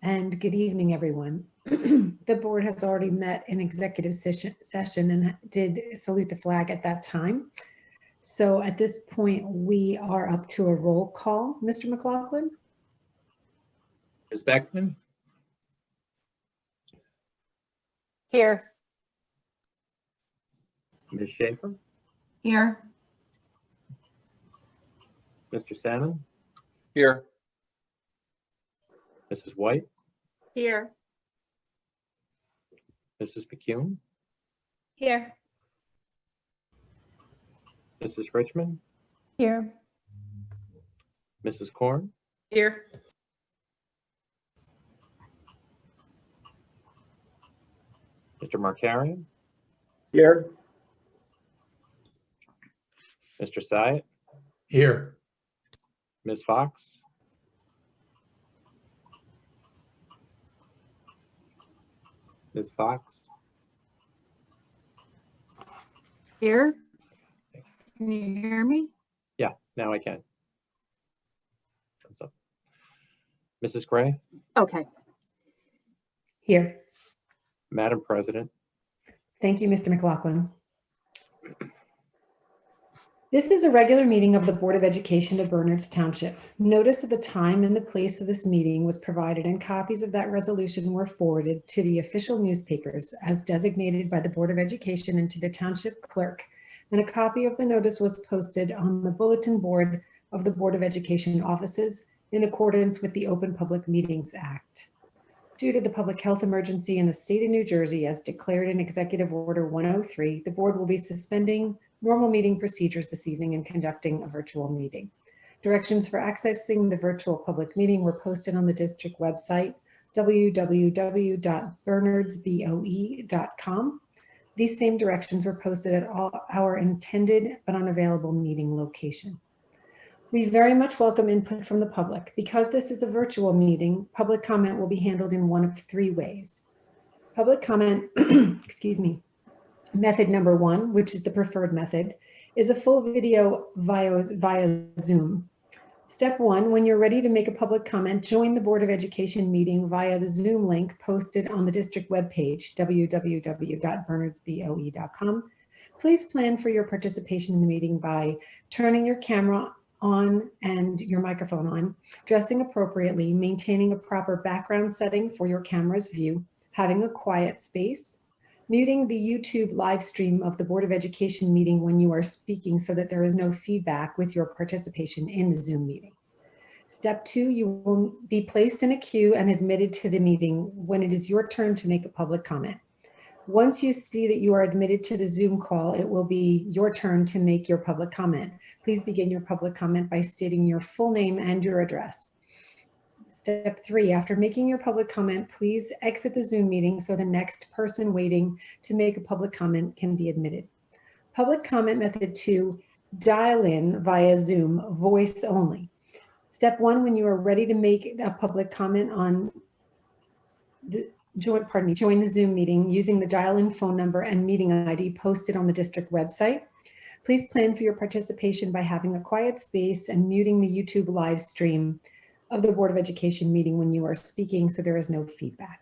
And good evening, everyone. The board has already met in executive session and did salute the flag at that time. So at this point, we are up to a roll call. Mr. McLaughlin? Ms. Beckman? Here. Ms. Schaefer? Here. Mr. Salmon? Here. Mrs. White? Here. Mrs. McCune? Here. Mrs. Richmond? Here. Mrs. Korn? Here. Mr. Markarian? Here. Mr. Syatt? Here. Ms. Fox? Ms. Fox? Here. Can you hear me? Yeah, now I can. Thumbs up. Mrs. Gray? Okay. Here. Madam President? Thank you, Mr. McLaughlin. This is a regular meeting of the Board of Education of Bernards Township. Notice of the time and the place of this meeting was provided, and copies of that resolution were forwarded to the official newspapers as designated by the Board of Education and to the Township Clerk. And a copy of the notice was posted on the bulletin board of the Board of Education offices in accordance with the Open Public Meetings Act. Due to the public health emergency in the state of New Jersey as declared in Executive Order 103, the board will be suspending normal meeting procedures this evening and conducting a virtual meeting. Directions for accessing the virtual public meeting were posted on the district website, www.bernardsboe.com. These same directions were posted at all our intended but unavailable meeting location. We very much welcome input from the public. Because this is a virtual meeting, public comment will be handled in one of three ways. Public comment, excuse me, method number one, which is the preferred method, is a full video via Zoom. Step one, when you're ready to make a public comment, join the Board of Education meeting via the Zoom link posted on the district webpage, www.bernardsboe.com. Please plan for your participation in the meeting by turning your camera on and your microphone on, dressing appropriately, maintaining a proper background setting for your camera's view, having a quiet space, muting the YouTube live stream of the Board of Education meeting when you are speaking so that there is no feedback with your participation in the Zoom meeting. Step two, you will be placed in a queue and admitted to the meeting when it is your turn to make a public comment. Once you see that you are admitted to the Zoom call, it will be your turn to make your public comment. Please begin your public comment by stating your full name and your address. Step three, after making your public comment, please exit the Zoom meeting so the next person waiting to make a public comment can be admitted. Public comment method two, dial in via Zoom, voice only. Step one, when you are ready to make a public comment on join the Zoom meeting using the dial-in phone number and meeting ID posted on the district website. Please plan for your participation by having a quiet space and muting the YouTube live stream of the Board of Education meeting when you are speaking so there is no feedback.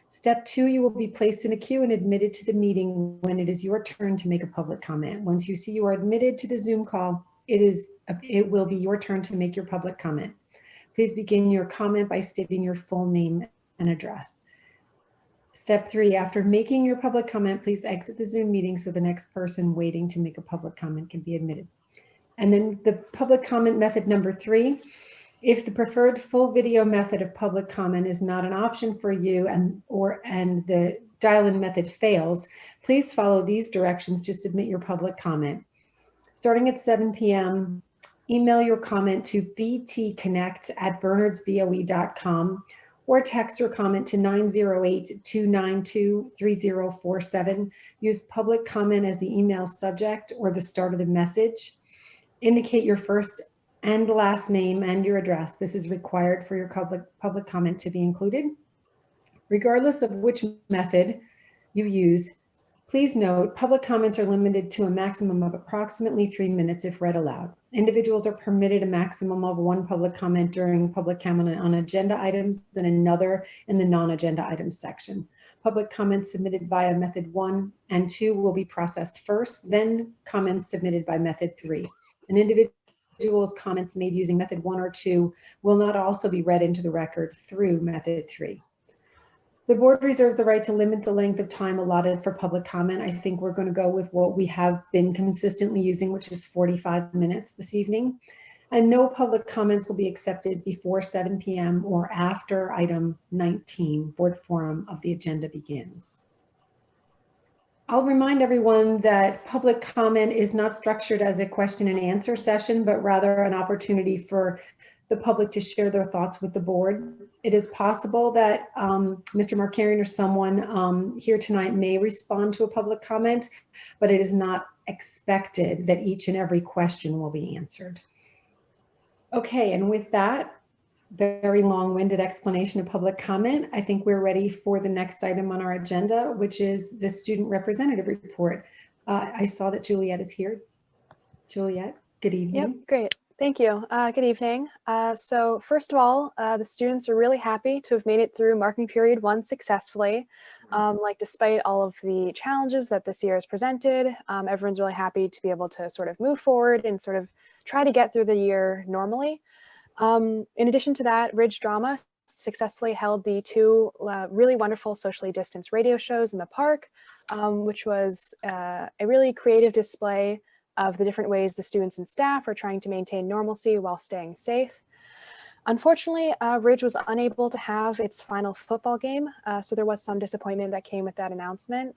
Step two, you will be placed in a queue and admitted to the meeting when it is your turn to make a public comment. Once you see you are admitted to the Zoom call, it will be your turn to make your public comment. Please begin your comment by stating your full name and address. Step three, after making your public comment, please exit the Zoom meeting so the next person waiting to make a public comment can be admitted. And then the public comment method number three, if the preferred full video method of public comment is not an option for you and the dial-in method fails, please follow these directions to submit your public comment. Starting at 7 p.m., email your comment to btconnect@bernardsboe.com or text your comment to 908-292-3047. Use public comment as the email subject or the start of the message. Indicate your first and last name and your address. This is required for your public comment to be included. Regardless of which method you use, Please note, public comments are limited to a maximum of approximately 3 minutes if read aloud. Individuals are permitted a maximum of 1 public comment during public comment on agenda items and another in the non-agenda items section. Public comments submitted via method 1 and 2 will be processed first, then comments submitted by method 3. An individual's comments made using method 1 or 2 will not also be read into the record through method 3. The board reserves the right to limit the length of time allotted for public comment. I think we're going to go with what we have been consistently using, which is 45 minutes this evening. And no public comments will be accepted before 7 p.m. or after item 19, board forum of the agenda begins. I'll remind everyone that public comment is not structured as a question and answer session, but rather an opportunity for the public to share their thoughts with the board. It is possible that Mr. Markarian or someone here tonight may respond to a public comment, but it is not expected that each and every question will be answered. Okay, and with that very long-winded explanation of public comment, I think we're ready for the next item on our agenda, which is the student representative report. I saw that Juliet is here. Juliet, good evening. Yep, great. Thank you. Good evening. So first of all, the students are really happy to have made it through marking period 1 successfully. Like despite all of the challenges that this year has presented, everyone's really happy to be able to sort of move forward and sort of try to get through the year normally. In addition to that, Ridge Drama successfully held the 2 really wonderful socially distanced radio shows in the park, which was a really creative display of the different ways the students and staff are trying to maintain normalcy while staying safe. Unfortunately, Ridge was unable to have its final football game, so there was some disappointment that came with that announcement.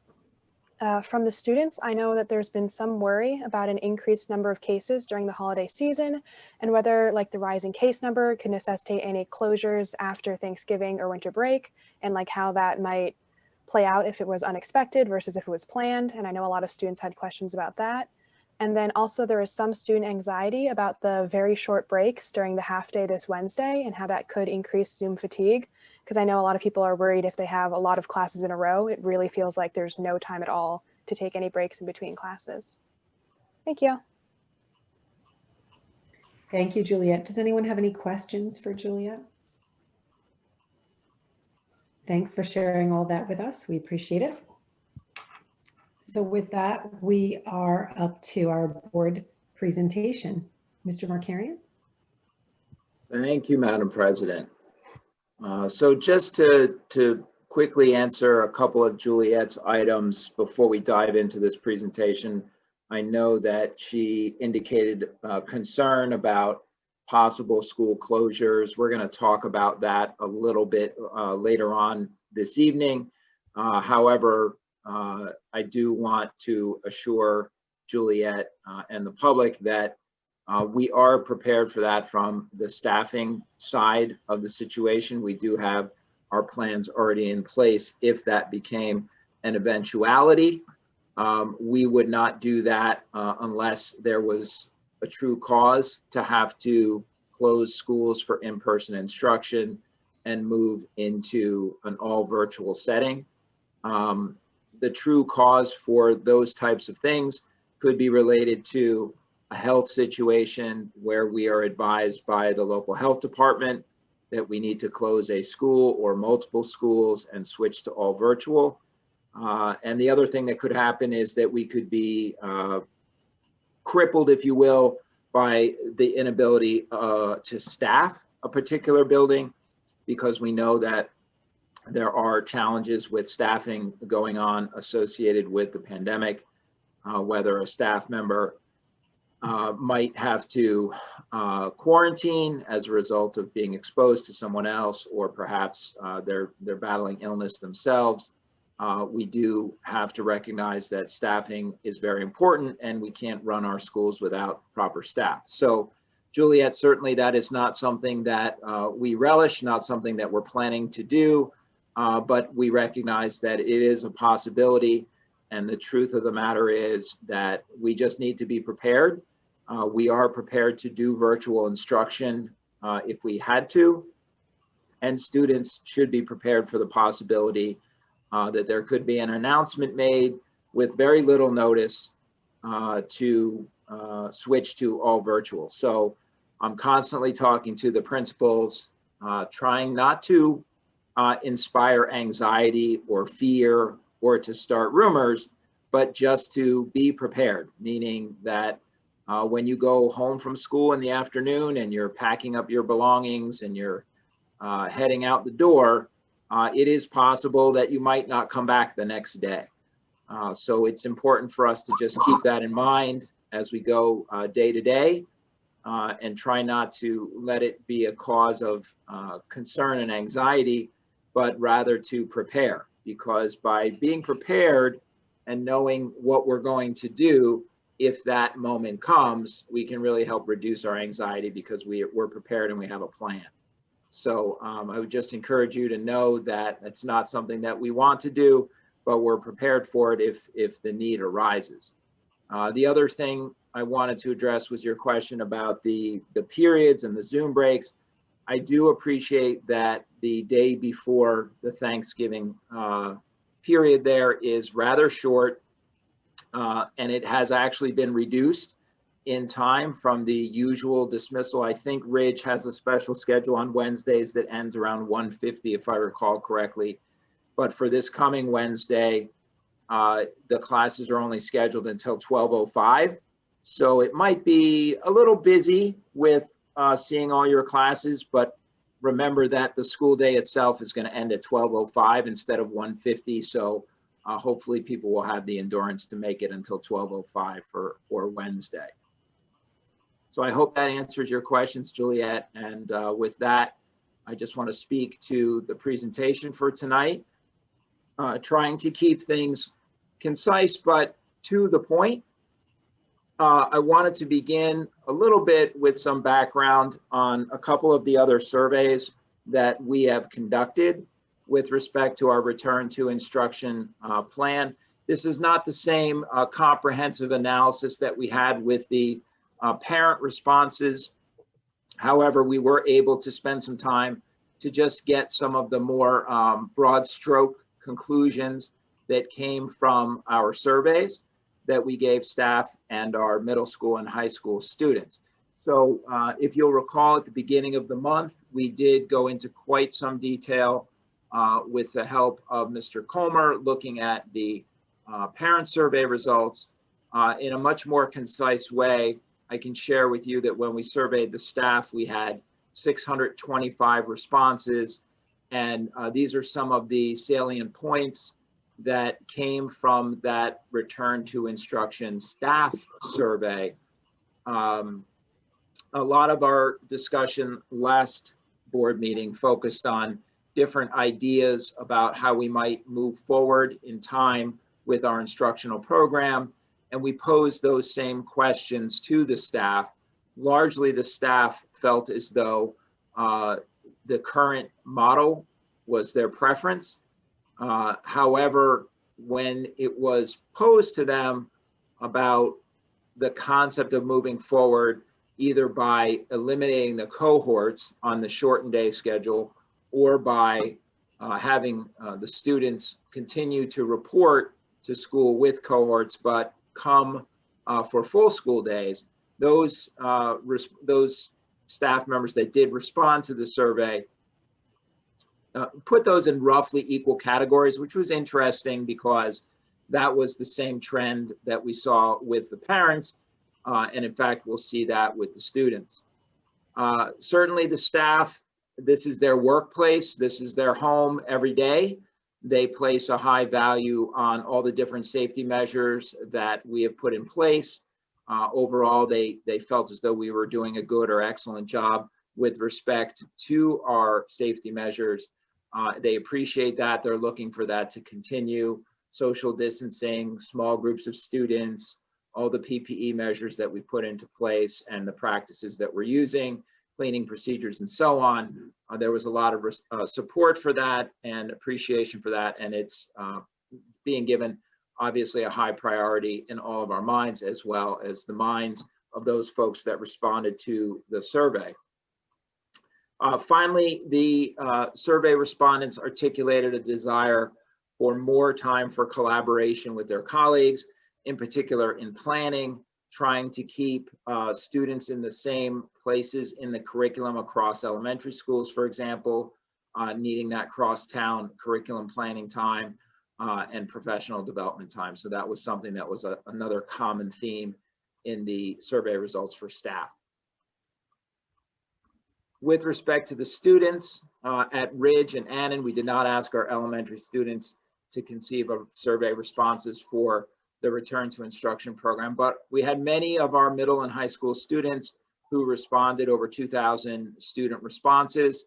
From the students, I know that there's been some worry about an increased number of cases during the holiday season and whether like the rising case number could necessitate any closures after Thanksgiving or winter break, and like how that might play out if it was unexpected versus if it was planned. And I know a lot of students had questions about that. And then also there is some student anxiety about the very short breaks during the half day this Wednesday and how that could increase Zoom fatigue. Because I know a lot of people are worried if they have a lot of classes in a row, it really feels like there's no time at all to take any breaks in between classes. Thank you. Thank you, Juliet. Does anyone have any questions for Juliet? Thanks for sharing all that with us. We appreciate it. So with that, we are up to our board presentation. Mr. Markarian. Thank you, Madam President. So just to quickly answer a couple of Juliet's items before we dive into this presentation, I know that she indicated concern about possible school closures. We're going to talk about that a little bit later on this evening. However, I do want to assure Juliet and the public that we are prepared for that from the staffing side of the situation. We do have our plans already in place if that became an eventuality. We would not do that unless there was a true cause to have to close schools for in-person instruction and move into an all virtual setting. The true cause for those types of things could be related to a health situation where we are advised by the local health department that we need to close a school or multiple schools and switch to all virtual. And the other thing that could happen is that we could be crippled, if you will, by the inability to staff a particular building, because we know that there are challenges with staffing going on associated with the pandemic, whether a staff member might have to quarantine as a result of being exposed to someone else, or perhaps they're battling illness themselves. We do have to recognize that staffing is very important, and we can't run our schools without proper staff. So, Juliet, certainly that is not something that we relish, not something that we're planning to do, but we recognize that it is a possibility. And the truth of the matter is that we just need to be prepared. We are prepared to do virtual instruction if we had to, and students should be prepared for the possibility that there could be an announcement made with very little notice to switch to all virtual. So I'm constantly talking to the principals, trying not to inspire anxiety or fear or to start rumors, but just to be prepared, meaning that when you go home from school in the afternoon and you're packing up your belongings and you're heading out the door, it is possible that you might not come back the next day. So it's important for us to just keep that in mind as we go day to day, and try not to let it be a cause of concern and anxiety, but rather to prepare, because by being prepared and knowing what we're going to do, if that moment comes, we can really help reduce our anxiety because we're prepared and we have a plan. So I would just encourage you to know that it's not something that we want to do, but we're prepared for it if the need arises. The other thing I wanted to address was your question about the periods and the Zoom breaks. I do appreciate that the day before the Thanksgiving period there is rather short, and it has actually been reduced in time from the usual dismissal. I think Ridge has a special schedule on Wednesdays that ends around 1:50, if I recall correctly. But for this coming Wednesday, the classes are only scheduled until 12:05. So it might be a little busy with seeing all your classes, but remember that the school day itself is going to end at 12:05 instead of 1:50. So hopefully people will have the endurance to make it until 12:05 for Wednesday. So I hope that answers your questions, Juliet. And with that, I just want to speak to the presentation for tonight, trying to keep things concise but to the point. I wanted to begin a little bit with some background on a couple of the other surveys that we have conducted with respect to our return to instruction plan. This is not the same comprehensive analysis that we had with the parent responses. However, we were able to spend some time to just get some of the more broad stroke conclusions that came from our surveys that we gave staff and our middle school and high school students. So if you'll recall, at the beginning of the month, we did go into quite some detail with the help of Mr. Comer, looking at the parent survey results in a much more concise way. I can share with you that when we surveyed the staff, we had 625 responses, and these are some of the salient points that came from that return to instruction staff survey. A lot of our discussion last board meeting focused on different ideas about how we might move forward in time with our instructional program. And we posed those same questions to the staff. Largely, the staff felt as though the current model was their preference. However, when it was posed to them about the concept of moving forward, either by eliminating the cohorts on the shortened day schedule or by having the students continue to report to school with cohorts, but come for full school days, those staff members that did respond to the survey put those in roughly equal categories, which was interesting because that was the same trend that we saw with the parents. And in fact, we'll see that with the students. Certainly the staff, this is their workplace, this is their home every day. They place a high value on all the different safety measures that we have put in place. Overall, they felt as though we were doing a good or excellent job with respect to our safety measures. They appreciate that. They're looking for that to continue. Social distancing, small groups of students, all the PPE measures that we put into place and the practices that we're using, cleaning procedures and so on. There was a lot of support for that and appreciation for that. And it's being given obviously a high priority in all of our minds, as well as the minds of those folks that responded to the survey. Finally, the survey respondents articulated a desire for more time for collaboration with their colleagues, in particular in planning, trying to keep students in the same places in the curriculum across elementary schools, for example, needing that cross-town curriculum planning time and professional development time. So that was something that was another common theme in the survey results for staff. With respect to the students at Ridge and Annan, we did not ask our elementary students to conceive of survey responses for the return to instruction program, but we had many of our middle and high school students who responded, over 2,000 student responses.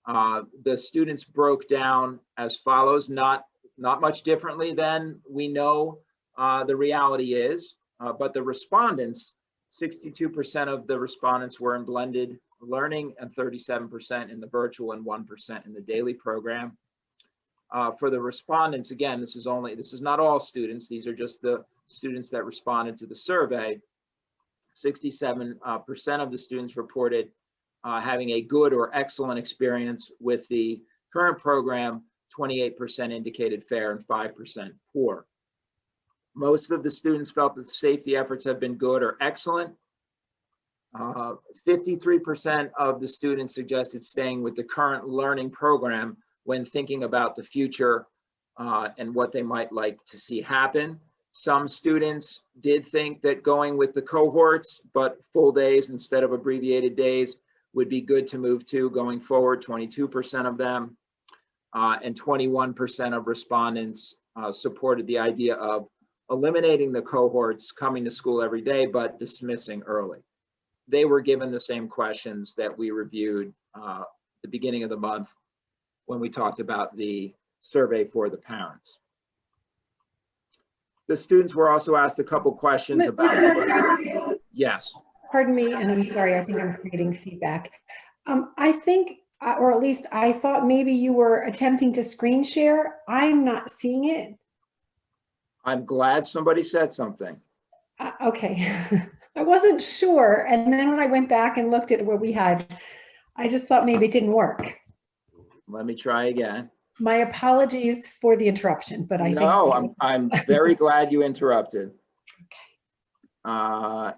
The students broke down as follows, not much differently than we know the reality is, but the respondents, 62% of the respondents were in blended learning and 37% in the virtual and 1% in the daily program. For the respondents, again, this is not all students, these are just the students that responded to the survey. 67% of the students reported having a good or excellent experience with the current program, 28% indicated fair and 5% poor. Most of the students felt that the safety efforts have been good or excellent. 53% of the students suggested staying with the current learning program when thinking about the future and what they might like to see happen. Some students did think that going with the cohorts, but full days instead of abbreviated days would be good to move to going forward, 22% of them. And 21% of respondents supported the idea of eliminating the cohorts, coming to school every day, but dismissing early. They were given the same questions that we reviewed at the beginning of the month when we talked about the survey for the parents. The students were also asked a couple questions about, yes. Pardon me, and I'm sorry, I think I'm creating feedback. I think, or at least I thought maybe you were attempting to screen share. I'm not seeing it. I'm glad somebody said something. Okay, I wasn't sure. And then when I went back and looked at what we had, I just thought maybe it didn't work. Let me try again. My apologies for the interruption, but I No, think I'm very glad you interrupted. Are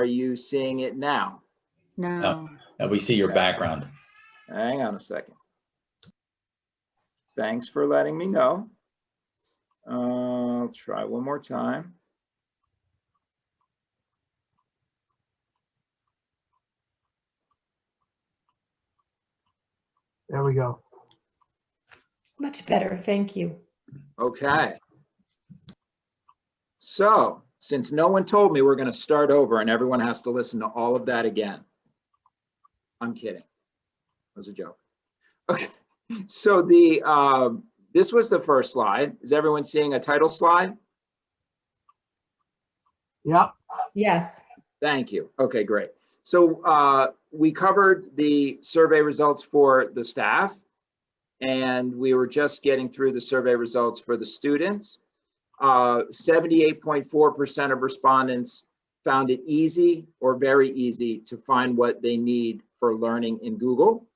you seeing it now? No. And we see your background. Hang on a second. Thanks for letting me know. I'll try one more time. There we go. much better. Thank you. Okay. So, since no one told me, we're going to start over and everyone has to listen to all of that again. I'm kidding. It was a joke. Okay. So this was the first slide. Is everyone seeing a title slide? Yep. Yes. Thank you. Okay, great. So we covered the survey results for the staff, and we were just getting through the survey results for the students. 78.4% of respondents found it easy or very easy to find what they need for learning in Google.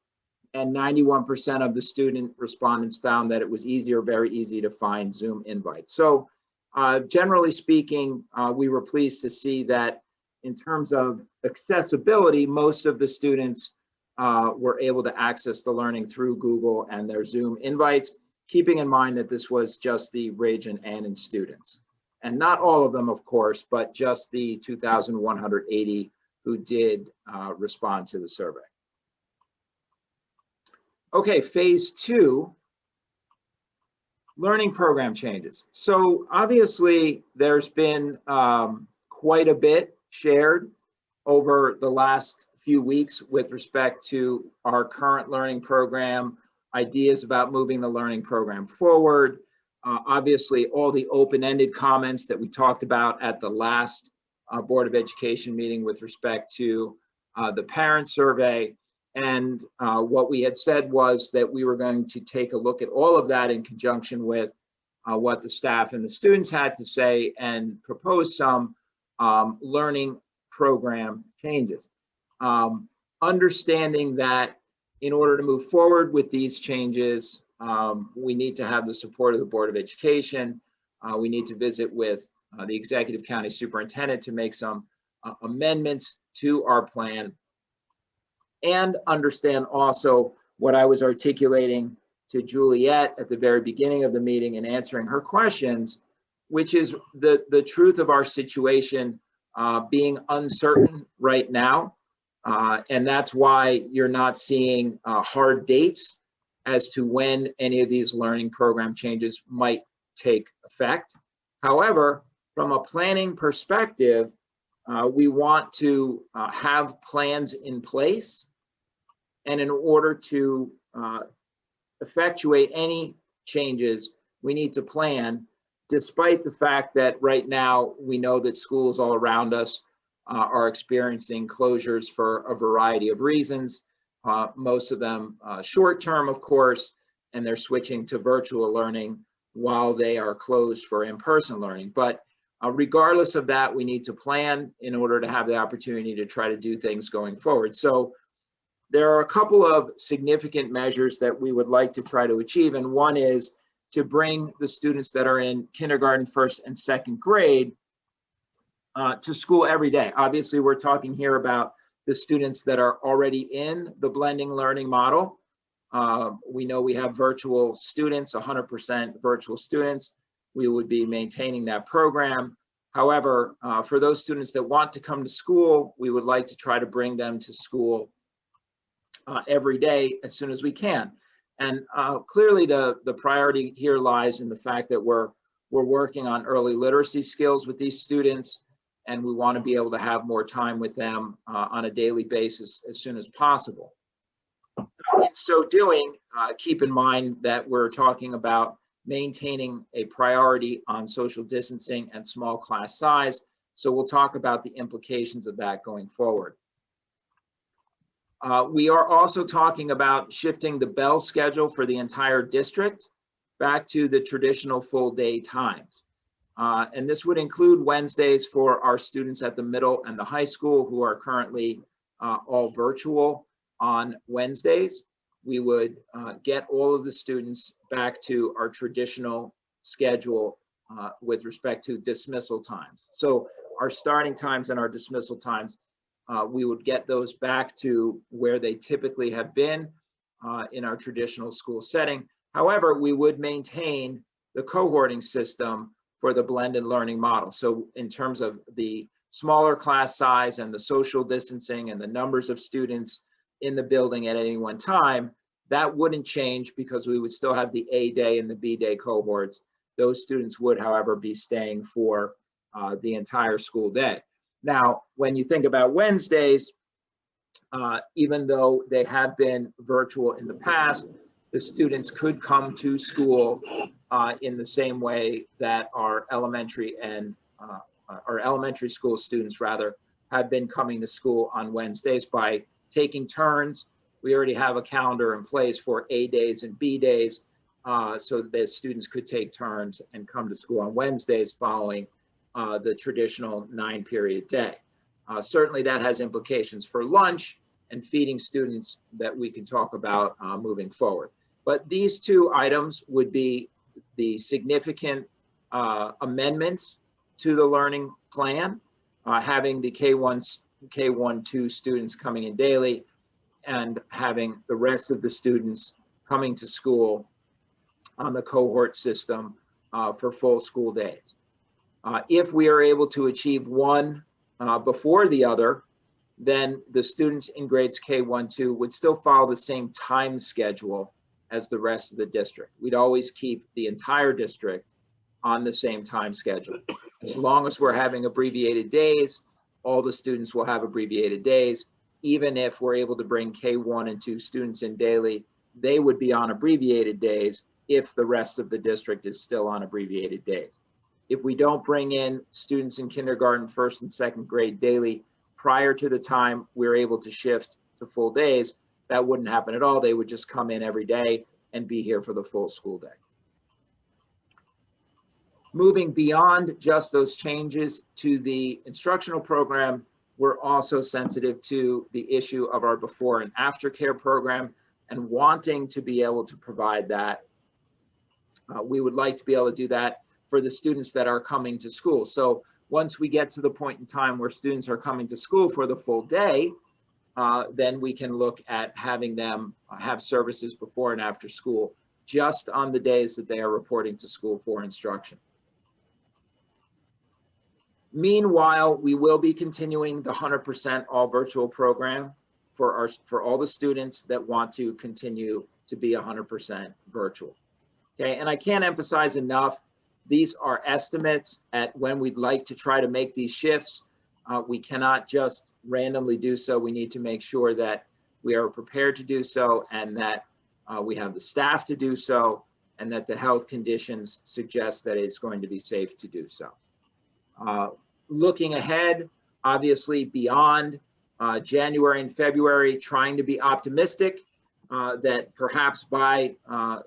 And 91% of the student respondents found that it was easy or very easy to find Zoom invites. So generally speaking, we were pleased to see that in terms of accessibility, most of the students were able to access the learning through Google and their Zoom invites, keeping in mind that this was just the Ridge and Annan students. And not all of them, of course, but just the 2,180 who did respond to the survey. Okay, phase 2, learning program changes. So obviously there's been quite a bit shared over the last few weeks with respect to our current learning program, ideas about moving the learning program forward. Obviously, all the open-ended comments that we talked about at the last Board of Education meeting with respect to the parent survey. And what we had said was that we were going to take a look at all of that in conjunction with what the staff and the students had to say and propose some learning program changes. Understanding that in order to move forward with these changes, We need to have the support of the Board of Education. We need to visit with the Executive County Superintendent to make some amendments to our plan, and understand also what I was articulating to Juliet at the very beginning of the meeting and answering her questions, which is the truth of our situation being uncertain right now. And that's why you're not seeing hard dates as to when any of these learning program changes might take effect. However, from a planning perspective, we want to have plans in place. And in order to effectuate any changes, we need to plan, despite the fact that right now we know that schools all around us are experiencing closures for a variety of reasons, most of them short-term, of course, and they're switching to virtual learning while they are closed for in-person learning. But regardless of that, we need to plan in order to have the opportunity to try to do things going forward. So there are a couple of significant measures that we would like to try to achieve, and one is to bring the students that are in kindergarten, first and second grade to school every day. Obviously, we're talking here about the students that are already in the blending learning model. We know we have virtual students, 100% virtual students. We would be maintaining that program. However, for those students that want to come to school, we would like to try to bring them to school every day as soon as we can. And clearly the priority here lies in the fact that we're working on early literacy skills with these students, and we want to be able to have more time with them on a daily basis as soon as possible. In so doing, keep in mind that we're talking about maintaining a priority on social distancing and small class size. So we'll talk about the implications of that going forward. We are also talking about shifting the bell schedule for the entire district back to the traditional full day times. And this would include Wednesdays for our students at the middle and the high school who are currently all virtual on Wednesdays. We would get all of the students back to our traditional schedule with respect to dismissal times. So our starting times and our dismissal times, we would get those back to where they typically have been in our traditional school setting. However, we would maintain the cohorting system for the blended learning model. So in terms of the smaller class size and the social distancing and the numbers of students in the building at any one time, that wouldn't change because we would still have the A day and the B day cohorts. Those students would, however, be staying for the entire school day. Now, when you think about Wednesdays, even though they have been virtual in the past, the students could come to school in the same way that our elementary and our elementary school students rather have been coming to school on Wednesdays by taking turns. We already have a calendar in place for A days and B days so that the students could take turns and come to school on Wednesdays following the traditional 9-period day. Certainly that has implications for lunch and feeding students that we can talk about moving forward. But these two items would be the significant amendments to the learning plan, having the K1-2 students coming in daily and having the rest of the students coming to school on the cohort system for full school days. If we are able to achieve one before the other, then the students in grades K1-2 would still follow the same time schedule as the rest of the district. We'd always keep the entire district on the same time schedule. As long as we're having abbreviated days, all the students will have abbreviated days. Even if we're able to bring K1 and 2 students in daily, they would be on abbreviated days if the rest of the district is still on abbreviated days. If we don't bring in students in kindergarten, first and second grade daily prior to the time we're able to shift to full days, that wouldn't happen at all. They would just come in every day and be here for the full school day. Moving beyond just those changes to the instructional program, we're also sensitive to the issue of our before and after care program and wanting to be able to provide that we would like to be able to do that for the students that are coming to school. So once we get to the point in time where students are coming to school for the full day, then we can look at having them have services before and after school, just on the days that they are reporting to school for instruction. Meanwhile, we will be continuing the 100% all virtual program for all the students that want to continue to be 100% virtual. Okay, and I can't emphasize enough, these are estimates at when we'd like to try to make these shifts. We cannot just randomly do so. We need to make sure that we are prepared to do so, and that we have the staff to do so, and that the health conditions suggest that it's going to be safe to do so. Looking ahead, obviously beyond January and February, trying to be optimistic that perhaps by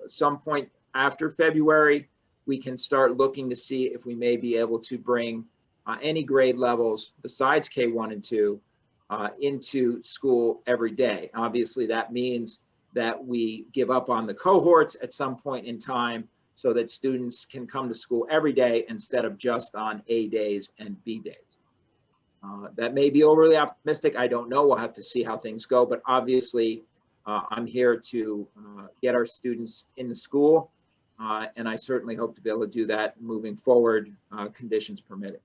some point after February, we can start looking to see if we may be able to bring any grade levels besides K1 and 2 into school every day. Obviously, that means that we give up on the cohorts at some point in time so that students can come to school every day instead of just on A days and B days. That may be overly optimistic. I don't know. We'll have to see how things go. But obviously, I'm here to get our students in the school. And I certainly hope to be able to do that moving forward, conditions permitting.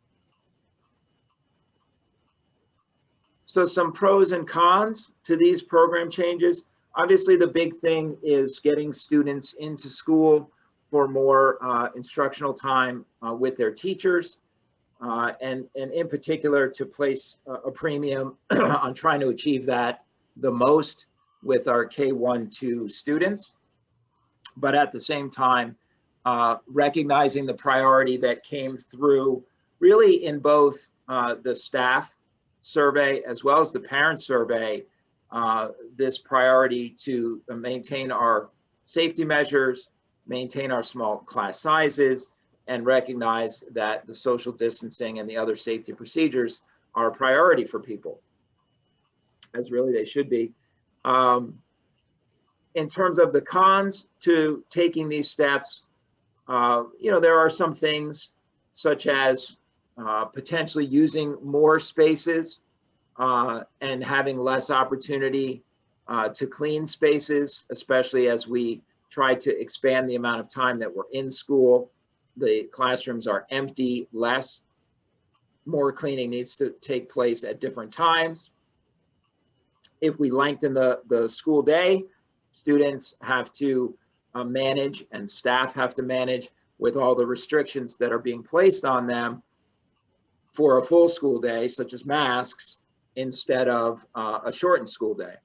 So some pros and cons to these program changes. Obviously, the big thing is getting students into school for more instructional time with their teachers, and in particular to place a premium on trying to achieve that the most with our K1-2 students. But at the same time, recognizing the priority that came through really in both the staff survey as well as the parent survey, this priority to maintain our safety measures, maintain our small class sizes, and recognize that the social distancing and the other safety procedures are a priority for people, as really they should be. In terms of the cons to taking these steps, there are some things such as potentially using more spaces and having less opportunity to clean spaces, especially as we try to expand the amount of time that we're in school. The classrooms are empty less. More cleaning needs to take place at different times. If we lengthen the school day, students have to manage and staff have to manage with all the restrictions that are being placed on them for a full school day, such as masks, instead of a shortened school day.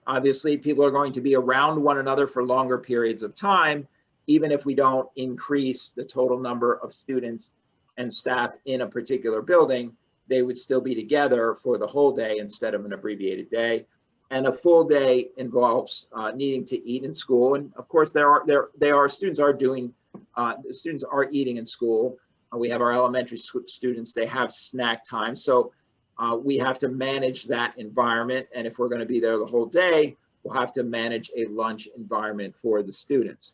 Obviously, people are going to be around one another for longer periods of time, even if we don't increase the total number of students and staff in a particular building, they would still be together for the whole day instead of an abbreviated day. And a full day involves needing to eat in school. And of course, students are eating in school. We have our elementary school students, they have snack time. So we have to manage that environment. And if we're going to be there the whole day, we'll have to manage a lunch environment for the students.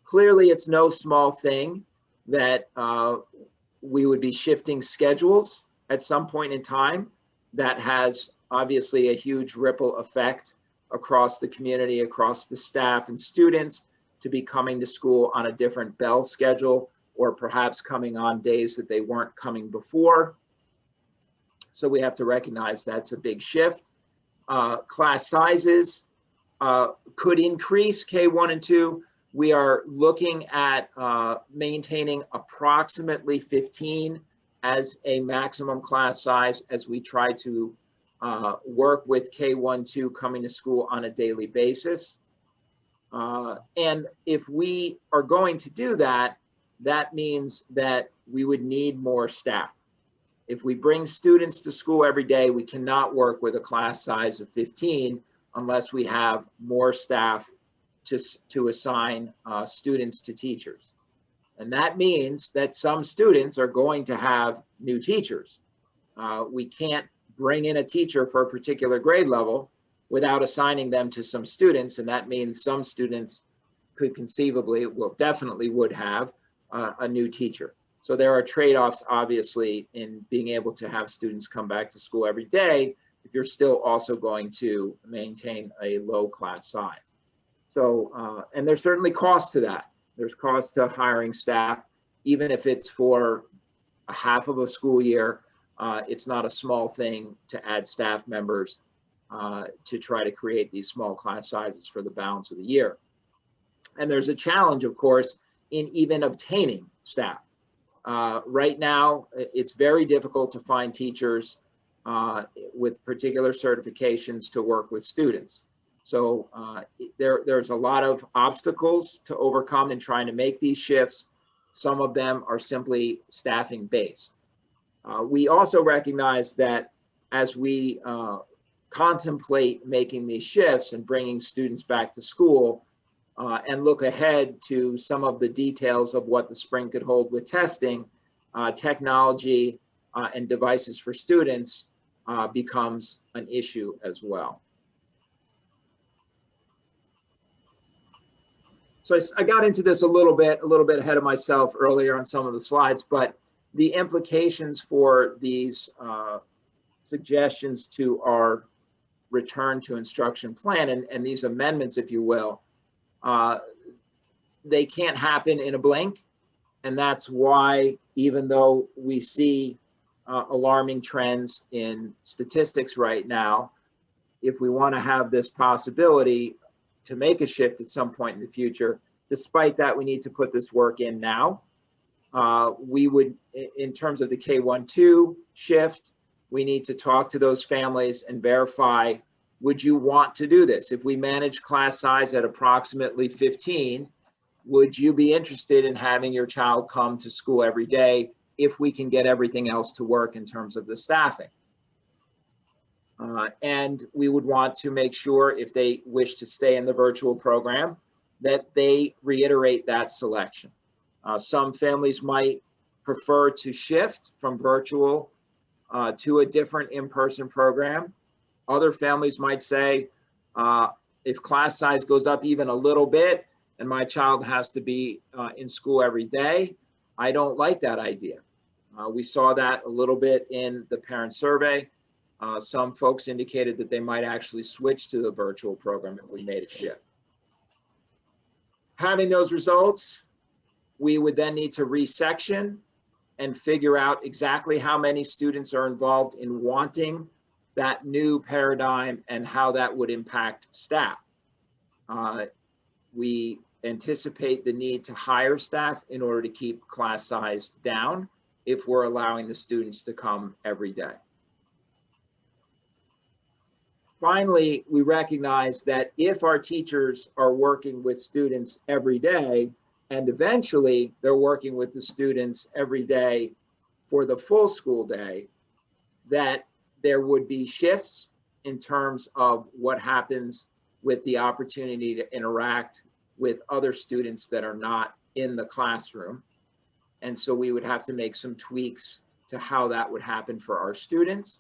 Clearly, it's no small thing that we would be shifting schedules at some point in time. That has obviously a huge ripple effect across the community, across the staff and students, to be coming to school on a different bell schedule, or perhaps coming on days that they weren't coming before. So we have to recognize that's a big shift. Class sizes could increase K1 and 2. We are looking at maintaining approximately 15 as a maximum class size as we try to work with K1-2 coming to school on a daily basis. And if we are going to do that, that means that we would need more staff. If we bring students to school every day, we cannot work with a class size of 15 unless we have more staff to assign students to teachers. And that means that some students are going to have new teachers. We can't bring in a teacher for a particular grade level without assigning them to some students, and that means some students could conceivably, well, definitely would have a new teacher. So there are trade-offs, obviously, in being able to have students come back to school every day if you're still also going to maintain a low class size. So, and there's certainly cost to that. There's cost to hiring staff, even if it's for a half of a school year. It's not a small thing to add staff members to try to create these small class sizes for the balance of the year. And there's a challenge, of course, in even obtaining staff. Right now, it's very difficult to find teachers with particular certifications to work with students. So there's a lot of obstacles to overcome in trying to make these shifts. Some of them are simply staffing based. We also recognize that as we contemplate making these shifts and bringing students back to school and look ahead to some of the details of what the spring could hold with testing, technology and devices for students becomes an issue as well. So I got into this a little bit ahead of myself earlier on some of the slides, but the implications for these suggestions to our return to instruction plan and these amendments, if you will, they can't happen in a blink. And that's why, even though we see alarming trends in statistics right now, if we want to have this possibility to make a shift at some point in the future, despite that, we need to put this work in now. We would, in terms of the K-1-2 shift, we need to talk to those families and verify, would you want to do this? If we manage class size at approximately 15, would you be interested in having your child come to school every day if we can get everything else to work in terms of the staffing? And we would want to make sure, if they wish to stay in the virtual program, that they reiterate that selection. Some families might prefer to shift from virtual to a different in-person program. Other families might say, if class size goes up even a little bit and my child has to be in school every day, I don't like that idea. We saw that a little bit in the parent survey. Some folks indicated that they might actually switch to the virtual program if we made a shift. Having those results, we would then need to resection and figure out exactly how many students are involved in wanting that new paradigm and how that would impact staff. We anticipate the need to hire staff in order to keep class size down if we're allowing the students to come every day. Finally, we recognize that if our teachers are working with students every day, and eventually they're working with the students every day for the full school day, that there would be shifts in terms of what happens with the opportunity to interact with other students that are not in the classroom. And so we would have to make some tweaks to how that would happen for our students.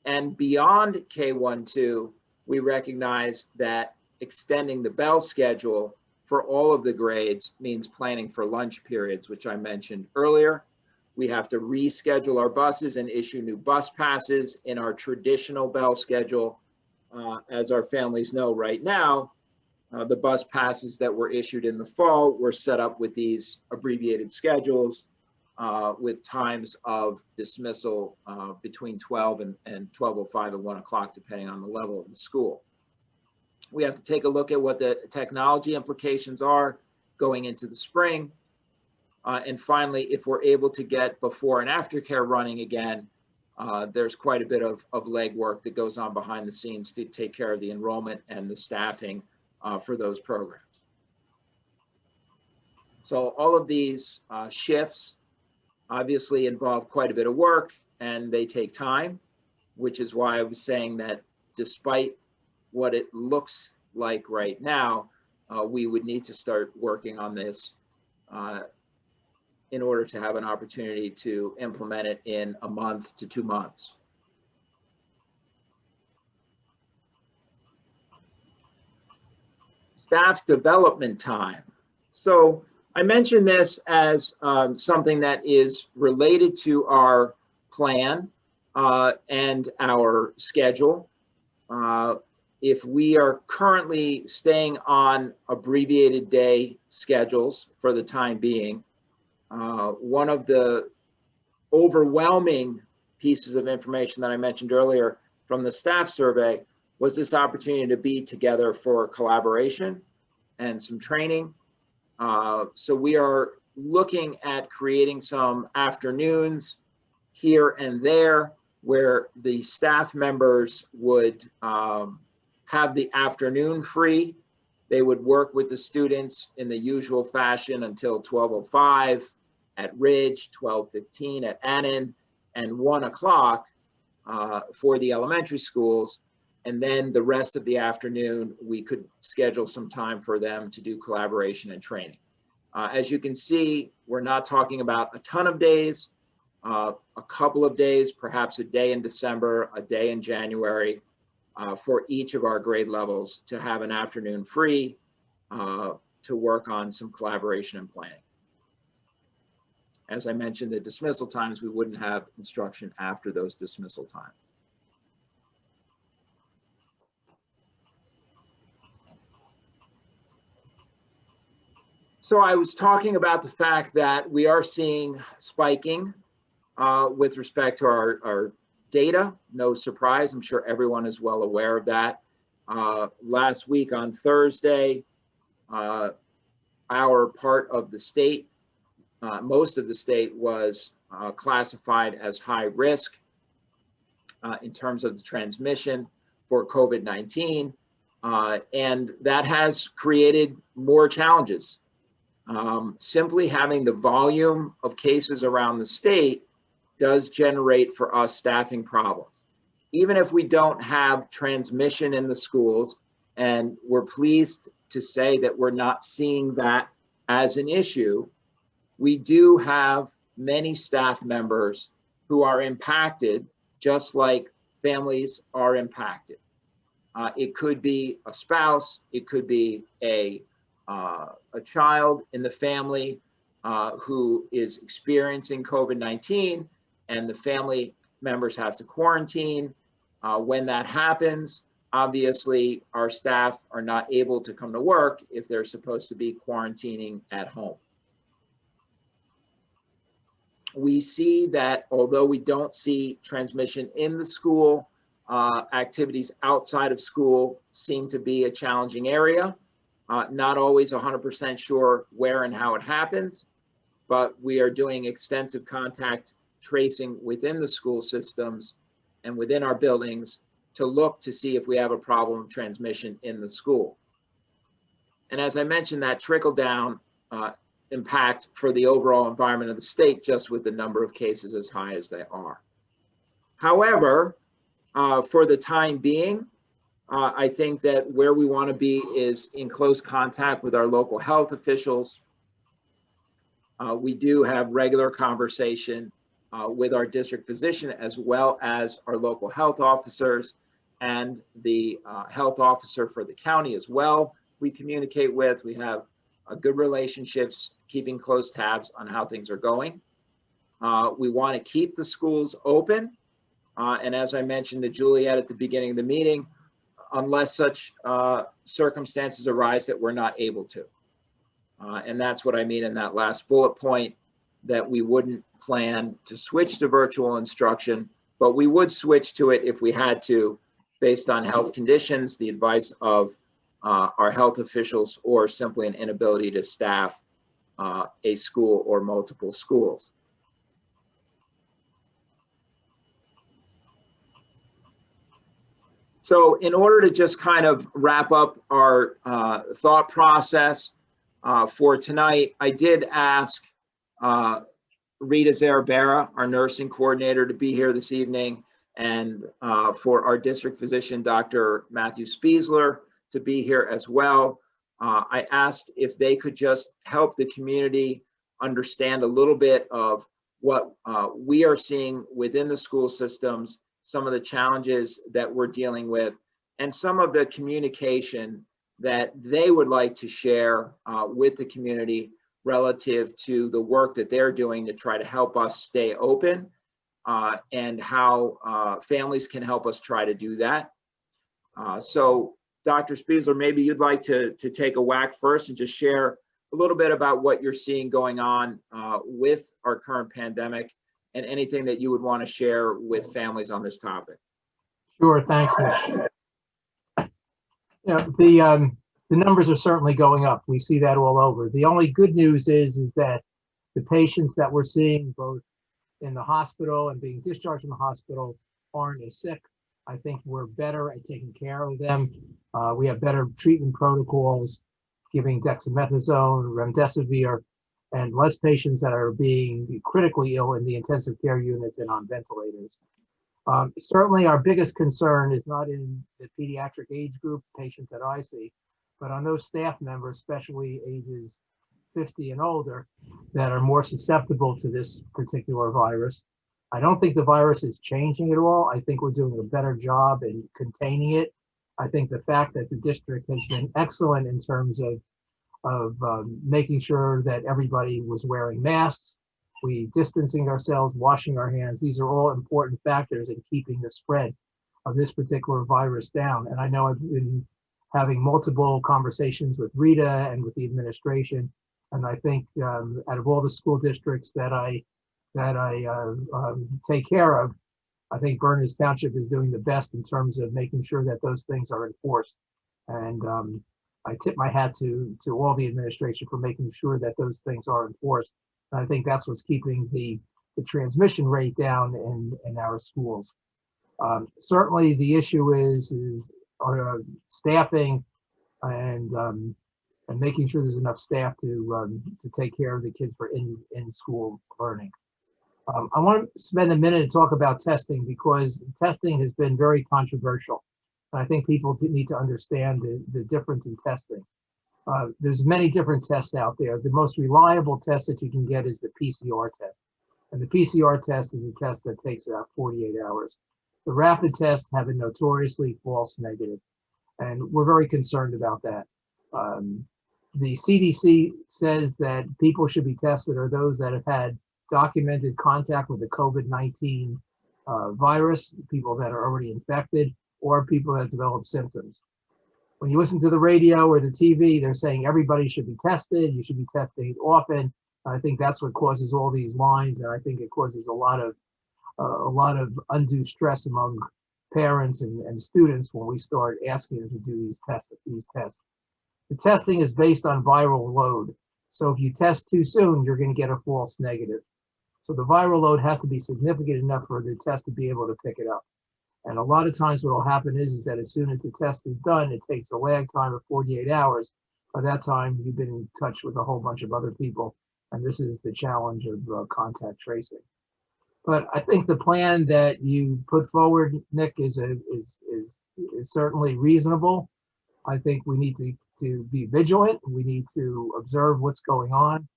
And beyond K-1-2, we recognize that extending the bell schedule for all of the grades means planning for lunch periods, which I mentioned earlier. We have to reschedule our buses and issue new bus passes in our traditional bell schedule. As our families know right now, the bus passes that were issued in the fall were set up with these abbreviated schedules with times of dismissal between 12 and 12:05 and 1 o'clock, depending on the level of the school. We have to take a look at what the technology implications are going into the spring. And finally, if we're able to get before and after care running again, there's quite a bit of legwork that goes on behind the scenes to take care of the enrollment and the staffing for those programs. So all of these shifts obviously involve quite a bit of work and they take time, which is why I was saying that despite what it looks like right now, we would need to start working on this in order to have an opportunity to implement it in a month to 2 months. staff development time. So I mentioned this as something that is related to our plan and our schedule. If we are currently staying on abbreviated day schedules for the time being, one of the overwhelming pieces of information that I mentioned earlier from the staff survey was this opportunity to be together for collaboration and some training. So we are looking at creating some afternoons here and there where the staff members would have the afternoon free. They would work with the students in the usual fashion until 12:05 at Ridge, 12:15 at Annan, and 1 o'clock for the elementary schools. And then the rest of the afternoon, we could schedule some time for them to do collaboration and training. As you can see, we're not talking about a ton of days, a couple of days, perhaps a day in December, a day in January, for each of our grade levels to have an afternoon free to work on some collaboration and planning. As I mentioned, the dismissal times, we wouldn't have instruction after those dismissal times. So I was talking about the fact that we are seeing spiking with respect to our data. No surprise, I'm sure everyone is well aware of that. Last week on Thursday, our part of the state, most of the state was classified as high risk in terms of the transmission for COVID-19. And that has created more challenges. Simply having the volume of cases around the state does generate for us staffing problems. Even if we don't have transmission in the schools, and we're pleased to say that we're not seeing that as an issue, we do have many staff members who are impacted, just like families are impacted. It could be a spouse, it could be a child in the family who is experiencing COVID-19, and the family members have to quarantine. When that happens, obviously our staff are not able to come to work if they're supposed to be quarantining at home. We see that although we don't see transmission in the school, activities outside of school seem to be a challenging area. Not always 100% sure where and how it happens, but we are doing extensive contact tracing within the school systems and within our buildings to look to see if we have a problem of transmission in the school. And as I mentioned, that trickle down impact for the overall environment of the state, just with the number of cases as high as they are. However, for the time being, I think that where we want to be is in close contact with our local health officials. We do have regular conversation with our district physician, as well as our local health officers and the health officer for the county as well. We communicate with, we have good relationships, keeping close tabs on how things are going. We want to keep the schools open. And as I mentioned to Juliet at the beginning of the meeting, unless such circumstances arise that we're not able to. And that's what I mean in that last bullet point, that we wouldn't plan to switch to virtual instruction, but we would switch to it if we had to, based on health conditions, the advice of our health officials, or simply an inability to staff a school or multiple schools. So in order to just kind of wrap up our thought process for tonight, I did ask Rita Zarabera, our nursing coordinator, to be here this evening, and for our district physician, Dr. Matthew Spiesler, to be here as well. I asked if they could just help the community understand a little bit of what we are seeing within the school systems, some of the challenges that we're dealing with, and some of the communication that they would like to share with the community relative to the work that they're doing to try to help us stay open, and how families can help us try to do that. So Dr. Spiesler, maybe you'd like to take a whack first and just share a little bit about what you're seeing going on with our current pandemic, and anything that you would want to share with families on this topic. Sure, thanks, Nick. The numbers are certainly going up. We see that all over. The only good news is that the patients that we're seeing both in the hospital and being discharged from the hospital aren't as sick. I think we're better at taking care of them. We have better treatment protocols, giving dexamethasone, remdesivir, and less patients that are being critically ill in the intensive care units and on ventilators. Certainly our biggest concern is not in the pediatric age group patients that I see, but on those staff members, especially ages 50 and older, that are more susceptible to this particular virus. I don't think the virus is changing at all. I think we're doing a better job in containing it. I think the fact that the district has been excellent in terms of making sure that everybody was wearing masks, we distancing ourselves, washing our hands. These are all important factors in keeping the spread of this particular virus down. And I know I've been having multiple conversations with Rita and with the administration. And I think out of all the school districts that I take care of, I think Berners Township is doing the best in terms of making sure that those things are enforced. And I tip my hat to all the administration for making sure that those things are enforced. And I think that's what's keeping the transmission rate down in our schools. Certainly the issue is staffing and making sure there's enough staff to take care of the kids for in-school learning. I want to spend a minute to talk about testing, because testing has been very controversial. I think people need to understand the difference in testing. There's many different tests out there. The most reliable test that you can get is the PCR test. And the PCR test is a test that takes about 48 hours. The rapid tests have a notoriously false negative, and we're very concerned about that. The CDC says that people should be tested are those that have had documented contact with the COVID-19 virus, people that are already infected, or people that develop symptoms. When you listen to the radio or the TV, they're saying everybody should be tested, you should be testing often. I think that's what causes all these lines, and I think it causes a lot of undue stress among parents and students when we start asking them to do these tests. The testing is based on viral load. So if you test too soon, you're going to get a false negative. So the viral load has to be significant enough for the test to be able to pick it up. And a lot of times what will happen is that as soon as the test is done, it takes a lag time of 48 hours. By that time, you've been in touch with a whole bunch of other people. And this is the challenge of contact tracing. But I think the plan that you put forward, Nick, is certainly reasonable. I think we need to be vigilant. We need to observe what's going on.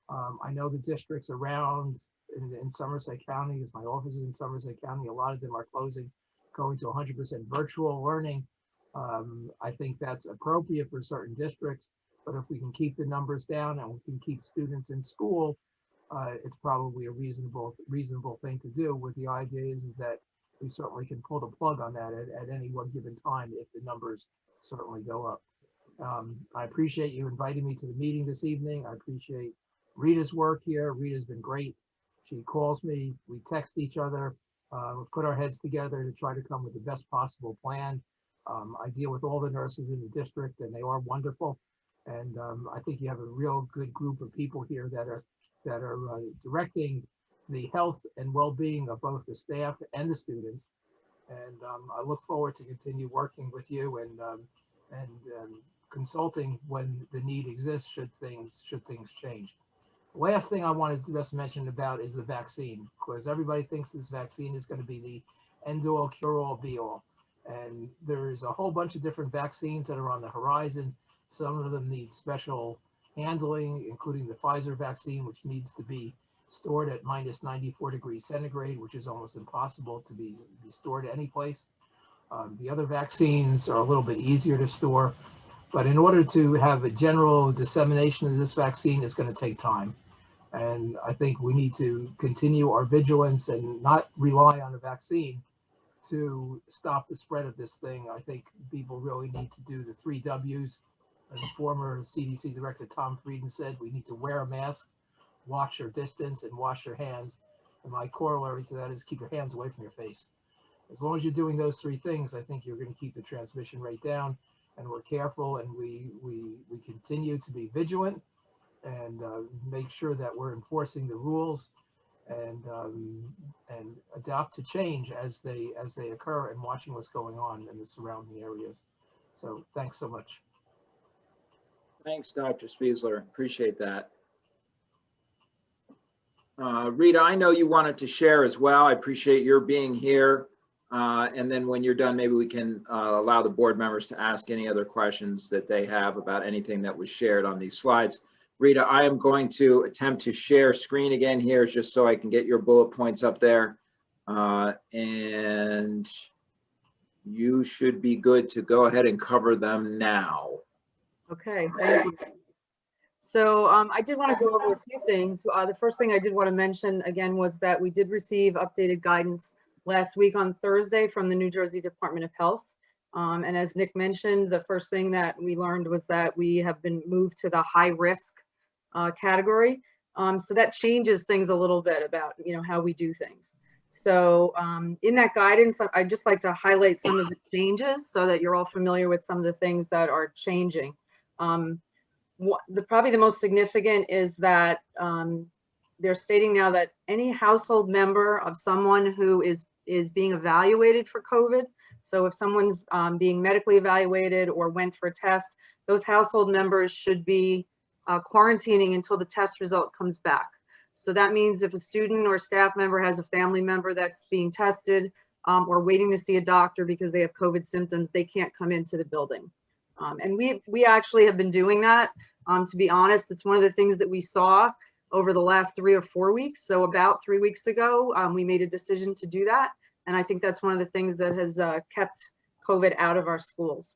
I know the districts around in Somerset County, as my office is in Somerset County, a lot of them are closing, going to 100% virtual learning. I think that's appropriate for certain districts, but if we can keep the numbers down and we can keep students in school, it's probably a reasonable thing to do. With the idea is that we certainly can pull the plug on that at any one given time if the numbers certainly go up. I appreciate you inviting me to the meeting this evening. I appreciate Rita's work here. Rita's been great. She calls me, we text each other, we put our heads together to try to come with the best possible plan. I deal with all the nurses in the district, and they are wonderful. And I think you have a real good group of people here that are directing the health and well-being of both the staff and the students. And I look forward to continue working with you and consulting when the need exists should things change. The last thing I wanted to just mention about is the vaccine, because everybody thinks this vaccine is going to be the end-all, cure-all, be-all. And there's a whole bunch of different vaccines that are on the horizon. Some of them need special handling, including the Pfizer vaccine, which needs to be stored at -94 degrees centigrade, which is almost impossible to be stored any place. The other vaccines are a little bit easier to store. But in order to have a general dissemination of this vaccine, it's going to take time. And I think we need to continue our vigilance and not rely on the vaccine to stop the spread of this thing. I think people really need to do the 3 W's. As former CDC Director Tom Frieden said, we need to wear a mask, watch your distance, and wash your hands. And my corollary to that is keep your hands away from your face. As long as you're doing those 3 things, I think you're going to keep the transmission rate down. And we're careful, and we continue to be vigilant and make sure that we're enforcing the rules and adapt to change as they occur, and watching what's going on in the surrounding areas. So thanks so much. Thanks, Dr. Spiesler. Appreciate that. Rita, I know you wanted to share as well. I appreciate your being here. And then when you're done, maybe we can allow the board members to ask any other questions that they have about anything that was shared on these slides. Rita, I am going to attempt to share screen again here just so I can get your bullet points up there. And you should be good to go ahead and cover them now. Okay, thank you. So I did want to go over a few things. The first thing I did want to mention again was that we did receive updated guidance last week on Thursday from the New Jersey Department of Health. And as Nick mentioned, the first thing that we learned was that we have been moved to the high risk category. So that changes things a little bit about, how we do things. So in that guidance, I'd just like to highlight some of the changes so that you're all familiar with some of the things that are changing. Probably the most significant is that they're stating now that any household member of someone who is being evaluated for COVID, so if someone's being medically evaluated or went for a test, those household members should be quarantining until the test result comes back. So that means if a student or staff member has a family member that's being tested or waiting to see a doctor because they have COVID symptoms, they can't come into the building. And we actually have been doing that. To be honest, it's one of the things that we saw over the last 3 or 4 weeks. So about 3 weeks ago, we made a decision to do that. And I think that's one of the things that has kept COVID out of our schools.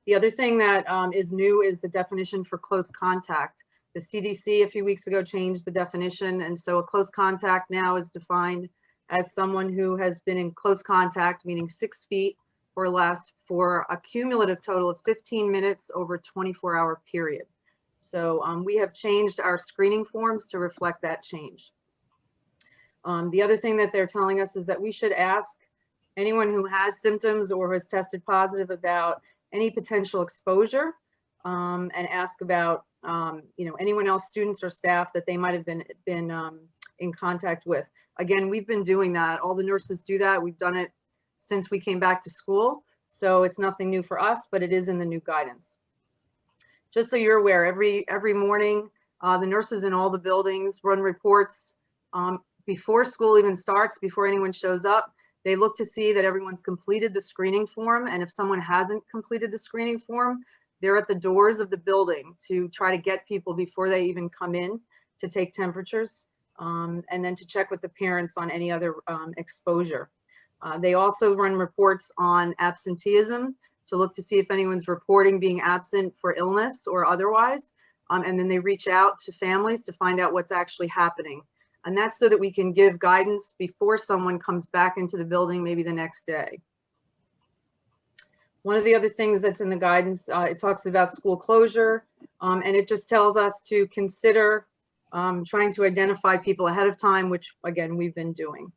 The other thing that is new is the definition for close contact. The CDC a few weeks ago changed the definition. And so a close contact now is defined as someone who has been in close contact, meaning 6 feet or less, for a cumulative total of 15 minutes over a 24-hour period. So we have changed our screening forms to reflect that change. The other thing that they're telling us is that we should ask anyone who has symptoms or has tested positive about any potential exposure and ask about anyone else, students or staff, that they might have been in contact with. Again, we've been doing that. All the nurses do that. We've done it since we came back to school. So it's nothing new for us, but it is in the new guidance. Just so you're aware, every morning, the nurses in all the buildings run reports before school even starts, before anyone shows up. They look to see that everyone's completed the screening form. And if someone hasn't completed the screening form, they're at the doors of the building to try to get people before they even come in to take temperatures and then to check with the parents on any other exposure. They also run reports on absenteeism to look to see if anyone's reporting being absent for illness or otherwise. And then they reach out to families to find out what's actually happening. And that's so that we can give guidance before someone comes back into the building, maybe the next day. One of the other things that's in the guidance, it talks about school closure, and it just tells us to consider trying to identify people ahead of time, which again, we've been doing.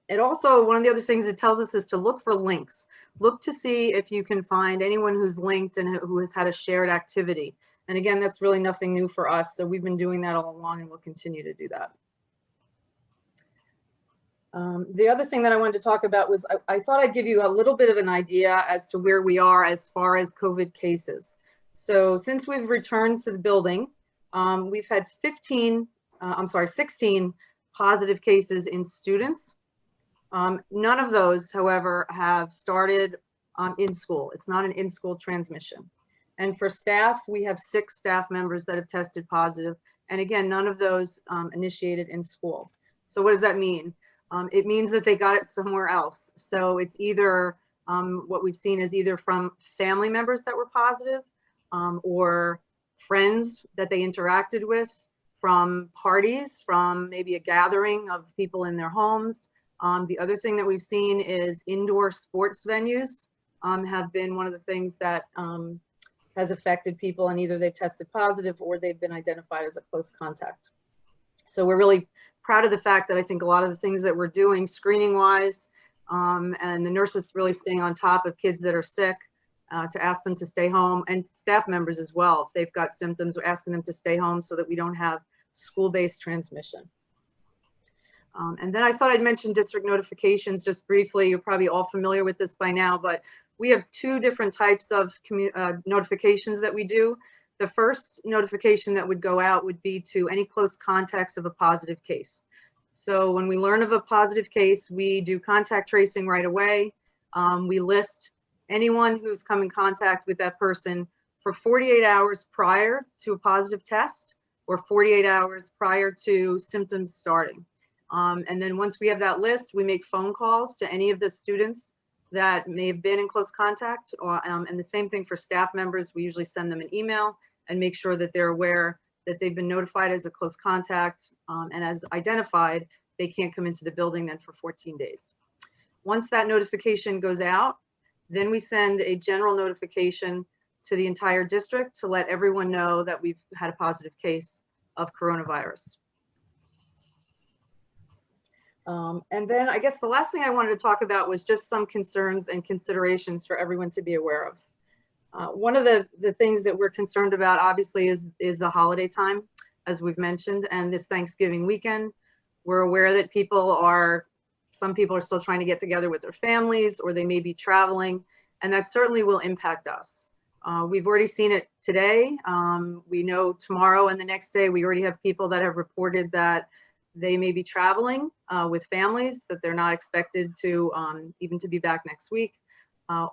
It also, one of the other things it tells us is to look for links. Look to see if you can find anyone who's linked and who has had a shared activity. And again, that's really nothing new for us. So we've been doing that all along and we'll continue to do that. The other thing that I wanted to talk about was I thought I'd give you a little bit of an idea as to where we are as far as COVID cases. So since we've returned to the building, we've had 16 positive cases in students. None of those, however, have started in school. It's not an in-school transmission. And for staff, we have 6 staff members that have tested positive. And again, none of those initiated in school. So what does that mean? It means that they got it somewhere else. So it's either what we've seen is either from family members that were positive, or friends that they interacted with, from parties, from maybe a gathering of people in their homes. The other thing that we've seen is indoor sports venues have been one of the things that has affected people, and either they've tested positive or they've been identified as a close contact. So we're really proud of the fact that I think a lot of the things that we're doing screening wise, and the nurses really staying on top of kids that are sick, to ask them to stay home, and staff members as well. If they've got symptoms, we're asking them to stay home so that we don't have school-based transmission. And then I thought I'd mention district notifications just briefly. You're probably all familiar with this by now, but we have two different types of notifications that we do. The first notification that would go out would be to any close contacts of a positive case. So when we learn of a positive case, we do contact tracing right away. We list anyone who's come in contact with that person for 48 hours prior to a positive test, or 48 hours prior to symptoms starting. And then once we have that list, we make phone calls to any of the students that may have been in close contact, and the same thing for staff members. We usually send them an email and make sure that they're aware that they've been notified as a close contact, and as identified, they can't come into the building then for 14 days. Once that notification goes out, then we send a general notification to the entire district to let everyone know that we've had a positive case of coronavirus. And then I guess the last thing I wanted to talk about was just some concerns and considerations for everyone to be aware of. One of the things that we're concerned about, obviously, is the holiday time, as we've mentioned, and this Thanksgiving weekend. We're aware that some people are still trying to get together with their families, or they may be traveling, and that certainly will impact us. We've already seen it today. We know tomorrow and the next day, we already have people that have reported that they may be traveling with families, that they're not expected to even to be back next week,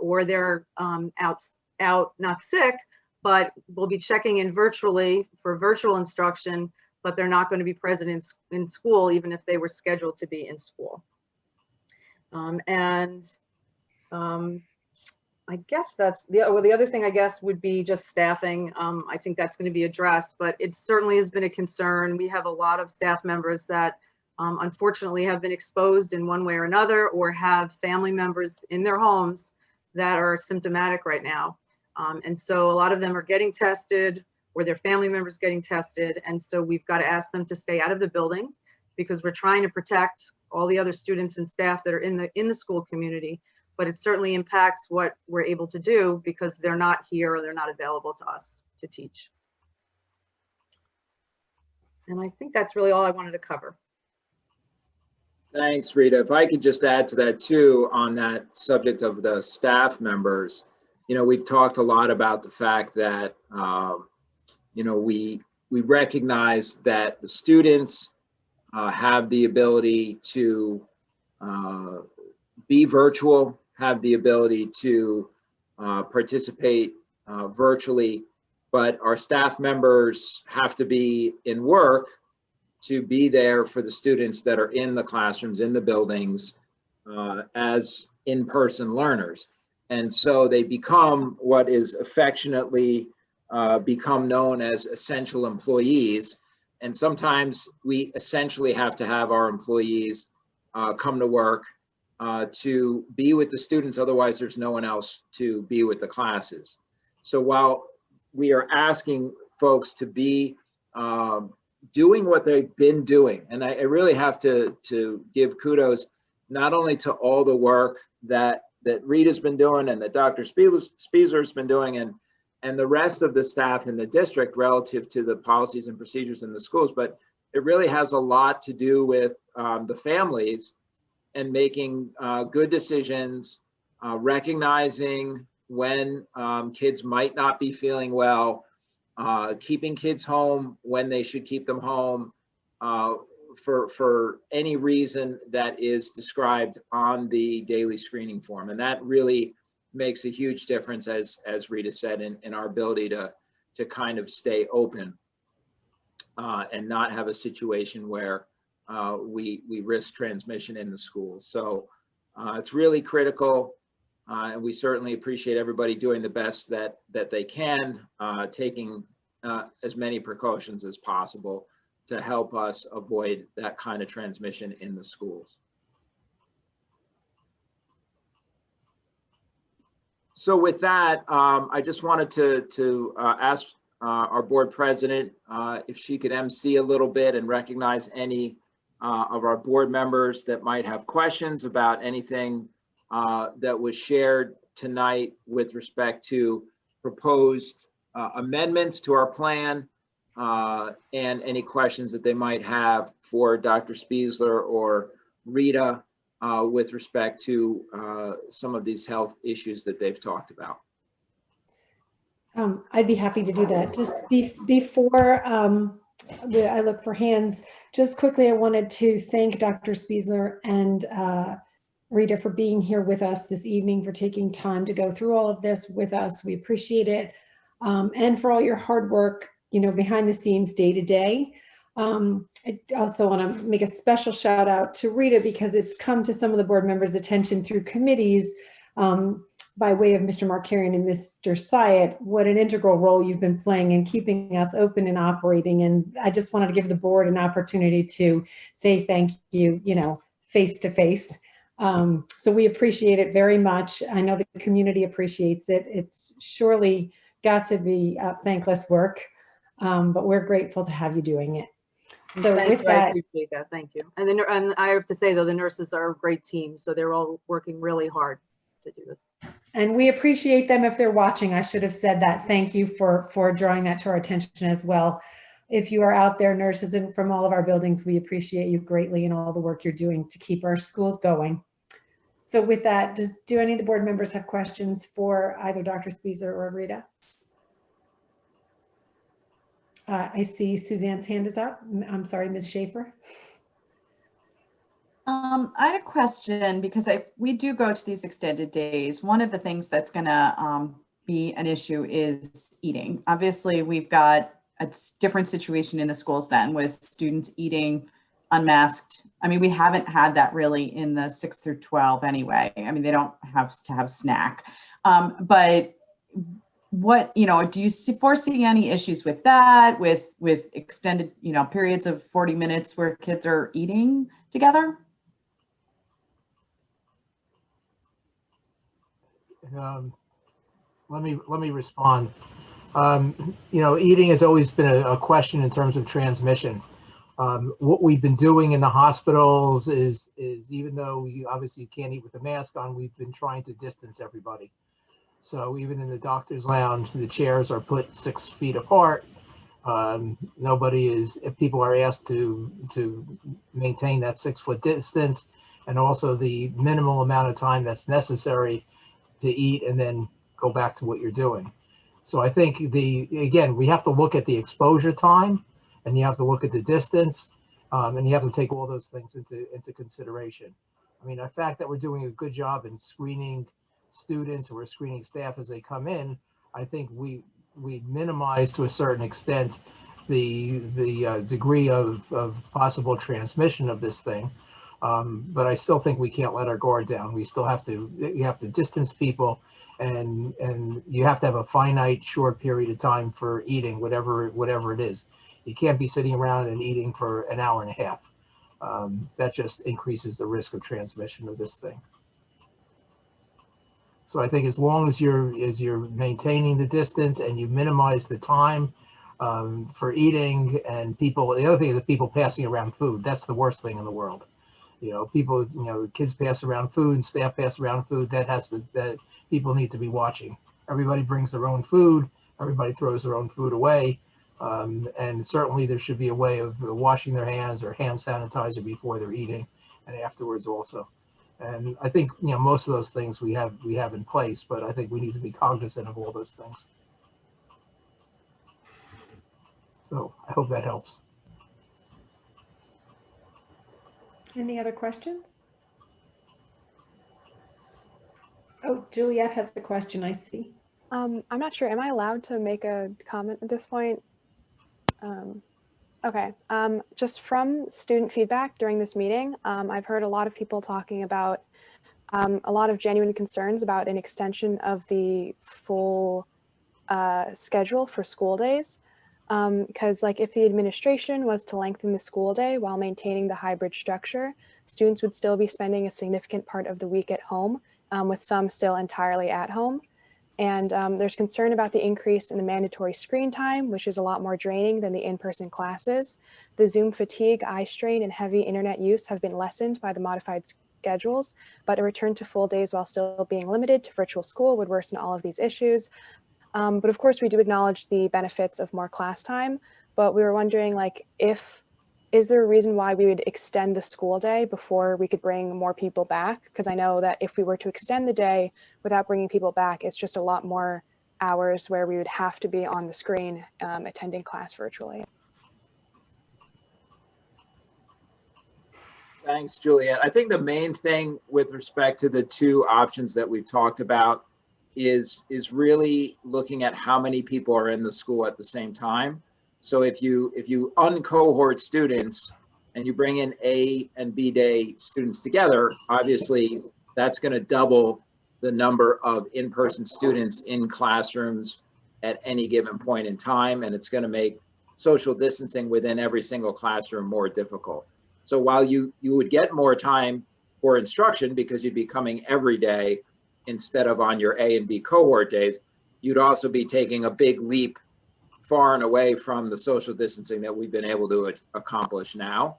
or they're out not sick, but will be checking in virtually for virtual instruction, but they're not going to be present in school, even if they were scheduled to be in school. I guess that's the other thing, I guess, would be just staffing. I think that's going to be addressed, but it certainly has been a concern. We have a lot of staff members that unfortunately have been exposed in one way or another, or have family members in their homes that are symptomatic right now. And so a lot of them are getting tested, or their family members getting tested. And so we've got to ask them to stay out of the building, because we're trying to protect all the other students and staff that are in the school community. But it certainly impacts what we're able to do, because they're not here or they're not available to us to teach. And I think that's really all I wanted to cover. Thanks, Rita. If I could just add to that too, on that subject of the staff members, we've talked a lot about the fact that, we recognize that the students have the ability to be virtual, have the ability to participate virtually, but our staff members have to be in work to be there for the students that are in the classrooms, in the buildings, as in-person learners. And so they become what is affectionately become known as essential employees. And sometimes we essentially have to have our employees come to work to be with the students. Otherwise, there's no one else to be with the classes. So while we are asking folks to be doing what they've been doing, and I really have to give kudos not only to all the work that Rita's been doing and that Dr. Spiezer's been doing, and the rest of the staff in the district relative to the policies and procedures in the schools, but it really has a lot to do with the families and making good decisions, recognizing when kids might not be feeling well, keeping kids home when they should keep them home for any reason that is described on the daily screening form. And that really makes a huge difference, as Rita said, in our ability to kind of stay open and not have a situation where we risk transmission in the schools. So it's really critical. And we certainly appreciate everybody doing the best that they can, taking as many precautions as possible to help us avoid that kind of transmission in the schools. So with that, I just wanted to ask our board president if she could MC a little bit and recognize any of our board members that might have questions about anything that was shared tonight with respect to proposed amendments to our plan, and any questions that they might have for Dr. Spiesler or Rita with respect to some of these health issues that they've talked about. I'd be happy to do that. Just before I look for hands, just quickly, I wanted to thank Dr. Spiesler and Rita for being here with us this evening, for taking time to go through all of this with us. We appreciate it. And for all your hard work, behind the scenes, day to day. I also want to make a special shout out to Rita, because it's come to some of the board members' attention through committees by way of Mr. Markarian and Mr. Syatt, what an integral role you've been playing in keeping us open and operating. And I just wanted to give the board an opportunity to say thank you, face to face. So we appreciate it very much. I know the community appreciates it. It's surely got to be thankless work, but we're grateful to have you doing it. So Thank with you. I that, appreciate that. Thank you. And I have to say, though, the nurses are a great team, so they're all working really hard to do this. and we appreciate them if they're watching. I should have said that. Thank you for drawing that to our attention as well. If you are out there, nurses and from all of our buildings, we appreciate you greatly and all the work you're doing to keep our schools going. So with that, do any of the board members have questions for either Dr. Spiesler or Rita? I see Suzanne's hand is up. I'm sorry, Ms. Schaefer. I had a question, because we do go to these extended days. One of the things that's going to be an issue is eating. Obviously, we've got a different situation in the schools then, with students eating unmasked. I mean, we haven't had that really in the 6 through 12 anyway. I mean, they don't have to have snack. But what, do you foresee any issues with that, with extended, periods of 40 minutes where kids are eating together? Let me respond. Eating has always been a question in terms of transmission. What we've been doing in the hospitals is even though obviously you can't eat with a mask on, we've been trying to distance everybody. So even in the doctor's lounge, the chairs are put 6 feet apart. If people are asked to maintain that 6-foot distance, and also the minimal amount of time that's necessary to eat and then go back to what you're doing. So I think again, we have to look at the exposure time, and you have to look at the distance, and you have to take all those things into consideration. I mean, the fact that we're doing a good job in screening students, or we're screening staff as they come in, I think we minimize to a certain extent the degree of possible transmission of this thing. But I still think we can't let our guard down. We still you have to distance people, and you have to have a finite short period of time for eating, whatever it is. You can't be sitting around and eating for an hour and a half. That just increases the risk of transmission of this thing. So I think as long as you're maintaining the distance and you minimize the time for eating, and the other thing is the people passing around food. That's the worst thing in the world. Kids pass around food and staff pass around food. That people need to be watching. Everybody brings their own food. Everybody throws their own food away. And certainly there should be a way of washing their hands or hand sanitizer before they're eating and afterwards also. And I think, most of those things we have in place, but I think we need to be cognizant of all those things. So I hope that helps. Any other questions? Oh, Juliet has the question, I see. I'm not sure. Am I allowed to make a comment at this point? Okay. Just from student feedback during this meeting, I've heard a lot of people talking about a lot of genuine concerns about an extension of the full schedule for school days. Because like if the administration was to lengthen the school day while maintaining the hybrid structure, students would still be spending a significant part of the week at home, with some still entirely at home. And there's concern about the increase in the mandatory screen time, which is a lot more draining than the in-person classes. The Zoom fatigue, eye strain, and heavy internet use have been lessened by the modified schedules, but a return to full days while still being limited to virtual school would worsen all of these issues. But of course, we do acknowledge the benefits of more class time, but we were wondering, like, is there a reason why we would extend the school day before we could bring more people back? Because I know that if we were to extend the day without bringing people back, it's just a lot more hours where we would have to be on the screen attending class virtually. Thanks, Juliet. I think the main thing with respect to the two options that we've talked about is really looking at how many people are in the school at the same time. So if you uncohort students and you bring in A and B day students together, obviously that's going to double the number of in-person students in classrooms at any given point in time, and it's going to make social distancing within every single classroom more difficult. So while you would get more time for instruction because you'd be coming every day instead of on your A and B cohort days, you'd also be taking a big leap far and away from the social distancing that we've been able to accomplish now.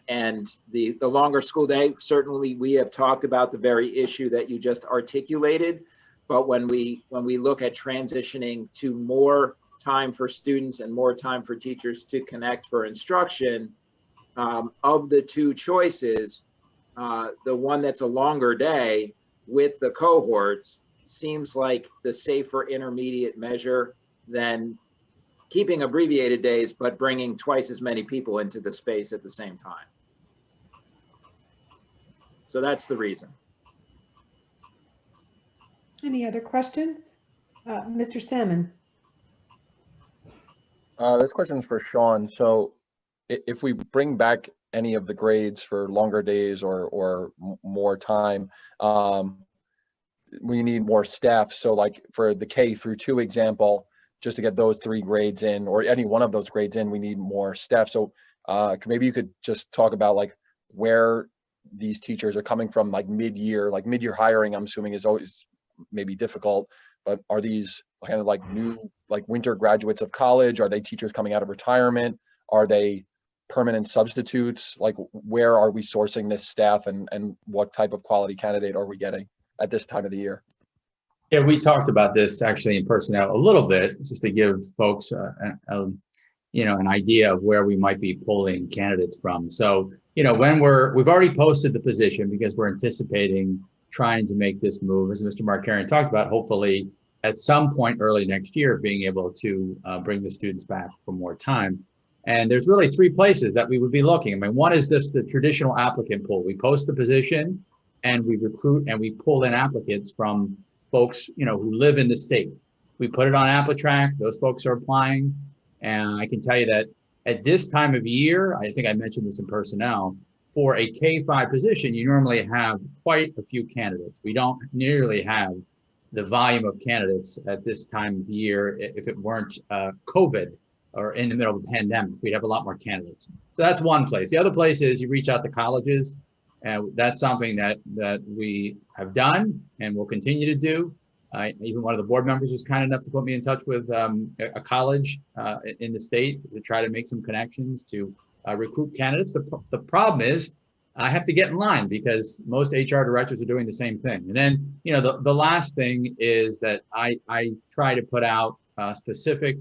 And the longer school day, certainly we have talked about the very issue that you just articulated, but when we look at transitioning to more time for students and more time for teachers to connect for instruction, of the two choices, the one that's a longer day with the cohorts seems like the safer intermediate measure than keeping abbreviated days, but bringing twice as many people into the space at the same time. So that's the reason. Any other questions? Mr. Salmon. This question is for Sean. So if we bring back any of the grades for longer days or more time, we need more staff. So like for the K through 2 example, just to get those 3 grades in, or any one of those grades in, we need more staff. So maybe you could just talk about like where these teachers are coming from, like mid-year hiring, I'm assuming is always maybe difficult, but are these kind of like new, like winter graduates of college? Are they teachers coming out of retirement? Are they permanent substitutes? Like where are we sourcing this staff, and what type of quality candidate are we getting at this time of the year? Yeah, we talked about this actually in personnel a little bit, just to give folks an idea of where we might be pulling candidates from. So, when we've already posted the position because we're anticipating trying to make this move, as Mr. Markarian talked about, hopefully at some point early next year, being able to bring the students back for more time. And there's really 3 places that we would be looking. I mean, one is the traditional applicant pool. We post the position and we recruit and we pull in applicants from folks, who live in the state. We put it on AppleTrack, those folks are applying. And I can tell you that at this time of year, I think I mentioned this in personnel, for a K-5 position, you normally have quite a few candidates. We don't nearly have the volume of candidates at this time of year. If it weren't COVID or in the middle of a pandemic, we'd have a lot more candidates. So that's one place. The other place is you reach out to colleges. And that's something that we have done and will continue to do. Even one of the board members was kind enough to put me in touch with a college in the state to try to make some connections to recruit candidates. The problem is I have to get in line because most HR directors are doing the same thing. And then, the last thing is that I try to put out specific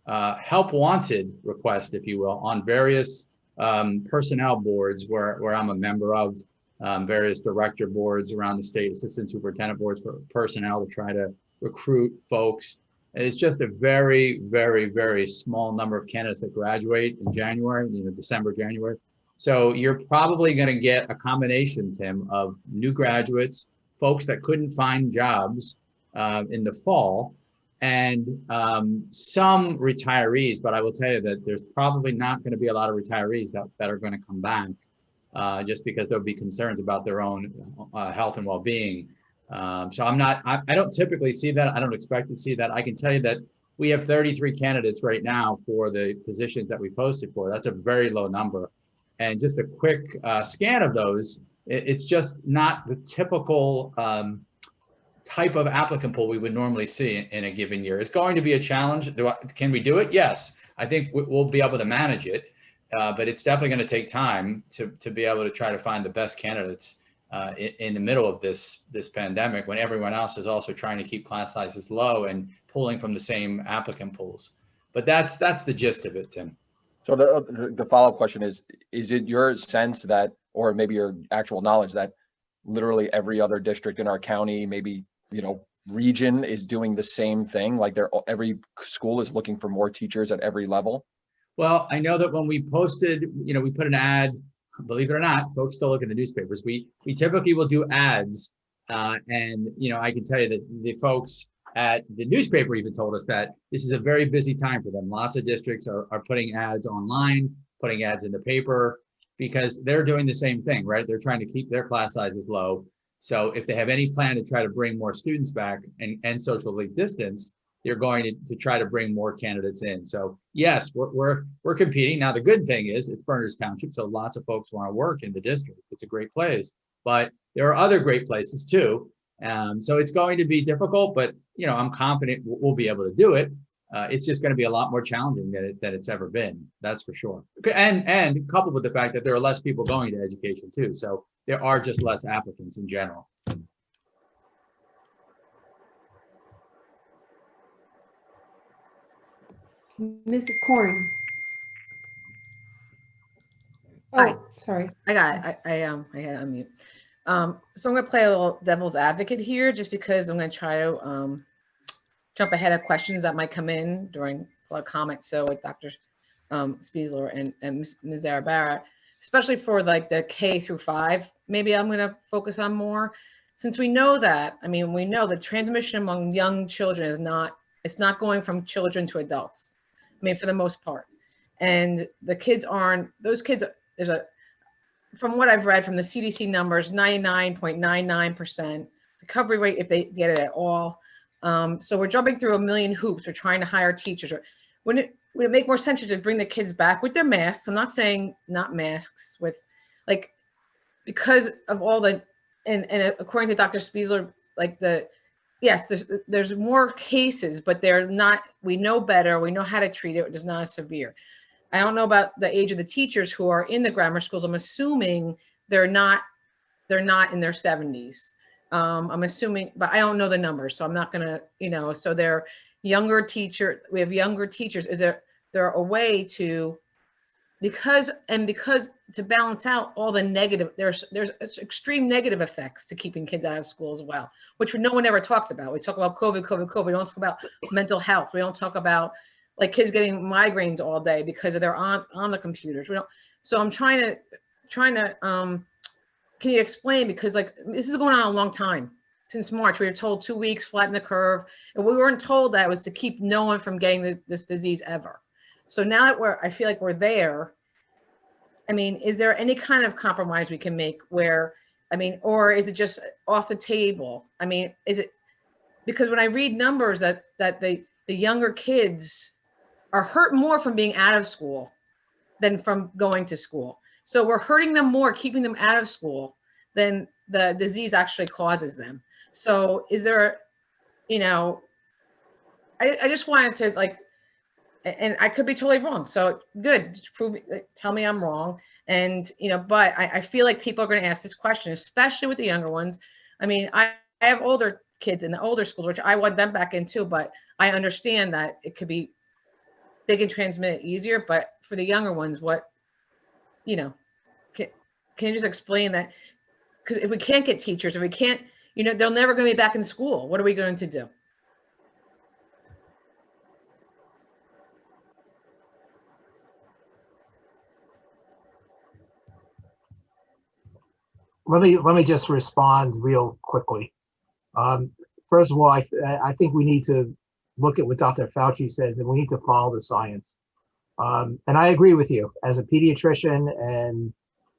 help wanted requests, if you will, on various personnel boards where I'm a member of, various director boards around the state, assistant superintendent boards for personnel to try to recruit folks. And it's just a very, very, very small number of candidates that graduate in January, December, January. So you're probably going to get a combination, Tim, of new graduates, folks that couldn't find jobs in the fall, and some retirees. But I will tell you that there's probably not going to be a lot of retirees that are going to come back just because there'll be concerns about their own health and well-being. So I don't typically see that. I don't expect to see that. I can tell you that we have 33 candidates right now for the positions that we posted for. That's a very low number. And just a quick scan of those, it's just not the typical type of applicant pool we would normally see in a given year. It's going to be a challenge. Can we do it? Yes. I think we'll be able to manage it, but it's definitely going to take time to be able to try to find the best candidates in the middle of this pandemic, when everyone else is also trying to keep class sizes low and pulling from the same applicant pools. But that's the gist of it, Tim. So the follow-up question is it your sense that, or maybe your actual knowledge that literally every other district in our county, maybe, region is doing the same thing? Like every school is looking for more teachers at every level? Well, I know that when we posted, we put an ad, believe it or not, folks still look at the newspapers. We typically will do ads. And, I can tell you that the folks at the newspaper even told us that this is a very busy time for them. Lots of districts are putting ads online, putting ads in the paper, because they're doing the same thing, right? They're trying to keep their class sizes low. So if they have any plan to try to bring more students back and socially distance, they're going to try to bring more candidates in. So yes, we're competing. Now, the good thing is it's Berners Township, so lots of folks want to work in the district. It's a great place, but there are other great places too. So it's going to be difficult, but I'm confident we'll be able to do it. It's just going to be a lot more challenging than it's ever been. That's for sure. And coupled with the fact that there are less people going to education too. So there are just less applicants in general. Mrs. Korn. Hi. Oh, sorry. I got it. I had it on mute. So I'm going to play a little devil's advocate here, just because I'm going to try to jump ahead of questions that might come in during a comments. So with Dr. Spiesler and Ms. Zarabara, especially for like the K through 5, maybe I'm going to focus on more, since we know that, we know that transmission among young children it's not going from children to adults. For the most part. And the kids from what I've read from the CDC numbers, 99.99% recovery rate if they get it at all. So we're jumping through a million hoops. We're trying to hire teachers. Would it make more sense to bring the kids back with their masks? I'm not saying not masks, with because of all the, and according to Dr. Spiesler, yes, there's more cases, but they're not, we know better. We know how to treat it. It's not as severe. I don't know about the age of the teachers who are in the grammar schools. I'm assuming they're not in their 70s. I'm assuming, but I don't know the numbers. So I'm not going to, so they're younger teacher. We have younger teachers. Is there a way to, because to balance out all the negative, there's extreme negative effects to keeping kids out of school as well, which no one ever talks about. We talk about COVID. We don't talk about mental health. We don't talk about kids getting migraines all day because they're on the computers. We don't. So I'm trying to can you explain, because this is going on a long time. Since March, we were told 2 weeks, flatten the curve, and we weren't told that it was to keep no one from getting this disease ever. So now that I feel like we're there, is there any kind of compromise we can make where, or is it just off the table? Is it, because when I read numbers that the younger kids are hurt more from being out of school than from going to school. So we're hurting them more, keeping them out of school, than the disease actually causes them. So is there, I just wanted to and I could be totally wrong. So good, tell me I'm wrong. And, but I feel like people are going to ask this question, especially with the younger ones. I have older kids in the older schools, which I want them back in too, but I understand that it could be, they can transmit it easier, but for the younger ones, what, can you just explain that? Because if we can't get teachers, if we can't, they're never going to be back in school. What are we going to do? Let me just respond real quickly. First of all, I think we need to look at what Dr. Fauci says, and we need to follow the science. And I agree with you. As a pediatrician and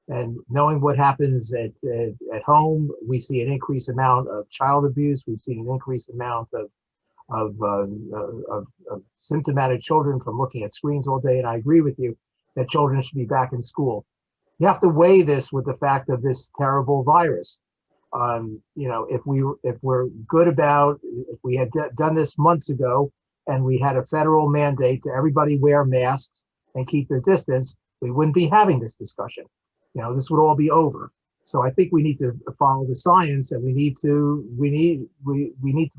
And knowing what happens at home, we see an increased amount of child abuse. We've seen an increased amount of symptomatic children from looking at screens all day. And I agree with you that children should be back in school. You have to weigh this with the fact of this terrible virus. You know, if we're good about, if we had done this months ago and we had a federal mandate to everybody wear masks and keep their distance, we wouldn't be having this discussion. You know, this would all be over. So I think we need to follow the science, and we need to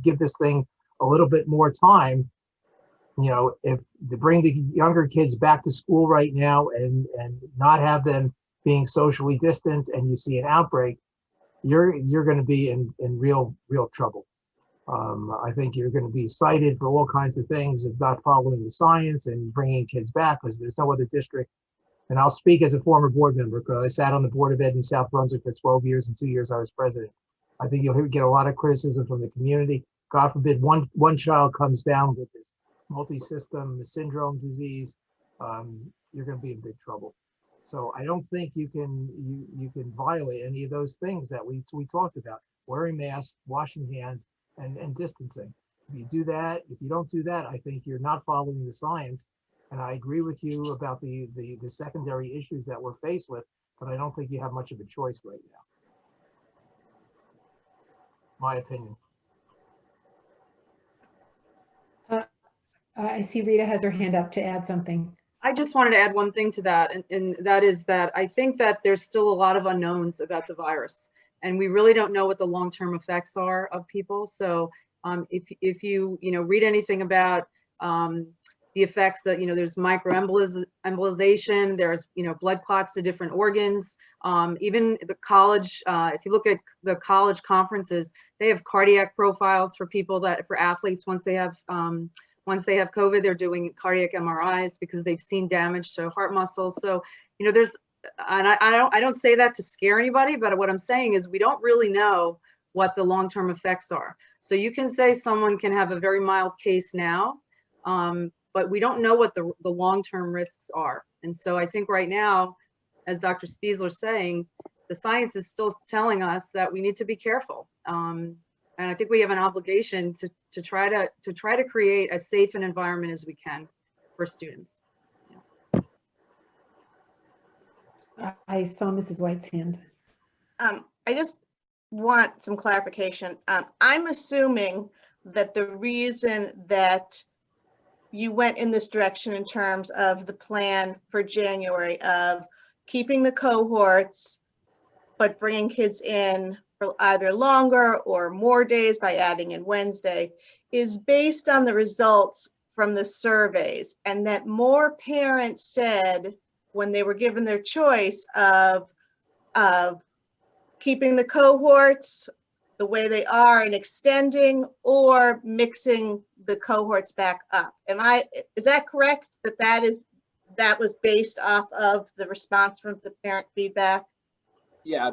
give this thing a little bit more time. You know, if to bring the younger kids back to school right now and not have them being socially distanced, and you see an outbreak, you're going to be in real trouble. I think you're going to be cited for all kinds of things of not following the science and bringing kids back, because there's no other district. And I'll speak as a former board member, because I sat on the Board of Ed in South Brunswick for 12 years, and 2 years I was president. I think you'll get a lot of criticism from the community. God forbid one child comes down with this multi-system syndrome disease, you're going to be in big trouble. So I don't think you can violate any of those things that we talked about: wearing masks, washing hands, and distancing. If you do that, if you don't do that, I think you're not following the science. And I agree with you about the secondary issues that we're faced with, but I don't think you have much of a choice right now. My opinion. I see Rita has her hand up to add something. I just wanted to add one thing to that, and that is that I think that there's still a lot of unknowns about the virus, and we really don't know what the long-term effects are of people. So if you read anything about the effects that, there's microembolization, there's, blood clots to different organs, even the college, if you look at the college conferences, they have cardiac profiles for people for athletes, once they have COVID, they're doing cardiac MRIs because they've seen damage to heart muscles. So, and I don't say that to scare anybody, but what I'm saying is we don't really know what the long-term effects are. So you can say someone can have a very mild case now, but we don't know what the long-term risks are. And so I think right now, as Dr. Spiesler's saying, the science is still telling us that we need to be careful. And I think we have an obligation to try to create as safe an environment as we can for students. I saw Mrs. White's hand. I just want some clarification. I'm assuming that the reason that you went in this direction in terms of the plan for January of keeping the cohorts, but bringing kids in for either longer or more days by adding in Wednesday, is based on the results from the surveys, and that more parents said when they were given their choice of keeping the cohorts the way they are and extending, or mixing the cohorts back up. Is that correct? That was based off of the response from the parent feedback? Yeah,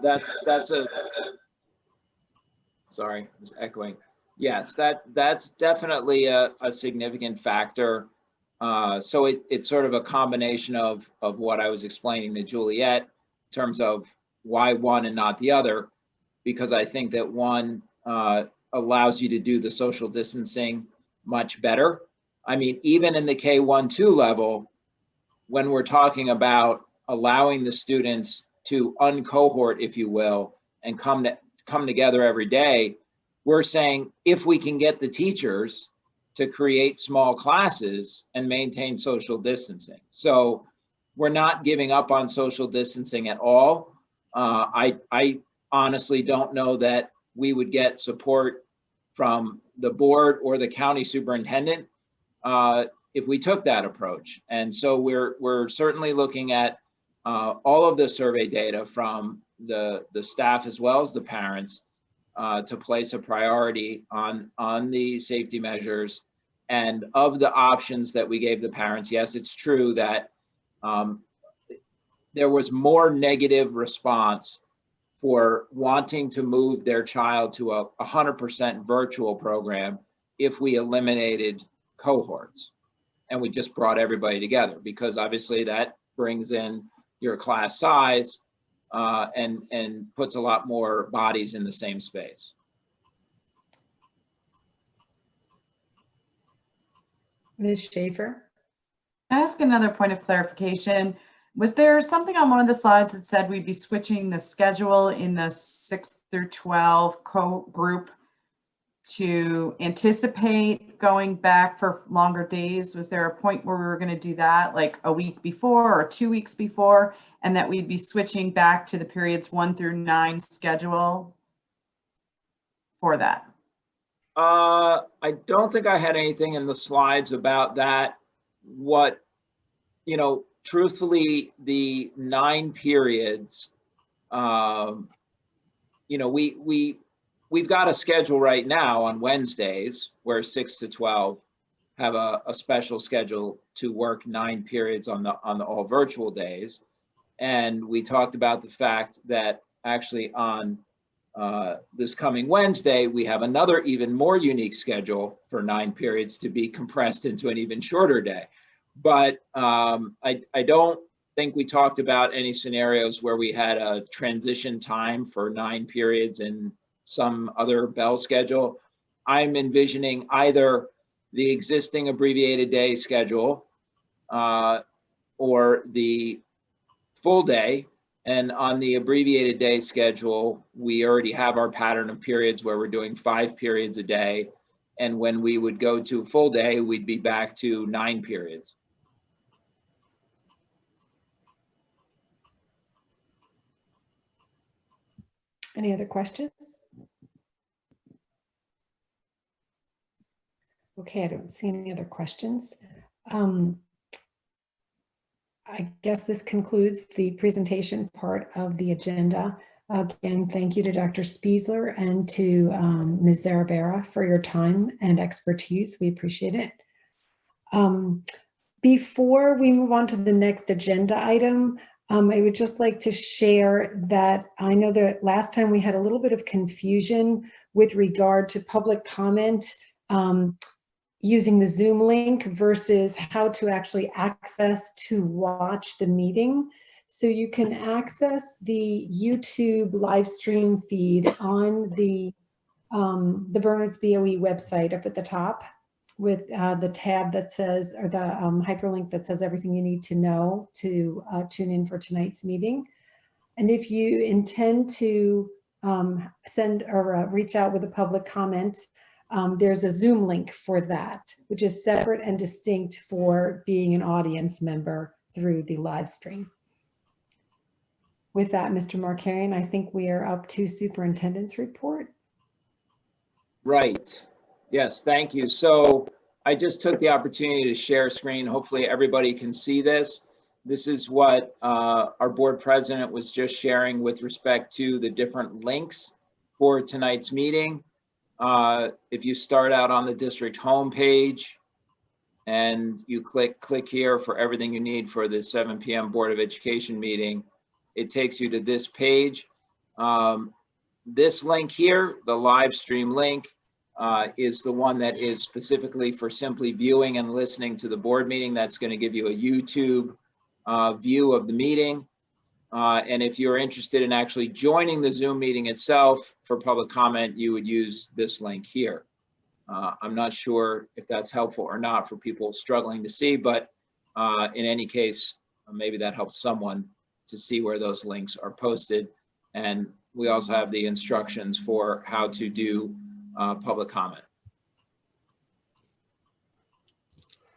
sorry, I was echoing. Yes, that's definitely a significant factor. So it's sort of a combination of what I was explaining to Juliet in terms of why one and not the other, because I think that one allows you to do the social distancing much better. I mean, even in the K-1-2 level, when we're talking about allowing the students to uncohort, if you will, and come together every day, we're saying if we can get the teachers to create small classes and maintain social distancing. So we're not giving up on social distancing at all. I honestly don't know that we would get support from the board or the county superintendent if we took that approach. And so we're certainly looking at all of the survey data from the staff as well as the parents to place a priority on the safety measures. And of the options that we gave the parents, yes, it's true that there was more negative response for wanting to move their child to a 100% virtual program if we eliminated cohorts and we just brought everybody together, because obviously that brings in your class size, and puts a lot more bodies in the same space. Ms. Schaefer? Can I ask another point of clarification? Was there something on one of the slides that said we'd be switching the schedule in the 6 through 12 group to anticipate going back for longer days? Was there a point where we were going to do that, like a week before or 2 weeks before, and that we'd be switching back to the periods 1 through 9 schedule for that? I don't think I had anything in the slides about that. What, you know, truthfully, the 9 periods, you know, we've got a schedule right now on Wednesdays where 6 to 12 have a special schedule to work 9 periods on the all virtual days. And we talked about the fact that actually on this coming Wednesday, we have another even more unique schedule for 9 periods to be compressed into an even shorter day. But I don't think we talked about any scenarios where we had a transition time for 9 periods in some other bell schedule. I'm envisioning either the existing abbreviated day schedule or the full day. And on the abbreviated day schedule, we already have our pattern of periods where we're doing 5 periods a day. And when we would go to a full day, we'd be back to 9 periods. Any other questions? Okay, I don't see any other questions. I guess this concludes the presentation part of the agenda. Again, thank you to Dr. Spiesler and to Ms. Zarabera for your time and expertise. We appreciate it. Before we move on to the next agenda item, I would just like to share that I know that last time we had a little bit of confusion with regard to public comment using the Zoom link versus how to actually access to watch the meeting. So you can access the YouTube live stream feed on the Bernards BOE website up at the top with the tab that says, or the hyperlink that says everything you need to know to tune in for tonight's meeting. And if you intend to send or reach out with a public comment, there's a Zoom link for that, which is separate and distinct for being an audience member through the live stream. With that, Mr. Markarian, I think we are up to Superintendent's report. Right. Yes, thank you. So I just took the opportunity to share screen. Hopefully everybody can see this. This is what our board president was just sharing with respect to the different links for tonight's meeting. If you start out on the district homepage and you click here for everything you need for the 7 p.m. Board of Education meeting, it takes you to this page. This link here, the live stream link, is the one that is specifically for simply viewing and listening to the board meeting. That's going to give you a YouTube view of the meeting. And if you're interested in actually joining the Zoom meeting itself for public comment, you would use this link here. I'm not sure if that's helpful or not for people struggling to see, but in any case, maybe that helps someone to see where those links are posted. And we also have the instructions for how to do public comment.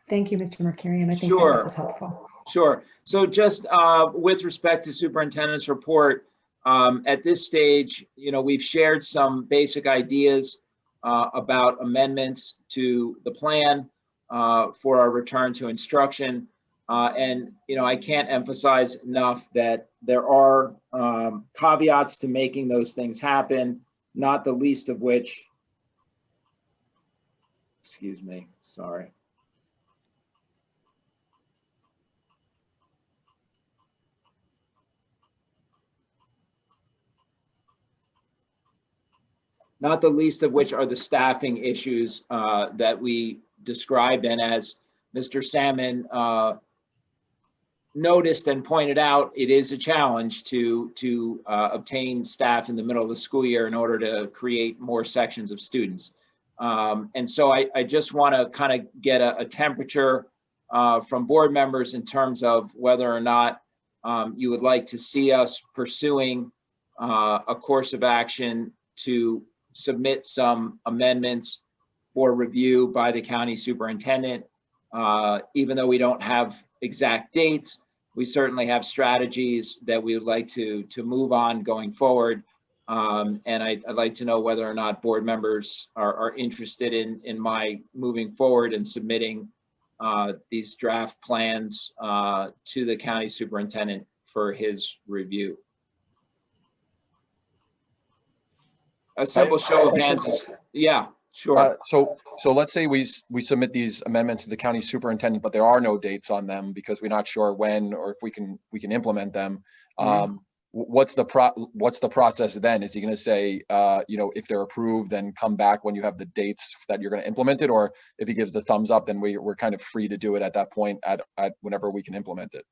Thank you, Mr. Markarian. I think Sure. that was helpful. Sure. So just with respect to superintendent's report, at this stage, you know, we've shared some basic ideas about amendments to the plan for our return to instruction. And, you know, I can't emphasize enough that there are caveats to making those things happen, not the least of which, excuse me, sorry. Not the least of which are the staffing issues that we described. And as Mr. Salmon noticed and pointed out, it is a challenge to obtain staff in the middle of the school year in order to create more sections of students. And so I just want to kind of get a temperature from board members in terms of whether or not you would like to see us pursuing a course of action to submit some amendments for review by the county superintendent. Even though we don't have exact dates, we certainly have strategies that we would like to move on going forward. And I'd like to know whether or not board members are interested in my moving forward and submitting these draft plans to the county superintendent for his review. A simple show of hands is, yeah, sure. So let's say we submit these amendments to the county superintendent, but there are no dates on them because we're not sure when or if we can implement them. What's the process then? Is he going to say, if they're approved, then come back when you have the dates that you're going to implement it? Or if he gives the thumbs up, then we're kind of free to do it at that point at whenever we can implement it?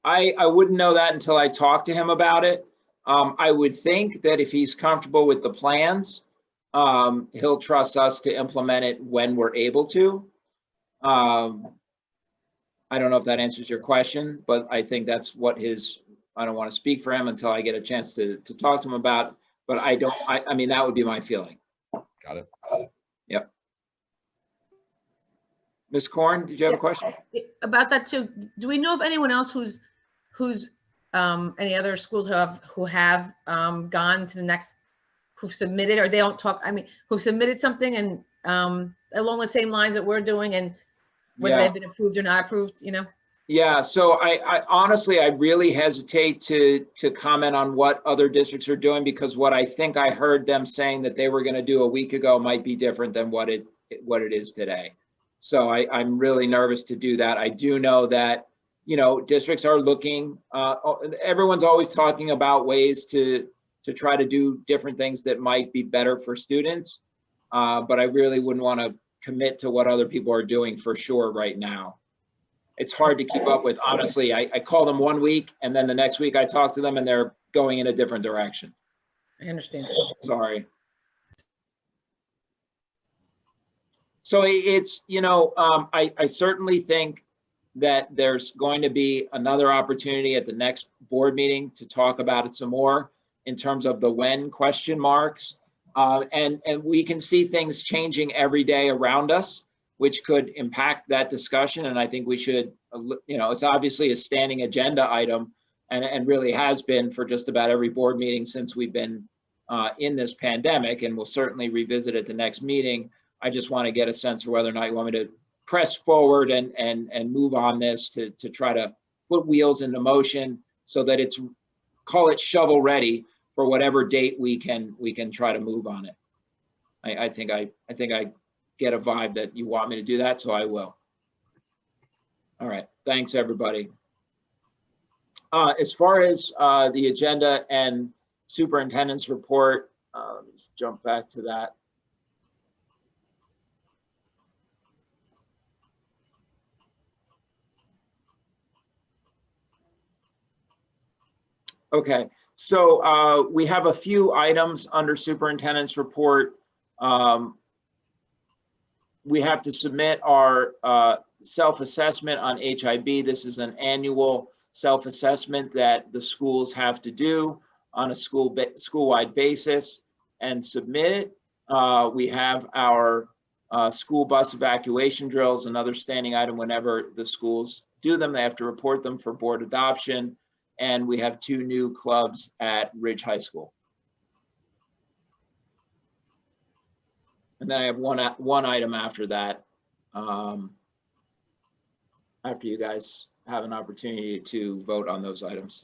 I wouldn't know that until I talk to him about it. I would think that if he's comfortable with the plans, he'll trust us to implement it when we're able to. I don't know if that answers your question, but I think that's what I don't want to speak for him until I get a chance to talk to him about, but I mean, that would be my feeling. Got it. Yep. Ms. Korn, did you have a question? About that too. Do we know of anyone else who's any other schools who have gone to the next, who've submitted, or they don't talk, I mean, who submitted something and along the same lines that we're doing, and whether they've been approved or not approved, Yeah, so I honestly, I really hesitate to comment on what other districts are doing, because what I think I heard them saying that they were going to do a week ago might be different than what it is today. So I'm really nervous to do that. I do know that, districts are looking, everyone's always talking about ways to try to do different things that might be better for students. But I really wouldn't want to commit to what other people are doing for sure right now. It's hard to keep up with. Honestly, I call them one week and then the next week I talk to them and they're going in a different direction. I understand. Sorry. So it's, I certainly think that there's going to be another opportunity at the next board meeting to talk about it some more in terms of the when question marks. And we can see things changing every day around us, which could impact that discussion. And I think we should, it's obviously a standing agenda item and really has been for just about every board meeting since we've been in this pandemic, and we'll certainly revisit at the next meeting. I just want to get a sense of whether or not you want me to press forward and move on this to try to put wheels into motion so that it's, call it shovel ready for whatever date we can try to move on it. I think I get a vibe that you want me to do that, so I will. All right, thanks everybody. As far as the agenda and superintendent's report, let's jump back to that. Okay, so we have a few items under superintendent's report. We have to submit our self-assessment on HIB. This is an annual self-assessment that the schools have to do on a school-wide basis and submit it. We have our school bus evacuation drills, another standing item. Whenever the schools do them, they have to report them for board adoption. And we have 2 new clubs at Ridge High School. And then I have one item after that, after you guys have an opportunity to vote on those items.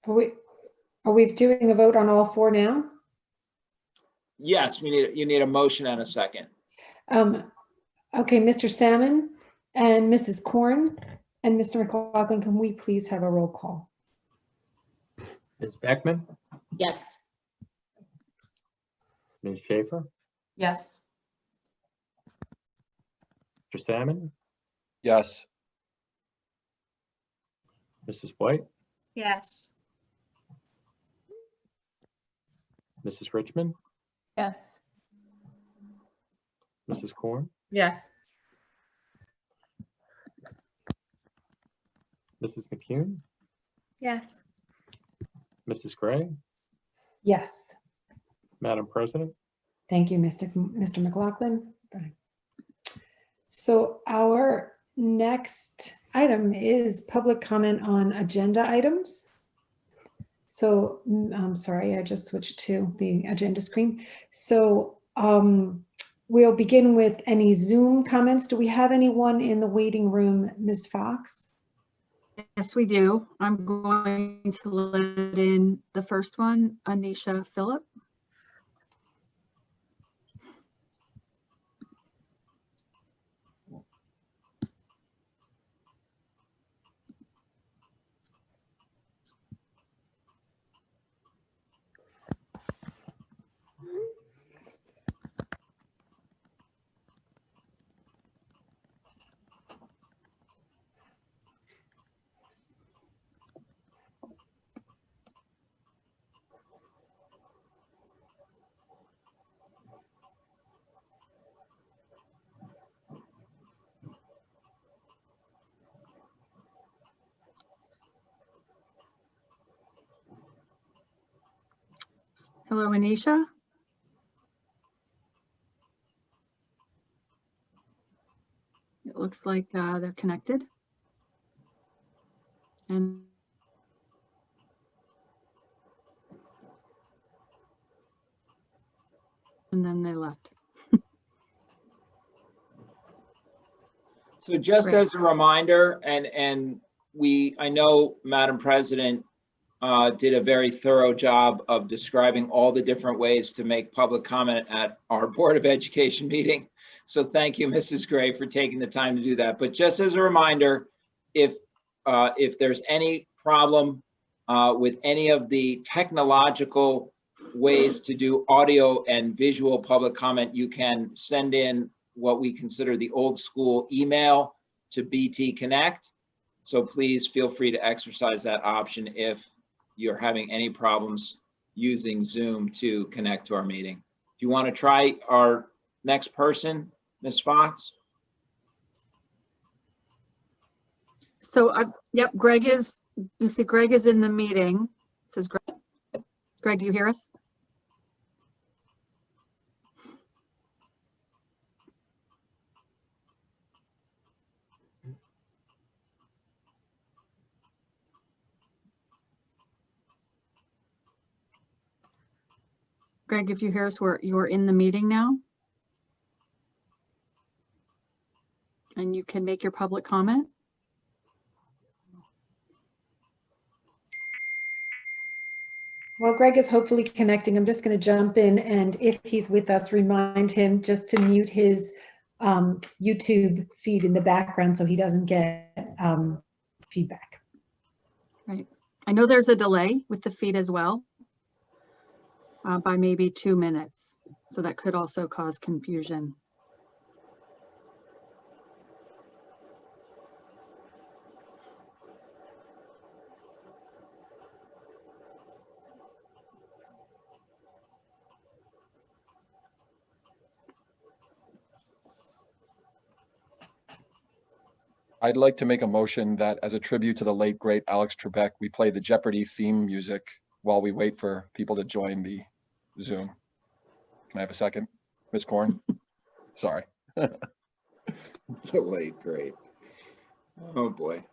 Are we doing a vote on all 4 now? Yes, you need a motion and a second. Okay, Mr. Salmon and Mrs. Korn and Mr. McLaughlin, can we please have a roll call? Ms. Beckman, Yes. Ms. Schaefer, Yes. Mr. Salmon, Yes. Mrs. White, Yes. Mrs. Richmond, Yes. Mrs. Korn, Yes. Mrs. McCune, Yes. Mrs. Gray, Yes. Madam President. Thank you, Mr. McLaughlin. So our next item is public comment on agenda items. So I'm sorry, I just switched to the agenda screen. So we'll begin with any Zoom comments. Do we have anyone in the waiting room, Ms. Fox? Yes, we do. I'm going to let in the first one, Anisha Phillip. Hello, Anisha. It looks like they're connected. And then they left. So just Great. as a reminder, and I know Madam President did a very thorough job of describing all the different ways to make public comment at our Board of Education meeting. So thank you, Mrs. Gray, for taking the time to do that. But just as a reminder, if there's any problem with any of the technological ways to do audio and visual public comment, you can send in what we consider the old school email to BT Connect. So please feel free to exercise that option if you're having any problems using Zoom to connect to our meeting. Do you want to try our next person, Ms. Fox? So, yep, Greg is, you see Greg is in the meeting. It says Greg. Greg, do you hear us? Greg, if you hear us, you're in the meeting now. And you can make your public comment. While Greg is hopefully connecting, I'm just going to jump in, and if he's with us, remind him just to mute his YouTube feed in the background so he doesn't get feedback. Right. I know there's a delay with the feed as well, by maybe 2 minutes. So that could also cause confusion. I'd like to make a motion that as a tribute to the late, great Alex Trebek, we play the Jeopardy theme music while we wait for people to join the Zoom. Can I have a second? Ms. Korn? Sorry. The late, great. Oh, boy.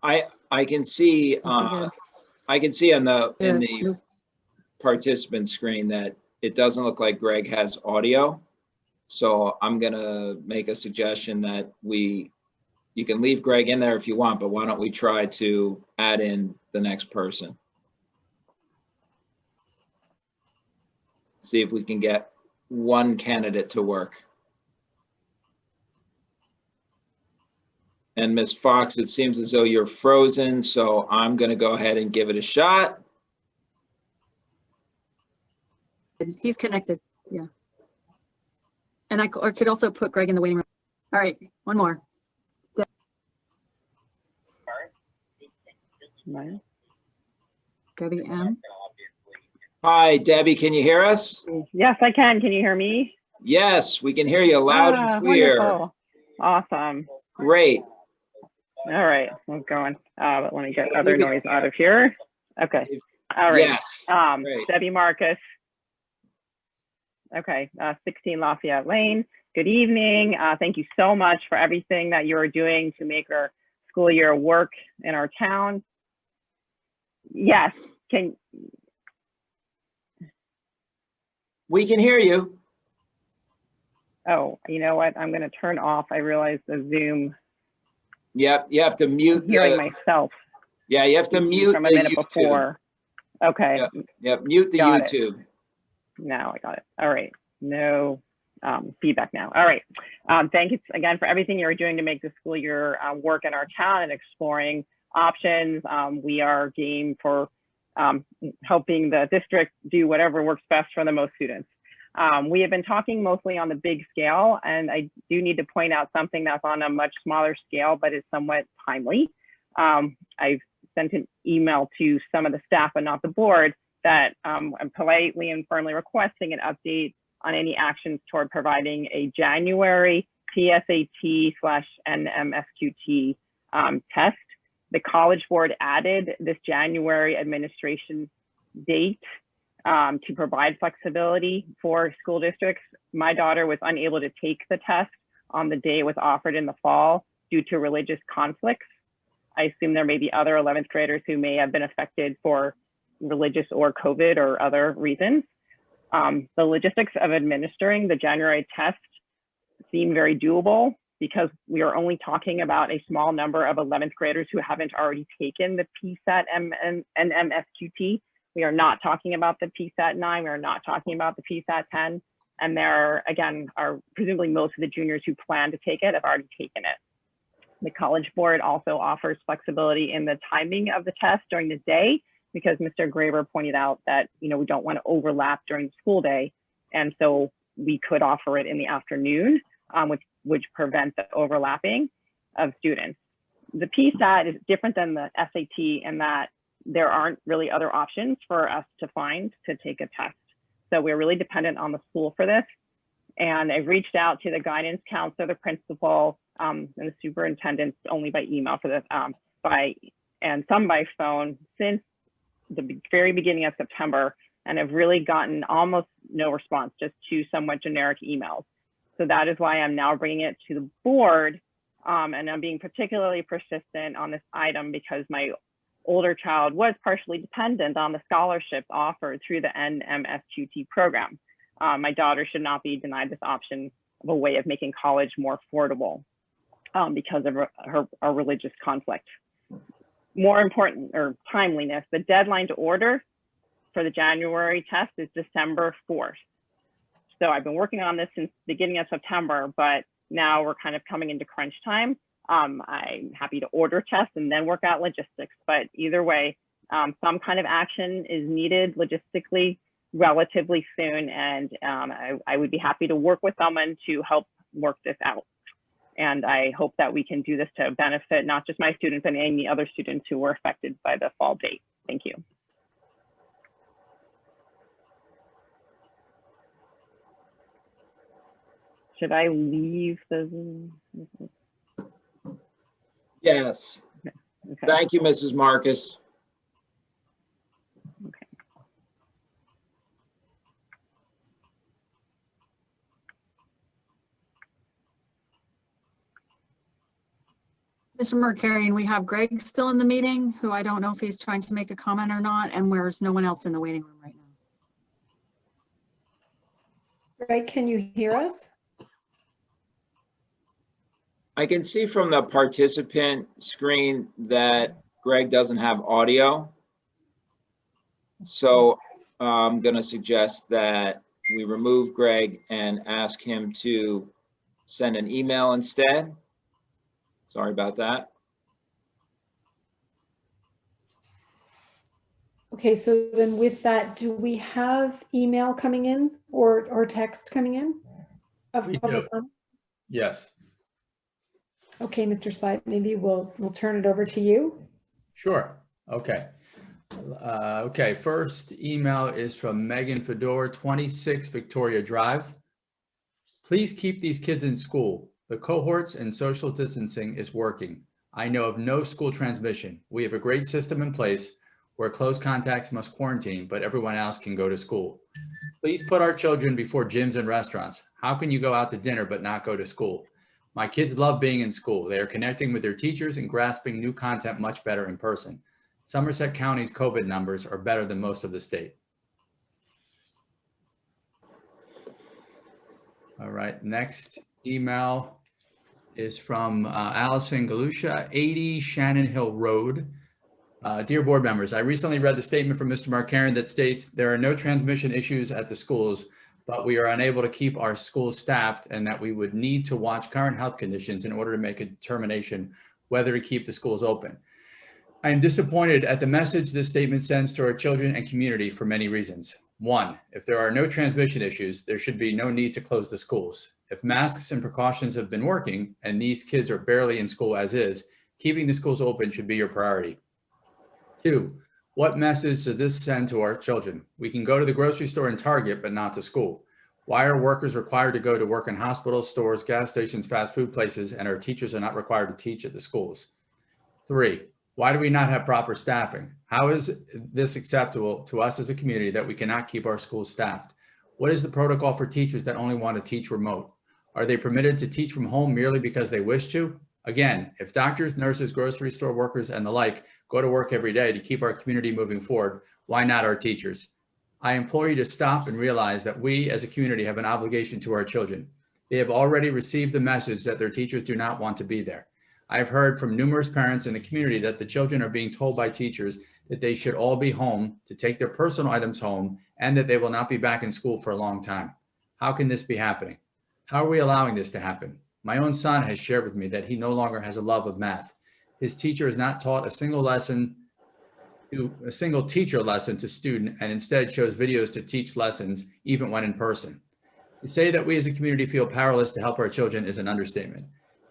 I can see on the participant screen that it doesn't look like Greg has audio. So I'm gonna make a suggestion that you can leave Greg in there if you want, but why don't we try to add in the next person? See if we can get one candidate to work. And Ms. Fox, it seems as though you're frozen, so I'm gonna go ahead and give it a shot. He's connected. Yeah. And I could also put Greg in the waiting room. All right, one more. Debbie M. Hi, Debbie, can you hear us? Yes, I can. Can you hear me? Yes, we can hear you loud and clear. Wonderful. Awesome. Great. All right, we're going. But let me get other noise out of here. Okay. All right. Yes. Great. Debbie Marcus. Okay, 16 Lafayette Lane. Good evening. Thank you so much for everything that you are doing to make our school year work in our town. Yes, We can hear you. oh, you know what? I'm going to turn off. I realize the Zoom. Yep, you have to mute. I'm hearing myself. Yeah, you have to mute from the a minute YouTube. before. Okay. Yep, mute the Got it. YouTube. Now I got it. All right. No feedback now. All right. Thank you again for everything you're doing to make the school year work in our town and exploring options. We are game for helping the district do whatever works best for the most students. We have been talking mostly on the big scale, and I do need to point out something that's on a much smaller scale, but is somewhat timely. I've sent an email to some of the staff, but not the board, that I'm politely and firmly requesting an update on any actions toward providing a January PSAT/NMSQT test. The College Board added this January administration date to provide flexibility for school districts. My daughter was unable to take the test on the day it was offered in the fall due to religious conflicts. I assume there may be other 11th graders who may have been affected for religious or COVID or other reasons. The logistics of administering the January test seem very doable because we are only talking about a small number of 11th graders who haven't already taken the PSAT and NMSQT. We are not talking about the PSAT 9, we are not talking about the PSAT 10. And there, again, are presumably most of the juniors who plan to take it have already taken it. The College Board also offers flexibility in the timing of the test during the day, because Mr. Graber pointed out that, we don't want to overlap during the school day. And so we could offer it in the afternoon, which prevents the overlapping of students. The PSAT is different than the SAT in that there aren't really other options for us to find to take a test. So we're really dependent on the school for this. And I've reached out to the guidance counselor, the principal, and the superintendent only by email for this, and some by phone since the very beginning of September, and have really gotten almost no response, just 2 somewhat generic emails. So that is why I'm now bringing it to the board, and I'm being particularly persistent on this item because my older child was partially dependent on the scholarships offered through the NMSQT program. My daughter should not be denied this option of a way of making college more affordable because of her religious conflict. More important, or timeliness, the deadline to order for the January test is December 4th. So I've been working on this since the beginning of September, but now we're kind of coming into crunch time. I'm happy to order tests and then work out logistics, but either way, some kind of action is needed logistically relatively soon, and I would be happy to work with someone to help work this out. And I hope that we can do this to benefit not just my students and any other students who were affected by the fall date. Thank you. Should I leave the Zoom? Yes. Okay. Thank you, Mrs. Marcus. Okay. Mr. Mercarian, we have Greg still in the meeting, who I don't know if he's trying to make a comment or not, and there's no one else in the waiting room right now. Greg, can you hear us? I can see from the participant screen that Greg doesn't have audio. So I'm going to suggest that we remove Greg and ask him to send an email instead. Sorry about that. Okay, so then with that, do we have email coming in or text coming in? of We public do. comment? Yes, Okay, Mr. Slide, maybe we'll turn it over to you. sure. Okay. Okay, first email is from Megan Fedor, 26 Victoria Drive. Please keep these kids in school. The cohorts and social distancing is working. I know of no school transmission. We have a great system in place where close contacts must quarantine, but everyone else can go to school. Please put our children before gyms and restaurants. How can you go out to dinner but not go to school? My kids love being in school. They are connecting with their teachers and grasping new content much better in person. Somerset County's COVID numbers are better than most of the state. All right, next email is from Allison Galusha, 80 Shannon Hill Road. Dear board members, I recently read the statement from Mr. Markarian that states there are no transmission issues at the schools, but we are unable to keep our schools staffed and that we would need to watch current health conditions in order to make a determination whether to keep the schools open. I am disappointed at the message this statement sends to our children and community for many reasons. One, if there are no transmission issues, there should be no need to close the schools. If masks and precautions have been working and these kids are barely in school as is, keeping the schools open should be your priority. Two, what message does this send to our children? We can go to the grocery store and Target, but not to school. Why are workers required to go to work in hospitals, stores, gas stations, fast food places, and our teachers are not required to teach at the schools? Three, why do we not have proper staffing? How is this acceptable to us as a community that we cannot keep our schools staffed? What is the protocol for teachers that only want to teach remote? Are they permitted to teach from home merely because they wish to? Again, if doctors, nurses, grocery store workers, and the like go to work every day to keep our community moving forward, why not our teachers? I implore you to stop and realize that we as a community have an obligation to our children. They have already received the message that their teachers do not want to be there. I have heard from numerous parents in the community that the children are being told by teachers that they should all be home to take their personal items home and that they will not be back in school for a long time. How can this be happening? How are we allowing this to happen? My own son has shared with me that he no longer has a love of math. His teacher has not taught a single teacher lesson to student and instead shows videos to teach lessons even when in person. To say that we as a community feel powerless to help our children is an understatement.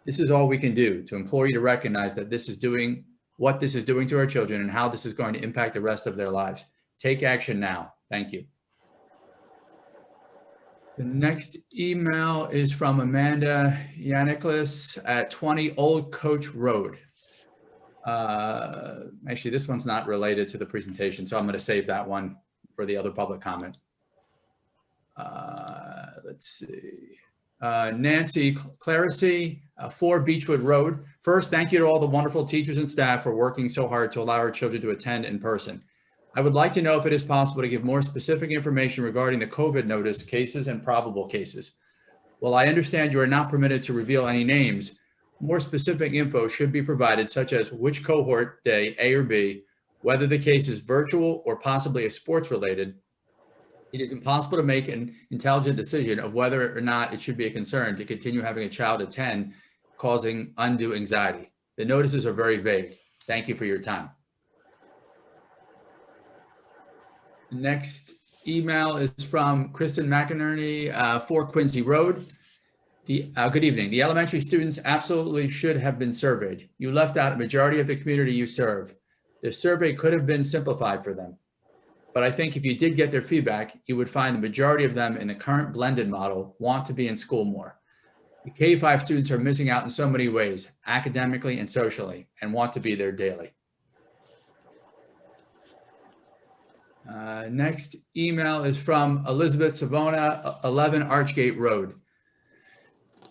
This is all we can do to implore you to recognize that this is doing what this is doing to our children and how this is going to impact the rest of their lives. Take action now. Thank you. The next email is from Amanda Yanniklis at 20 Old Coach Road. Actually, this one's not related to the presentation, so I'm going to save that one for the other public comment. Let's see. Nancy Clarisy, 4 Beechwood Road. First, thank you to all the wonderful teachers and staff for working so hard to allow our children to attend in person. I would like to know if it is possible to give more specific information regarding the COVID notice cases and probable cases. While I understand you are not permitted to reveal any names, more specific info should be provided, such as which cohort day, A or B, whether the case is virtual or possibly a sports related. It is impossible to make an intelligent decision of whether or not it should be a concern to continue having a child attend, causing undue anxiety. The notices are very vague. Thank you for your time. The next email is from Kristen McInerney, 4 Quincy Road. Good evening. The elementary students absolutely should have been surveyed. You left out a majority of the community you serve. The survey could have been simplified for them. But I think if you did get their feedback, you would find the majority of them in the current blended model want to be in school more. The K-5 students are missing out in so many ways, academically and socially, and want to be there daily. Next email is from Elizabeth Savona, 11 Archgate Road.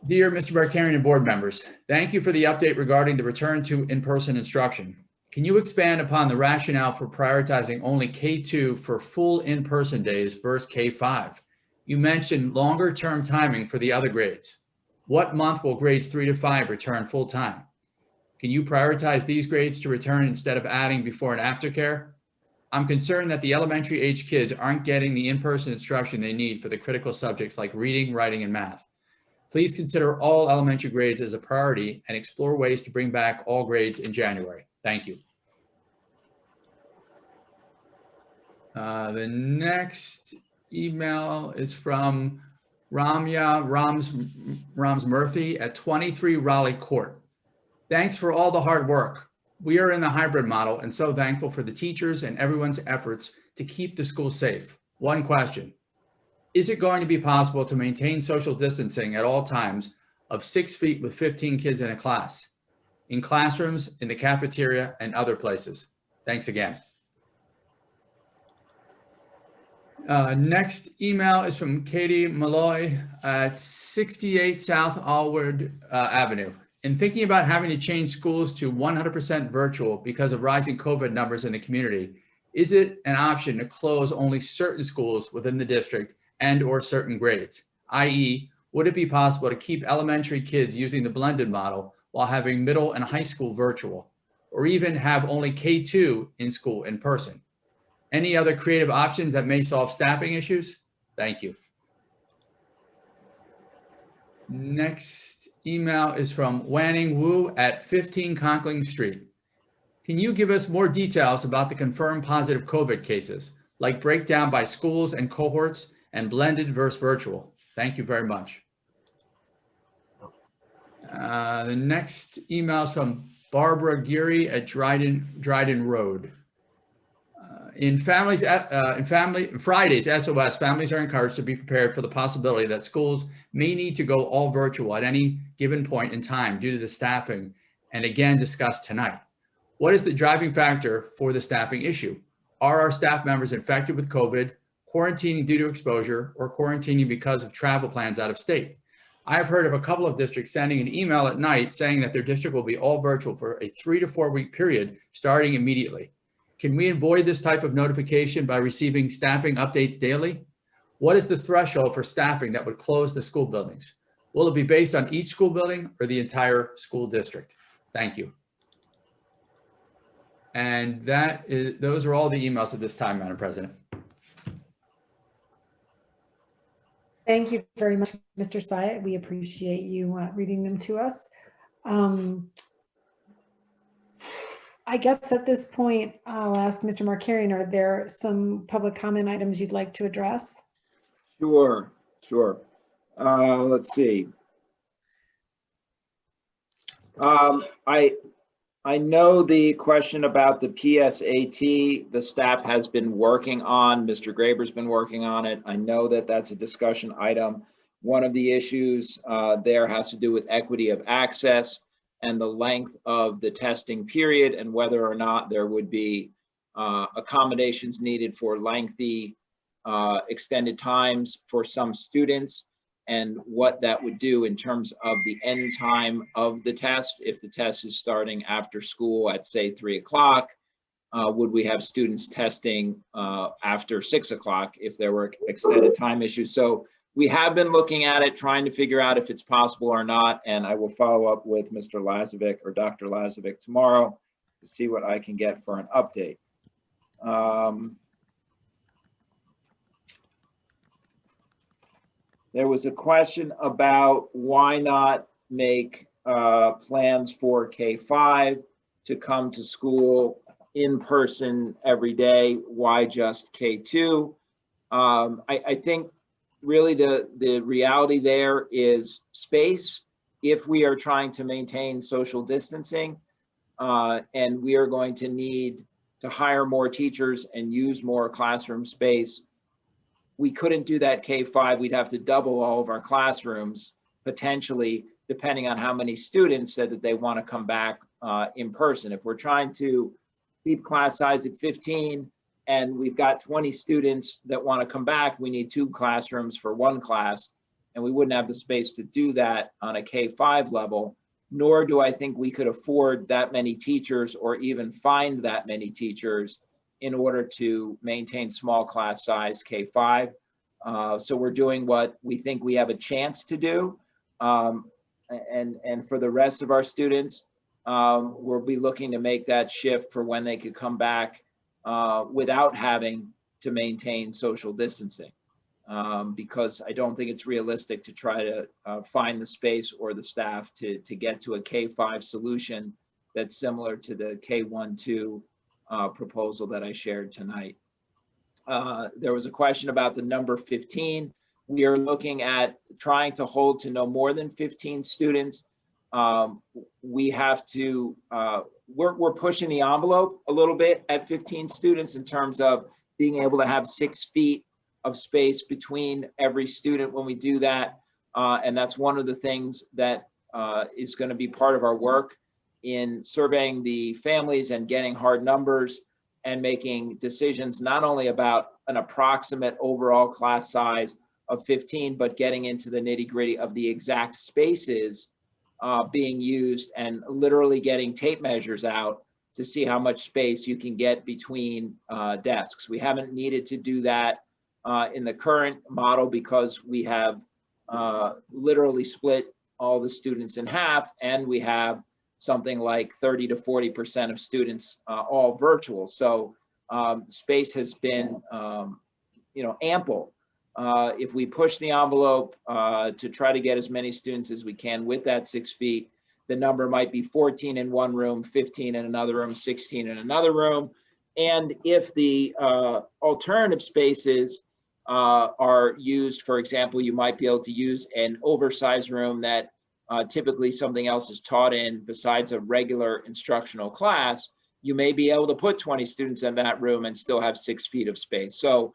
Dear Mr. Markarian and board members, thank you for the update regarding the return to in-person instruction. Can you expand upon the rationale for prioritizing only K2 for full in-person days versus K5? You mentioned longer term timing for the other grades. What month will grades 3 to 5 return full time? Can you prioritize these grades to return instead of adding before and after care? I'm concerned that the elementary age kids aren't getting the in-person instruction they need for the critical subjects like reading, writing, and math. Please consider all elementary grades as a priority and explore ways to bring back all grades in January. Thank you. The next email is from Ramya Rams Murthy at 23 Raleigh Court. Thanks for all the hard work. We are in the hybrid model and so thankful for the teachers and everyone's efforts to keep the school safe. One question: is it going to be possible to maintain social distancing at all times of 6 feet with 15 kids in a class, in classrooms, in the cafeteria, and other places? Thanks again. Next email is from Katie Malloy at 68 South Allward Avenue. In thinking about having to change schools to 100% virtual because of rising COVID numbers in the community, is it an option to close only certain schools within the district and or certain grades? i.e., would it be possible to keep elementary kids using the blended model while having middle and high school virtual, or even have only K2 in school in person? Any other creative options that may solve staffing issues? Thank you. Next email is from Wanning Wu at 15 Conkling Street. Can you give us more details about the confirmed positive COVID cases, like breakdown by schools and cohorts and blended versus virtual? Thank you very much. The next email is from Barbara Geary at Dryden Road. In Friday's SOS, families are encouraged to be prepared for the possibility that schools may need to go all virtual at any given point in time due to the staffing, and again discussed tonight. What is the driving factor for the staffing issue? Are our staff members infected with COVID, quarantining due to exposure, or quarantining because of travel plans out of state? I have heard of a couple of districts sending an email at night saying that their district will be all virtual for a 3 to 4 week period starting immediately. Can we avoid this type of notification by receiving staffing updates daily? What is the threshold for staffing that would close the school buildings? Will it be based on each school building or the entire school district? Thank you. And those are all the emails at this time, Madam President. Thank you very much, Mr. Syatt. We appreciate you reading them to us. I guess at this point, I'll ask Mr. Markarian, are there some public comment items you'd like to address? Sure. Let's see. I know the question about the PSAT, the staff has been working on, Mr. Graber's been working on it. I know that that's a discussion item. One of the issues there has to do with equity of access and the length of the testing period and whether or not there would be accommodations needed for lengthy extended times for some students, and what that would do in terms of the end time of the test. If the test is starting after school at say 3 o'clock, would we have students testing after 6 o'clock if there were extended time issues? So we have been looking at it, trying to figure out if it's possible or not, and I will follow up with Mr. Lazovic or Dr. Lazovic tomorrow to see what I can get for an update. There was a question about why not make plans for K-5 to come to school in person every day. Why just K-2? I think really the reality there is space. If we are trying to maintain social distancing and we are going to need to hire more teachers and use more classroom space, we couldn't do that K-5. We'd have to double all of our classrooms, potentially, depending on how many students said that they want to come back in person. If we're trying to keep class size at 15 and we've got 20 students that want to come back, we need 2 classrooms for 1 class, and we wouldn't have the space to do that on a K-5 level, nor do I think we could afford that many teachers or even find that many teachers in order to maintain small class size K-5. So we're doing what we think we have a chance to do. And for the rest of our students, we'll be looking to make that shift for when they could come back without having to maintain social distancing. Because I don't think it's realistic to try to find the space or the staff to get to a K-5 solution that's similar to the K-1-2 proposal that I shared tonight. There was a question about the number 15. We are looking at trying to hold to no more than 15 students. We have to, we're pushing the envelope a little bit at 15 students in terms of being able to have 6 feet of space between every student when we do that. And that's one of the things that is going to be part of our work in surveying the families and getting hard numbers and making decisions not only about an approximate overall class size of 15, but getting into the nitty-gritty of the exact spaces being used and literally getting tape measures out to see how much space you can get between desks. We haven't needed to do that in the current model because we have literally split all the students in half, and we have something like 30 to 40% of students all virtual. So space has been ample. If we push the envelope to try to get as many students as we can with that 6 feet, the number might be 14 in one room, 15 in another room, 16 in another room. And if the alternative spaces are used, for example, you might be able to use an oversized room that typically something else is taught in besides a regular instructional class. You may be able to put 20 students in that room and still have 6 feet of space. So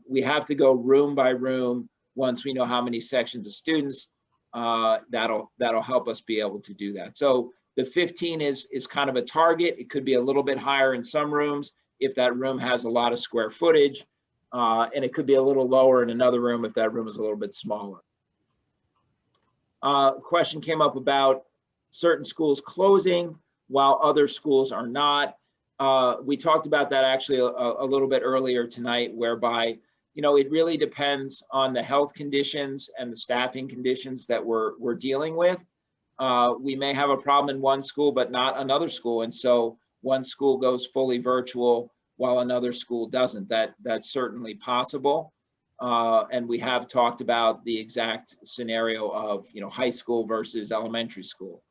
we have to go room by room once we know how many sections of students. That'll help us be able to do that. So the 15 is kind of a target. It could be a little bit higher in some rooms if that room has a lot of square footage, and it could be a little lower in another room if that room is a little bit smaller. Question came up about certain schools closing while other schools are not. We talked about that actually a little bit earlier tonight, whereby, it really depends on the health conditions and the staffing conditions that we're dealing with. We may have a problem in one school, but not another school. And so one school goes fully virtual while another school doesn't. That's certainly possible. And we have talked about the exact scenario of, high school versus elementary school.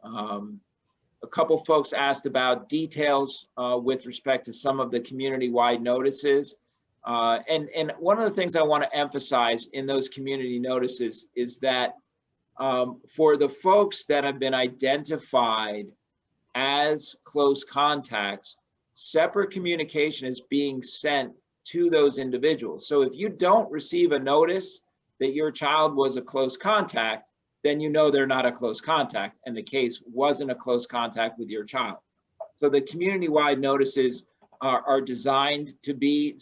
A couple folks asked about details with respect to some of the community-wide notices. And one of the things I want to emphasize in those community notices is that for the folks that have been identified as close contacts, separate communication is being sent to those individuals. So if you don't receive a notice that your child was a close contact, then they're not a close contact and the case wasn't a close contact with your child. So the community-wide notices are designed to be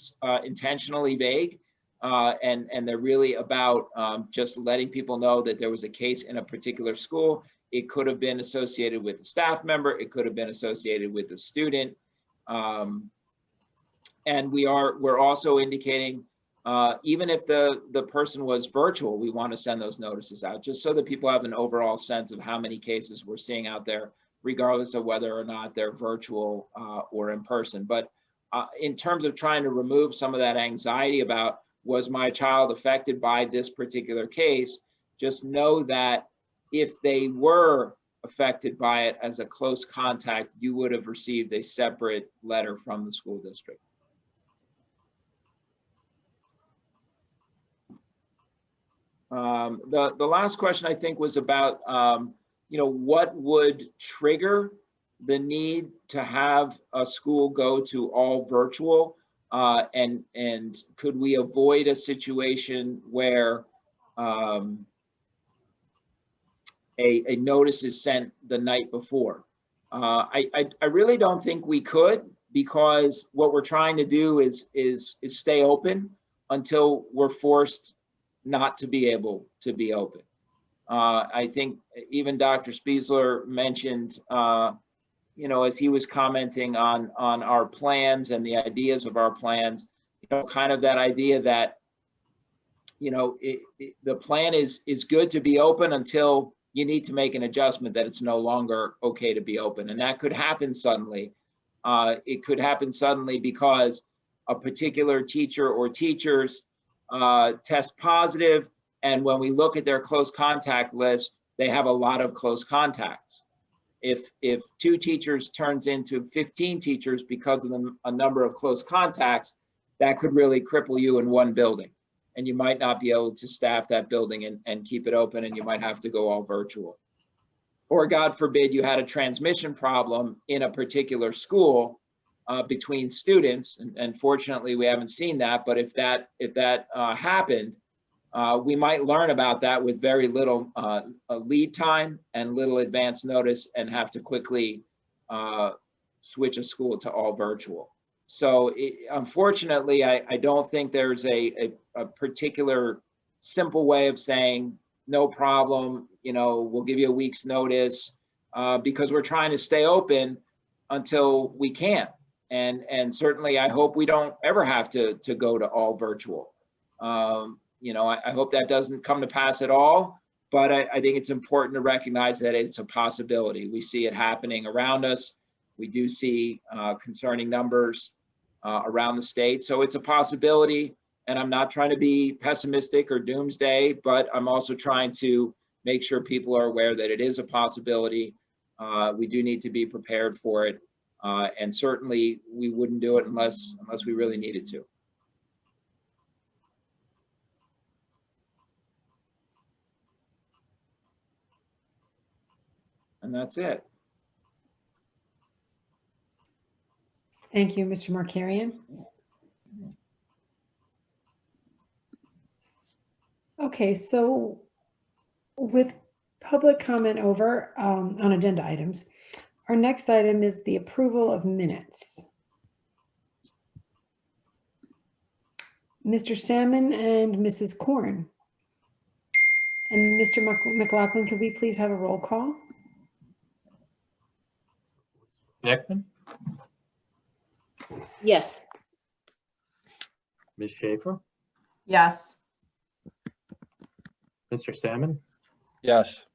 intentionally vague, and they're really about just letting people know that there was a case in a particular school. It could have been associated with a staff member, it could have been associated with a student. And we're also indicating, even if the person was virtual, we want to send those notices out just so that people have an overall sense of how many cases we're seeing out there, regardless of whether or not they're virtual or in person. But in terms of trying to remove some of that anxiety about, was my child affected by this particular case, just know that if they were affected by it as a close contact, you would have received a separate letter from the school district. The last question I think was about, what would trigger the need to have a school go to all virtual, and could we avoid a situation where a notice is sent the night before? I really don't think we could, because what we're trying to do is stay open until we're forced not to be able to be open. I think even Dr. Spiesler mentioned, as he was commenting on our plans and the ideas of our plans, kind of that idea that, the plan is good to be open until you need to make an adjustment that it's no longer okay to be open. And that could happen suddenly. It could happen suddenly because a particular teacher or teachers test positive, and when we look at their close contact list, they have a lot of close contacts. If 2 teachers turns into 15 teachers because of a number of close contacts, that could really cripple you in one building. and you might not be able to staff that building and keep it open, and you might have to go all virtual. Or God forbid you had a transmission problem in a particular school between students, and fortunately we haven't seen that, but if that happened, we might learn about that with very little lead time and little advance notice and have to quickly switch a school to all virtual. So unfortunately, I don't think there's a particular simple way of saying, no problem, we'll give you a week's notice, because we're trying to stay open until we can. And certainly I hope we don't ever have to go to all virtual. I hope that doesn't come to pass at all, but I think it's important to recognize that it's a possibility. We see it happening around us. We do see concerning numbers around the state. So it's a possibility, and I'm not trying to be pessimistic or doomsday, but I'm also trying to make sure people are aware that it is a possibility. We do need to be prepared for it. And certainly we wouldn't do it unless we really needed to. And that's it. Thank you, Mr. Markarian. Okay, so with public comment over on agenda items, our next item is the approval of minutes. Mr. Salmon and Mrs. Korn. And Mr. McLaughlin, could we please have a roll call? Ekman, Yes. Ms. Schaefer, Yes. Mr. Salmon, Yes.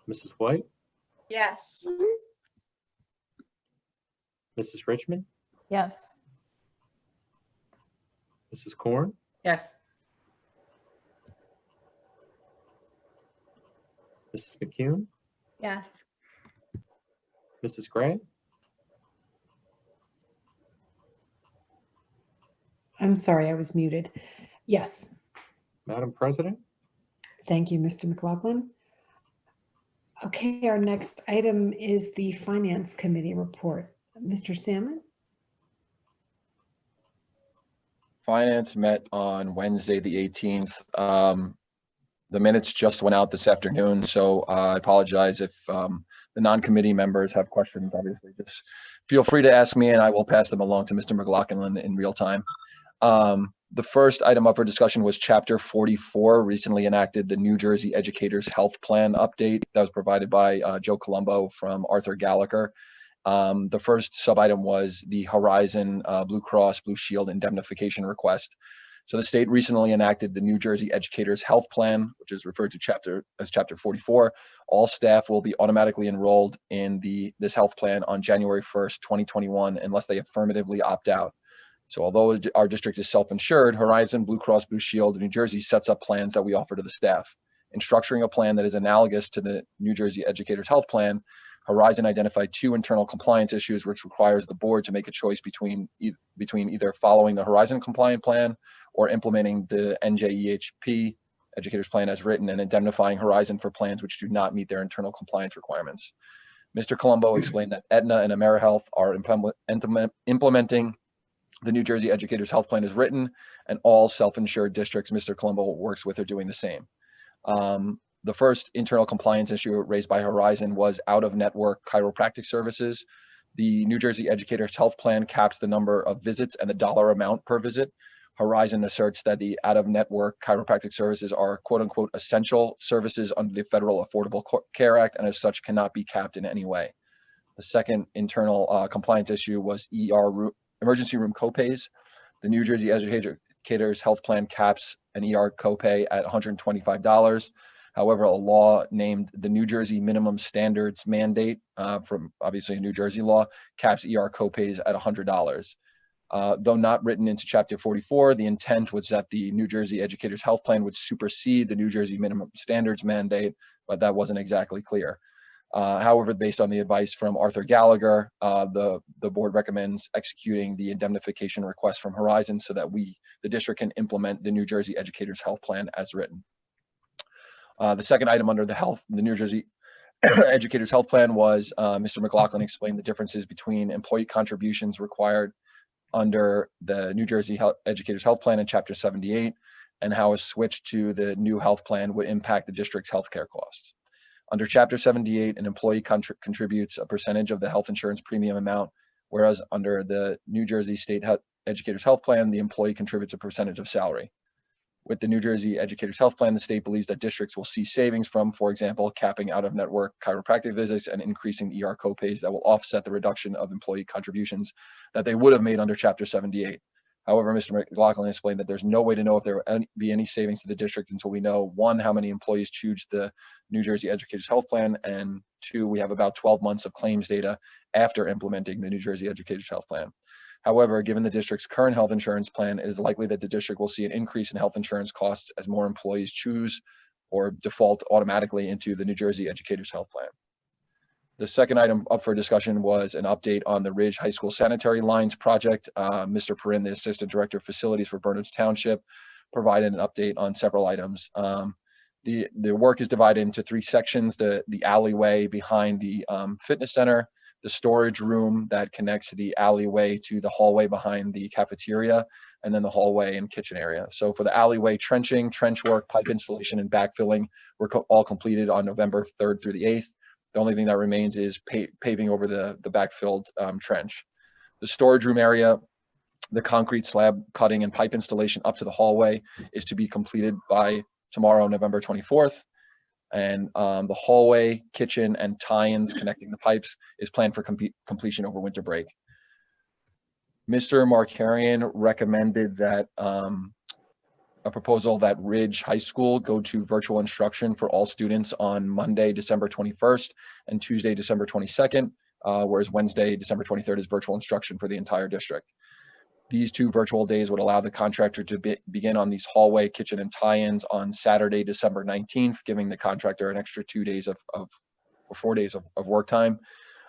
Mrs. White, Yes. Mrs. Richmond, Yes. Mrs. Korn, Yes. Mrs. McCune, Yes. Mrs. Gray, I'm sorry, I was muted. Yes, Madam President. thank you, Mr. McLaughlin. Okay, our next item is the Finance Committee report. Mr. Salmon? Finance met on Wednesday, the 18th. The minutes just went out this afternoon, so I apologize if the non-committee members have questions. Obviously, just feel free to ask me and I will pass them along to Mr. McLaughlin in real time. The first item up for discussion was Chapter 44, recently enacted the New Jersey Educators Health Plan update that was provided by Joe Colombo from Arthur Gallagher. The first sub-item was the Horizon Blue Cross Blue Shield indemnification request. So the state recently enacted the New Jersey Educators Health Plan, which is referred to as Chapter 44. All staff will be automatically enrolled in this health plan on January 1st, 2021, unless they affirmatively opt out. So although our district is self-insured, Horizon Blue Cross Blue Shield of New Jersey sets up plans that we offer to the staff. In structuring a plan that is analogous to the New Jersey Educators Health Plan, Horizon identified 2 internal compliance issues, which requires the board to make a choice between either following the Horizon compliant plan or implementing the NJEHP Educators Plan as written and indemnifying Horizon for plans which do not meet their internal compliance requirements. Mr. Colombo explained that Aetna and AmeriHealth are implementing the New Jersey Educators Health Plan is written, and all self-insured districts Mr. Colombo works with are doing the same. The first internal compliance issue raised by Horizon was out-of-network chiropractic services. The New Jersey Educators Health Plan caps the number of visits and the dollar amount per visit. Horizon asserts that the out-of-network chiropractic services are quote-unquote essential services under the Federal Affordable Care Act, and as such cannot be capped in any way. The second internal compliance issue was emergency room copays. The New Jersey Educators Health Plan caps an ER copay at $125. However, a law named the New Jersey Minimum Standards Mandate, from obviously a New Jersey law, caps ER copays at $100. Though not written into Chapter 44, the intent was that the New Jersey Educators Health Plan would supersede the New Jersey Minimum Standards Mandate, but that wasn't exactly clear. However, based on the advice from Arthur Gallagher, the board recommends executing the indemnification request from Horizon so that the district can implement the New Jersey Educators Health Plan as written. The second item under the New Jersey Educators Health Plan was Mr. McLaughlin explained the differences between employee contributions required under the New Jersey Educators Health Plan in Chapter 78 and how a switch to the new health plan would impact the district's healthcare costs. Under Chapter 78, an employee contributes a percentage of the health insurance premium amount, whereas under the New Jersey State Educators Health Plan, the employee contributes a percentage of salary. With the New Jersey Educators Health Plan, the state believes that districts will see savings from, for example, capping out-of-network chiropractic visits and increasing the ER copays that will offset the reduction of employee contributions that they would have made under Chapter 78. However, Mr. McLaughlin explained that there's no way to know if there will be any savings to the district until we know, one, how many employees choose the New Jersey Educators Health Plan, and two, we have about 12 months of claims data after implementing the New Jersey Educators Health Plan. However, given the district's current health insurance plan, it is likely that the district will see an increase in health insurance costs as more employees choose or default automatically into the New Jersey Educators Health Plan. The second item up for discussion was an update on the Ridge High School Sanitary Lines project. Mr. Perrin, the Assistant Director of Facilities for Bernards Township, provided an update on several items. The work is divided into three sections: the alleyway behind the fitness center, the storage room that connects the alleyway to the hallway behind the cafeteria, and then the hallway and kitchen area. So for the alleyway, trench work, pipe installation, and backfilling were all completed on November 3rd through the 8th. The only thing that remains is paving over the backfilled trench. The storage room area, the concrete slab cutting and pipe installation up to the hallway is to be completed by tomorrow, November 24th. And the hallway, kitchen, and tie-ins connecting the pipes is planned for completion over winter break. Mr. Markarian recommended that a proposal that Ridge High School go to virtual instruction for all students on Monday, December 21st and Tuesday, December 22nd, whereas Wednesday, December 23rd is virtual instruction for the entire district. These two virtual days would allow the contractor to begin on these hallway, kitchen, and tie-ins on Saturday, December 19th, giving the contractor an extra 4 days of work time.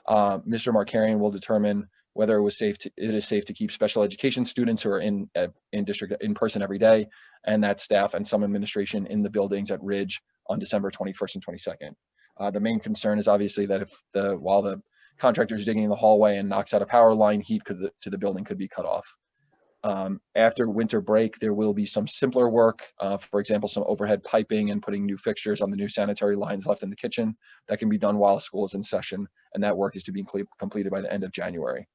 Mr. Markarian will determine whether it is safe to keep special education students who are in district in person every day, and that staff and some administration in the buildings at Ridge on December 21st and 22nd. The main concern is obviously that while the contractor is digging in the hallway and knocks out a power line, heat to the building could be cut off. After winter break, there will be some simpler work, for example, some overhead piping and putting new fixtures on the new sanitary lines left in the kitchen that can be done while school is in session, and that work is to be completed by the end of January.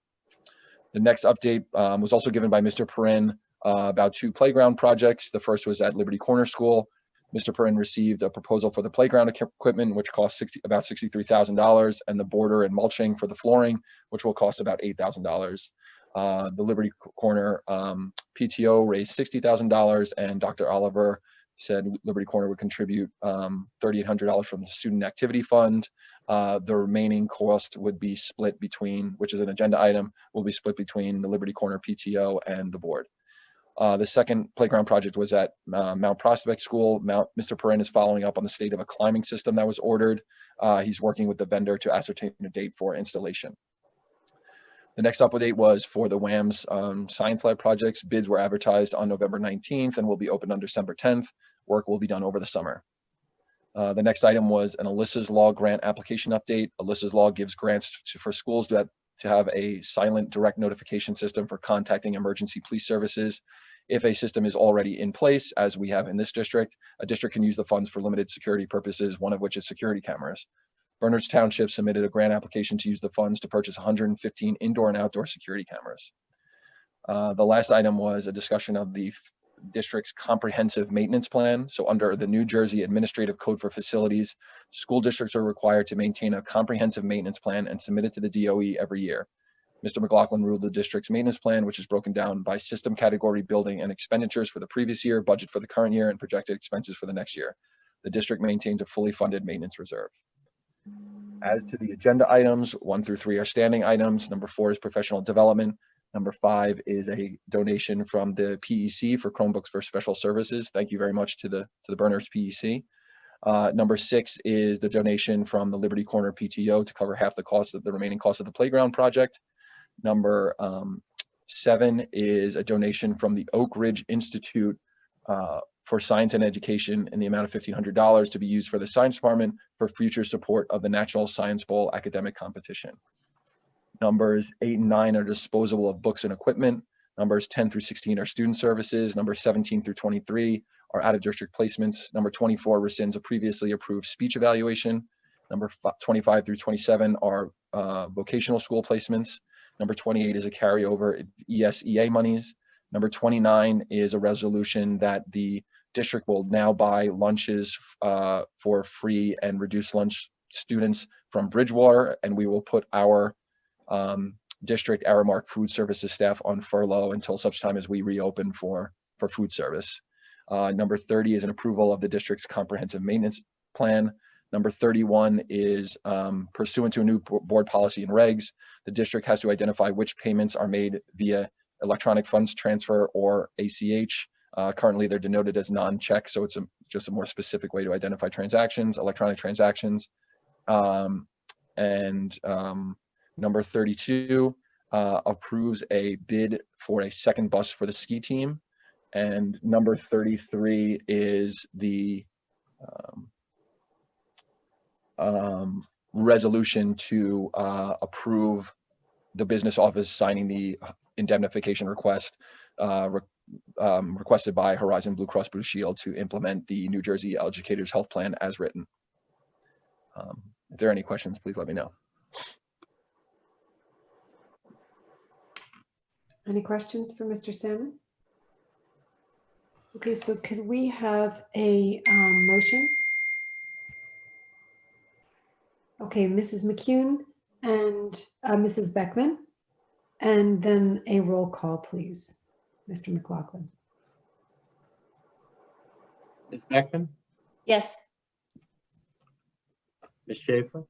The next update was also given by Mr. Perrin about two playground projects. The first was at Liberty Corner School. Mr. Perrin received a proposal for the playground equipment, which cost about $63,000, and the border and mulching for the flooring, which will cost about $8,000. The Liberty Corner PTO raised $60,000, and Dr. Oliver said Liberty Corner would contribute $3,800 from the Student Activity Fund. The remaining cost would be split between, which is an agenda item, will be split between the Liberty Corner PTO and the board. The second playground project was at Mount Prospect School. Mr. Perrin is following up on the state of a climbing system that was ordered. He's working with the vendor to ascertain a date for installation. The next update was for the WAMS Science Lab projects. Bids were advertised on November 19th and will be open on December 10th. Work will be done over the summer. The next item was an Alyssa's Law grant application update. Alyssa's Law gives grants for schools to have a silent direct notification system for contacting emergency police services. If a system is already in place, as we have in this district, a district can use the funds for limited security purposes, one of which is security cameras. Bernards Township submitted a grant application to use the funds to purchase 115 indoor and outdoor security cameras. The last item was a discussion of the district's comprehensive maintenance plan. So under the New Jersey Administrative Code for Facilities, school districts are required to maintain a comprehensive maintenance plan and submit it to the DOE every year. Mr. McLaughlin ruled the district's maintenance plan, which is broken down by system category, building, and expenditures for the previous year, budget for the current year, and projected expenses for the next year. The district maintains a fully funded maintenance reserve. As to the agenda items, 1 through 3 are standing items. Number 4 is professional development. Number 5 is a donation from the PEC for Chromebooks for special services. Thank you very much to the Bernards PEC. Number 6 is the donation from the Liberty Corner PTO to cover half the cost of the remaining cost of the playground project. Number 7 is a donation from the Oak Ridge Institute for Science and Education in the amount of $1,500 to be used for the science department for future support of the National Science Bowl academic competition. Numbers 8 and 9 are disposal of books and equipment. Numbers 10 through 16 are student services. Numbers 17 through 23 are out-of-district placements. Number 24 rescinds a previously approved speech evaluation. Number 25 through 27 are vocational school placements. Number 28 is a carryover ESEA monies. Number 29 is a resolution that the district will now buy lunches for free and reduced lunch students from Bridgewater, and we will put our district Aramark food services staff on furlough until such time as we reopen for food service. Number 30 is an approval of the district's comprehensive maintenance plan. Number 31 is pursuant to a new board policy and regs, the district has to identify which payments are made via electronic funds transfer or ACH. Currently they're denoted as non-check, so it's just a more specific way to identify transactions, electronic transactions. Number 32 approves a bid for a second bus for the ski team. And number 33 is the resolution to approve the business office signing the indemnification request requested by Horizon Blue Cross Blue Shield to implement the New Jersey Educators Health Plan as written. If there are any questions, please let me know. Any questions for Mr. Salmon? Okay, so could we have a motion? Okay, Mrs. McCune and Mrs. Beckman, and then a roll call, please. Mr. McLaughlin. Ms. Beckman, Yes. Ms. Schaefer,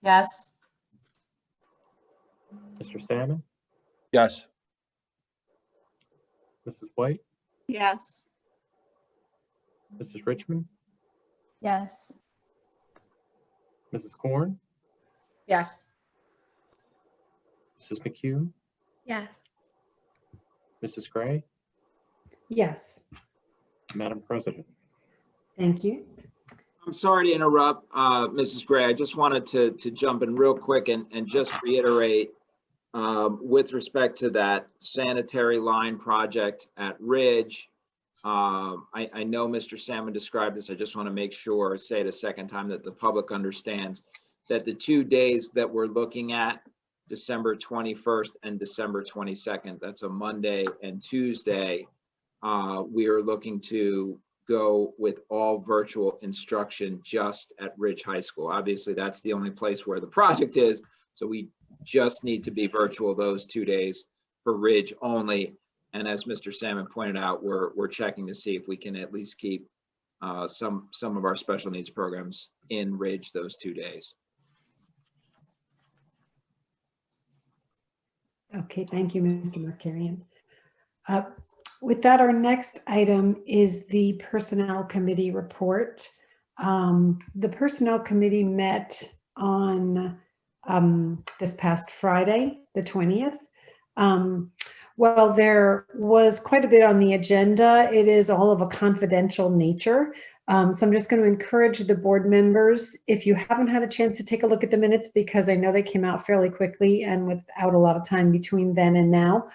Yes. Mr. Salmon, Yes. Mrs. White, Yes. Mrs. Richmond, Yes. Mrs. Korn, Yes. Mrs. McCune, Yes. Mrs. Gray, Yes, Madam President. thank you. I'm sorry to interrupt, Mrs. Gray. I just wanted to jump in real quick and just reiterate with respect to that sanitary line project at Ridge. I know Mr. Salmon described this. I just want to make sure, say it a second time, that the public understands that the 2 days that we're looking at, December 21st and December 22nd, that's a Monday and Tuesday, we are looking to go with all virtual instruction just at Ridge High School. Obviously, that's the only place where the project is, so we just need to be virtual those 2 days for Ridge only. And as Mr. Salmon pointed out, we're checking to see if we can at least keep some of our special needs programs in Ridge those 2 days. Okay, thank you, Mr. Markarian. With that, our next item is the Personnel Committee report. The Personnel Committee met on this past Friday, the 20th. While there was quite a bit on the agenda, it is all of a confidential nature. So I'm just going to encourage the board members, if you haven't had a chance to take a look at the minutes, because I know they came out fairly quickly and without a lot of time between then and now,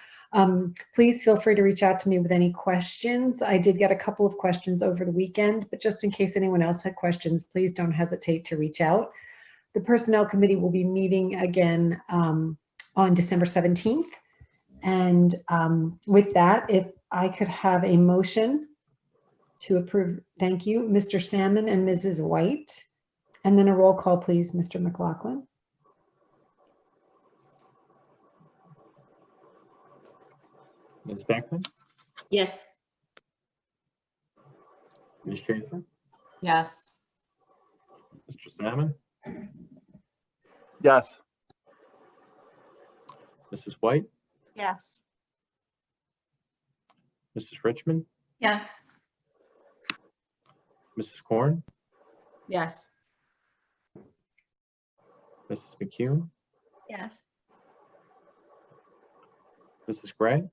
please feel free to reach out to me with any questions. I did get a couple of questions over the weekend, but just in case anyone else had questions, please don't hesitate to reach out. The Personnel Committee will be meeting again on December 17th. And with that, if I could have a motion to approve, thank you, Mr. Salmon and Mrs. White. And then a roll call, please, Mr. McLaughlin. Ms. Beckman, Yes. Ms. Schaefer, Yes. Mr. Salmon, Yes. Mrs. White, Yes. Mrs. Richmond, Yes. Mrs. Korn, Yes. Mrs. McCune, Yes. Mrs. Gray,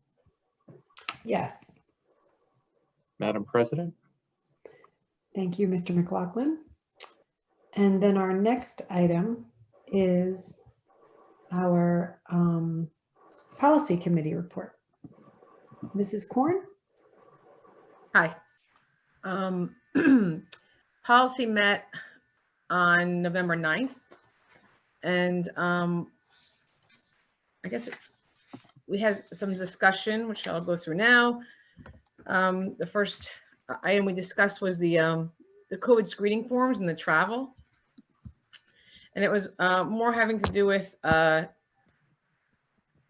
Yes. Madam President. Thank you, Mr. McLaughlin. And then our next item is our Policy Committee report. Mrs. Korn? Hi. Policy met on November 9th. And I guess we had some discussion, which I'll go through now. The first item we discussed was the COVID screening forms and the travel. And it was more having to do with,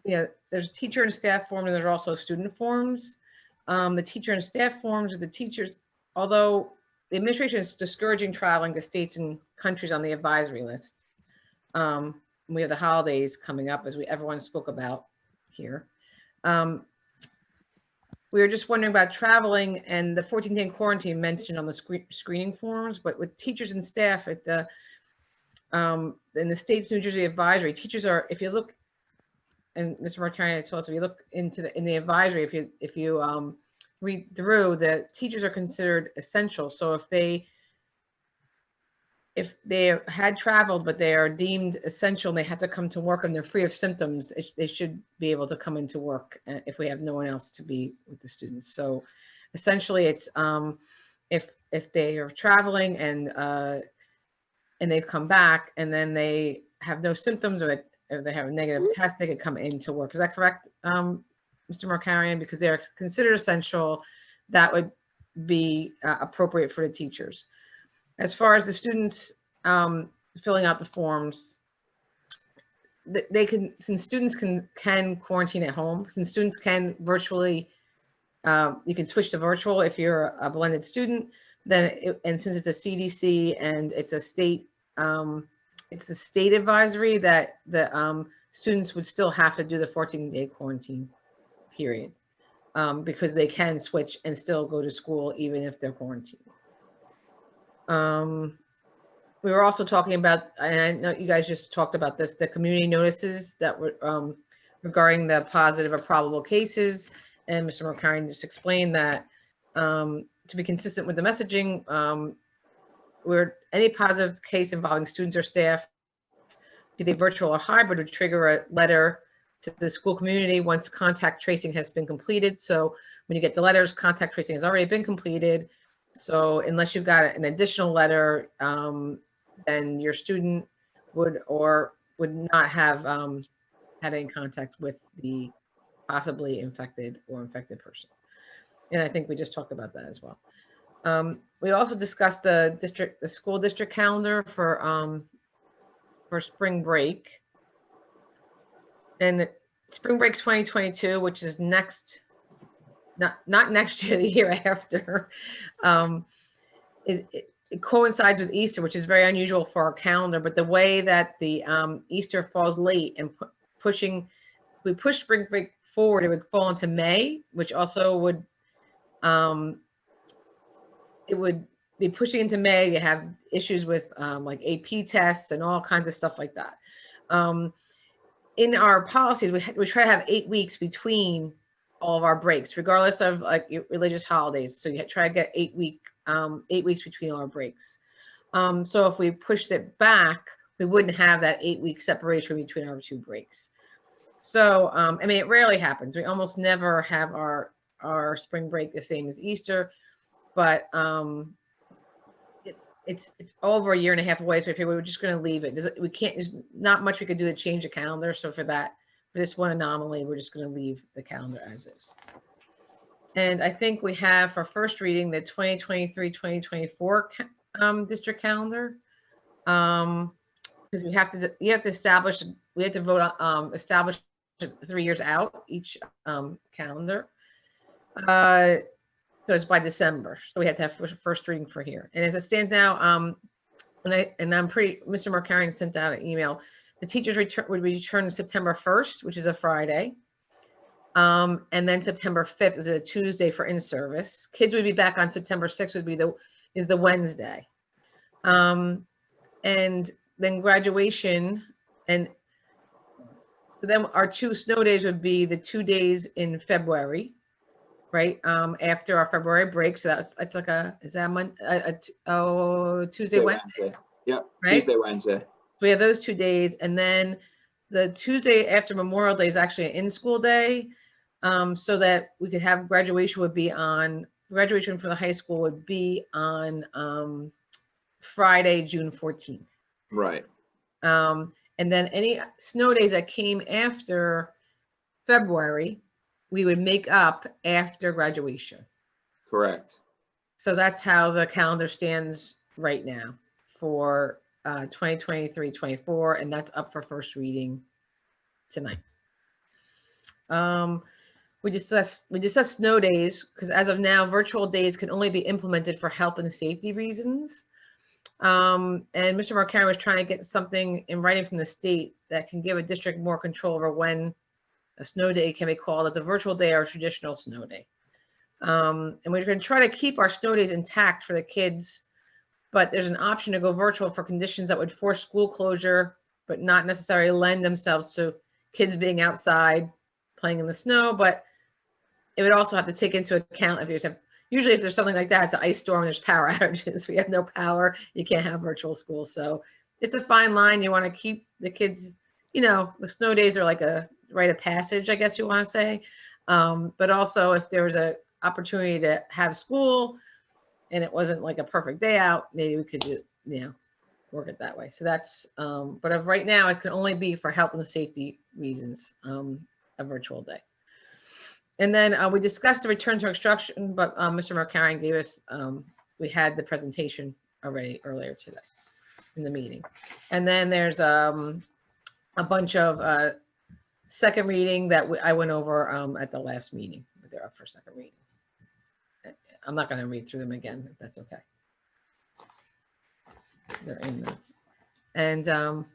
there's teacher and staff form, and there's also student forms. The teacher and staff forms are the teachers, although the administration is discouraging traveling to states and countries on the advisory list. We have the holidays coming up, as everyone spoke about here. We were just wondering about traveling and the 14-day quarantine mentioned on the screening forms, but with teachers and staff at the in the state's New Jersey advisory, teachers are, if you look, and Mr. Marcari told us, if you look into in the advisory, if you read through, the teachers are considered essential. So if they had traveled, but they are deemed essential and they had to come to work and they're free of symptoms, they should be able to come into work if we have no one else to be with the students. So essentially it's if they are traveling and they've come back and then they have no symptoms, or if they have a negative test, they could come into work. Is that correct, Mr. Markarian? Because they're considered essential, that would be appropriate for the teachers. As far as the students filling out the forms, they can, since students can quarantine at home, since students can virtually, you can switch to virtual if you're a blended student, then and since it's a CDC and it's a state, it's the state advisory that the students would still have to do the 14-day quarantine period, because they can switch and still go to school even if they're quarantined. We were also talking about, and I know you guys just talked about this, the community notices that were regarding the positive or probable cases. And Mr. McCarran just explained that to be consistent with the messaging, where any positive case involving students or staff, be they virtual or hybrid, would trigger a letter to the school community once contact tracing has been completed. So when you get the letters, contact tracing has already been completed. So unless you've got an additional letter, then your student would not have had any contact with the possibly infected or infected person. And I think we just talked about that as well. We also discussed the school district calendar for spring break. And spring break 2022, which is next, not next year, the year after, it coincides with Easter, which is very unusual for our calendar. But the way that the Easter falls late and we push spring break forward, it would fall into May, which also would it would be pushing into May. You have issues with like AP tests and all kinds of stuff like that. In our policies, we try to have 8 weeks between all of our breaks, regardless of like religious holidays. So you try to get 8 weeks between all our breaks. So if we pushed it back, we wouldn't have that 8 week separation between our two breaks. So, I mean, it rarely happens. We almost never have our spring break the same as Easter, but it's over a year and a half away. So if we were just going to leave it, we can't, there's not much we could do to change the calendar. So for this one anomaly, we're just going to leave the calendar as is. And I think we have for first reading the 2023-2024 district calendar. Because you have to establish, we have to vote on establish 3 years out each calendar. So it's by December. So we have to have first reading for here. And as it stands now, and I'm pretty, Mr. Markarian sent out an email. The teachers would return September 1st, which is a Friday. And then September 5th is a Tuesday for in-service. Kids would be back on September 6th is the Wednesday. And then graduation, and then our 2 snow days would be the 2 days in February, right? After our February break. So it's like is that Tuesday, Wednesday? Yep, Right? Tuesday, Wednesday. We have those 2 days, and then the Tuesday after Memorial Day is actually an in-school day, so that we could have graduation for the high school would be on Friday, June 14th. Right. And then any snow days that came after February, we would make up after graduation. Correct. So that's how the calendar stands right now for 2023-24, and that's up for first reading tonight. We discussed snow days because as of now, virtual days can only be implemented for health and safety reasons. And Mr. Marcari was trying to get something in writing from the state that can give a district more control over when a snow day can be called as a virtual day or a traditional snow day. And we're going to try to keep our snow days intact for the kids, but there's an option to go virtual for conditions that would force school closure, but not necessarily lend themselves to kids being outside playing in the snow. But it would also have to take into account usually if there's something like that, it's an ice storm, there's power outages. We have no power, you can't have virtual school. So it's a fine line. You want to keep the kids, the snow days are like a rite of passage, I guess you want to say. But also if there was an opportunity to have school and it wasn't like a perfect day out, maybe we could work it that way. So that's, but of right now, it can only be for health and safety reasons, a virtual day. And then we discussed the return to instruction, but Mr. Marcari gave us, we had the presentation already earlier today in the meeting. And then there's a bunch of second reading that I went over at the last meeting. They're up for second reading. I'm not going to read through them again, if that's okay. They're in there. And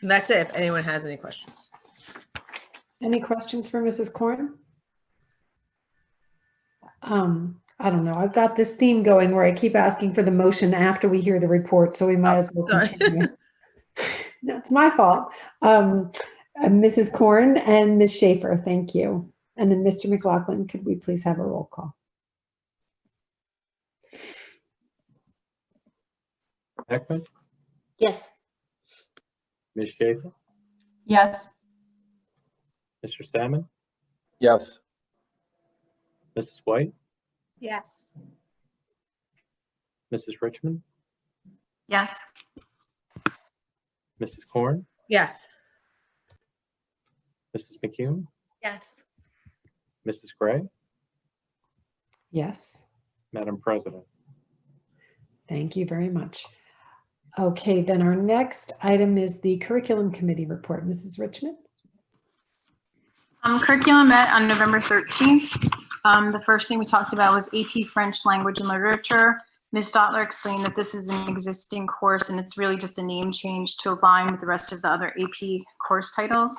that's it, if anyone has any questions. Any questions for Mrs. Corn? I don't know. I've got this theme going where I keep asking for the motion after we hear the report, so we might as well continue. That's my fault. Mrs. Corn and Ms. Schaefer, thank you. And then Mr. McLaughlin, could we please have a roll call? Ekman, Yes. Ms. Schaefer, Yes. Mr. Salmon, Yes. Mrs. White, Yes. Mrs. Richmond, Yes. Mrs. Corn, Yes. Mrs. McCune, Yes. Mrs. Gray, Yes. Madam President. Thank you very much. Okay, then our next item is the Curriculum Committee report. Mrs. Richmond? Curriculum met on November 13th. The first thing we talked about was AP French Language and Literature. Ms. Stotler explained that this is an existing course and it's really just a name change to align with the rest of the other AP course titles.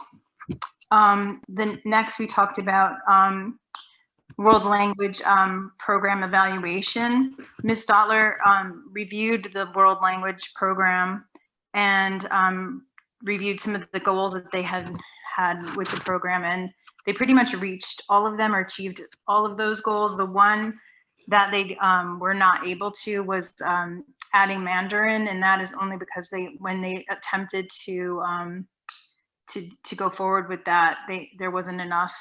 Then next we talked about World Language Program evaluation. Ms. Stotler reviewed the World Language Program and reviewed some of the goals that they had with the program, and they pretty much reached all of them or achieved all of those goals. The one that they were not able to was adding Mandarin, and that is only because when they attempted to go forward with that, there wasn't enough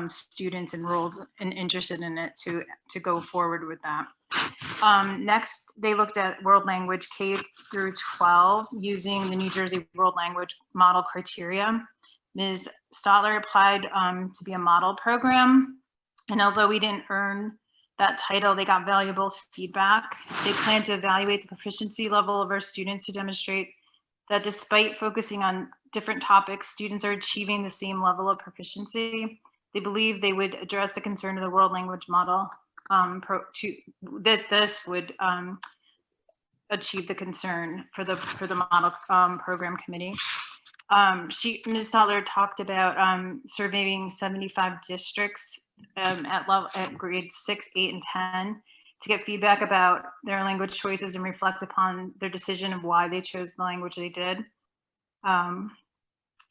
students enrolled and interested in it to go forward with that. Next, they looked at World Language K through 12 using the New Jersey World Language Model criteria. Ms. Stotler applied to be a model program, and although we didn't earn that title, they got valuable feedback. They plan to evaluate the proficiency level of our students to demonstrate that despite focusing on different topics, students are achieving the same level of proficiency. They believe they would address the concern of the World Language Model that this would achieve the concern for the model program committee. Ms. Stotler talked about surveying 75 districts at grade 6, 8, and 10. to get feedback about their language choices and reflect upon their decision of why they chose the language they did.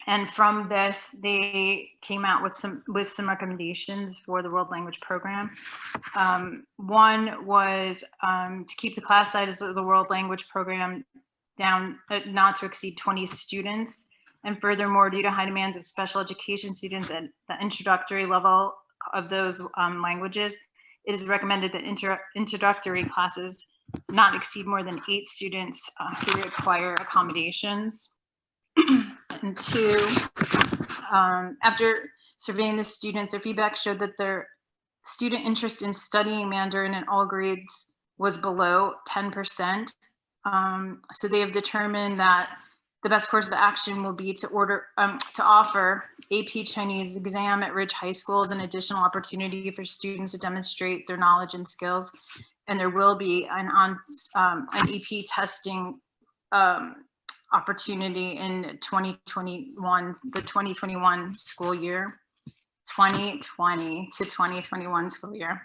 And from this, they came out with some recommendations for the World Language Program. One was to keep the class size of the World Language Program down, not to exceed 20 students. And furthermore, due to high demands of special education students at the introductory level of those languages, it is recommended that introductory classes not exceed more than 8 students who require accommodations. And 2, after surveying the students, their feedback showed that their student interest in studying Mandarin in all grades was below 10%. So they have determined that the best course of action will be to offer AP Chinese exam at Ridge High School as an additional opportunity for students to demonstrate their knowledge and skills. And there will be an AP testing opportunity in 2021, the 2021 school year, 2020 to 2021 school year.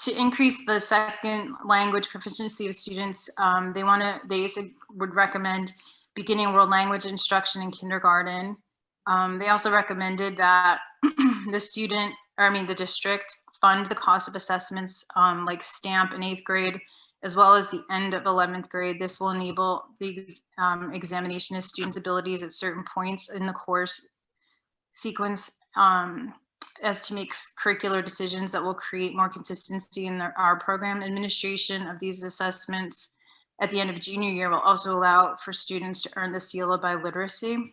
To increase the second language proficiency of students, they would recommend beginning world language instruction in kindergarten. They also recommended that the district fund the cost of assessments like STAMP in 8th grade, as well as the end of 11th grade. This will enable the examination of students' abilities at certain points in the course sequence as to make curricular decisions that will create more consistency in our program. Administration of these assessments at the end of junior year will also allow for students to earn the seal of biliteracy.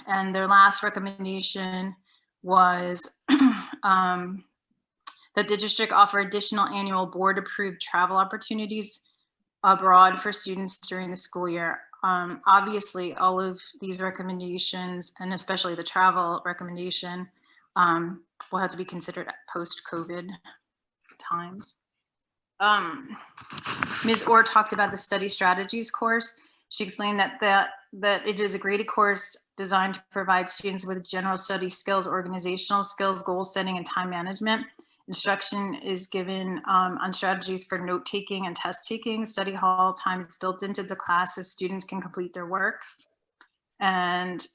And their last recommendation was that the district offer additional annual board-approved travel opportunities abroad for students during the school year. Obviously, all of these recommendations, and especially the travel recommendation, will have to be considered post-COVID times. Ms. Orr talked about the study strategies course. She explained that it is a graded course designed to provide students with general study skills, organizational skills, goal setting, and time management. Instruction is given on strategies for note taking and test taking. Study hall time is built into the class so students can complete their work. And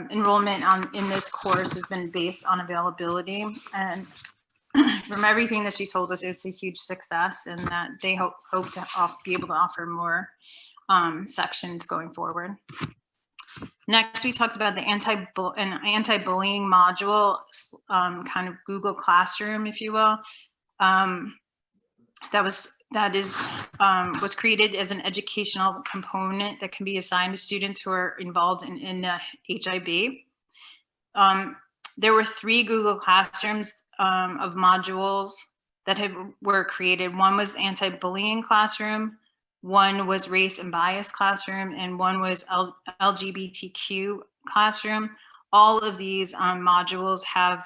enrollment in this course has been based on availability. And from everything that she told us, it's a huge success, and that they hope to be able to offer more sections going forward. Next, we talked about the anti-bullying module, kind of Google Classroom, if you will. That was created as an educational component that can be assigned to students who are involved in HIB. There were 3 Google Classrooms of modules that were created. One was anti-bullying classroom, one was race and bias classroom, and one was LGBTQ classroom. All of these modules have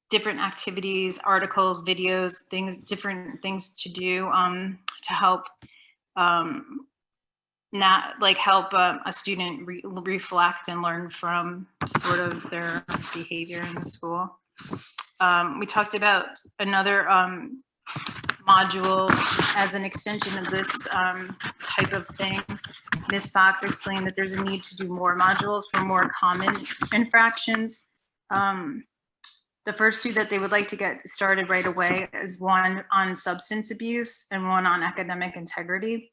different activities, articles, videos, different things to do to help help a student reflect and learn from sort of their behavior in the school. We talked about another module as an extension of this type of thing. Ms. Fox explained that there's a need to do more modules for more common infractions. The first 2 that they would like to get started right away is one on substance abuse and one on academic integrity.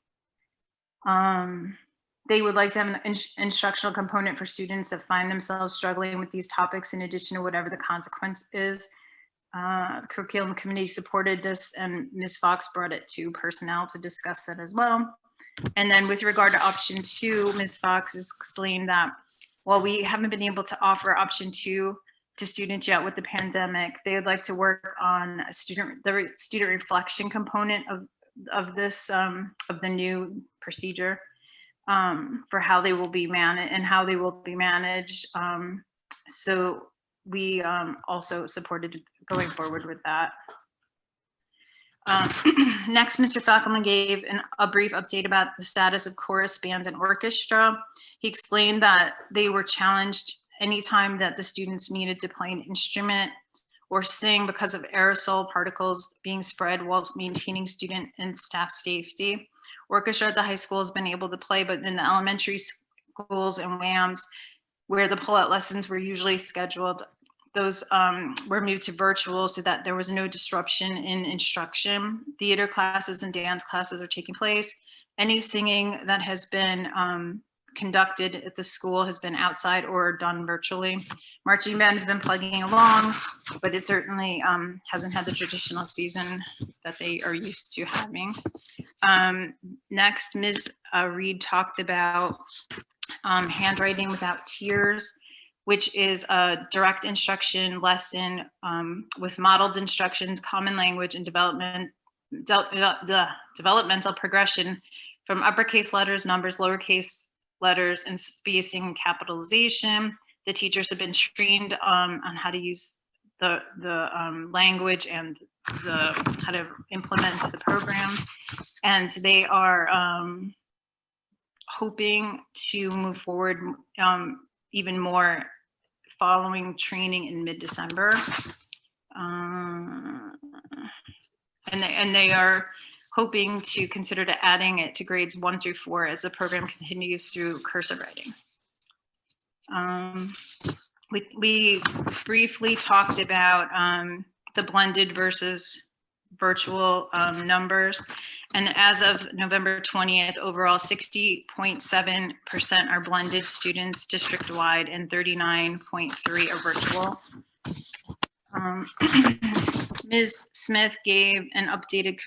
They would like to have an instructional component for students that find themselves struggling with these topics in addition to whatever the consequence is. The curriculum committee supported this, and Ms. Fox brought it to personnel to discuss that as well. And then with regard to option 2, Ms. Fox has explained that while we haven't been able to offer option 2 to students yet with the pandemic, they would like to work on the student reflection component of this of the new procedure for how they will be managed so we also supported going forward with that. Next, Mr. Falcon gave a brief update about the status of chorus, band, and orchestra. He explained that they were challenged anytime that the students needed to play an instrument or sing because of aerosol particles being spread while maintaining student and staff safety. Orchestra at the high school has been able to play, but in the elementary schools and WAMs, where the pull-out lessons were usually scheduled, those were moved to virtual so that there was no disruption in instruction. Theater classes and dance classes are taking place. Any singing that has been conducted at the school has been outside or done virtually. Marching band has been plugging along, but it certainly hasn't had the traditional season that they are used to having. Next, Ms. Reed talked about handwriting without tears, which is a direct instruction lesson with modeled instructions, common language, and developmental progression from uppercase letters, numbers, lowercase letters, and spacing and capitalization. The teachers have been trained on how to use the language and how to implement the program. And they are hoping to move forward even more following training in mid-December. And they are hoping to consider adding it to grades 1 through 4 as the program continues through cursive writing. We briefly talked about the blended versus virtual numbers. And as of November 20th, overall 60.7% are blended students district-wide and 39.3% are virtual. Ms. Smith gave an updated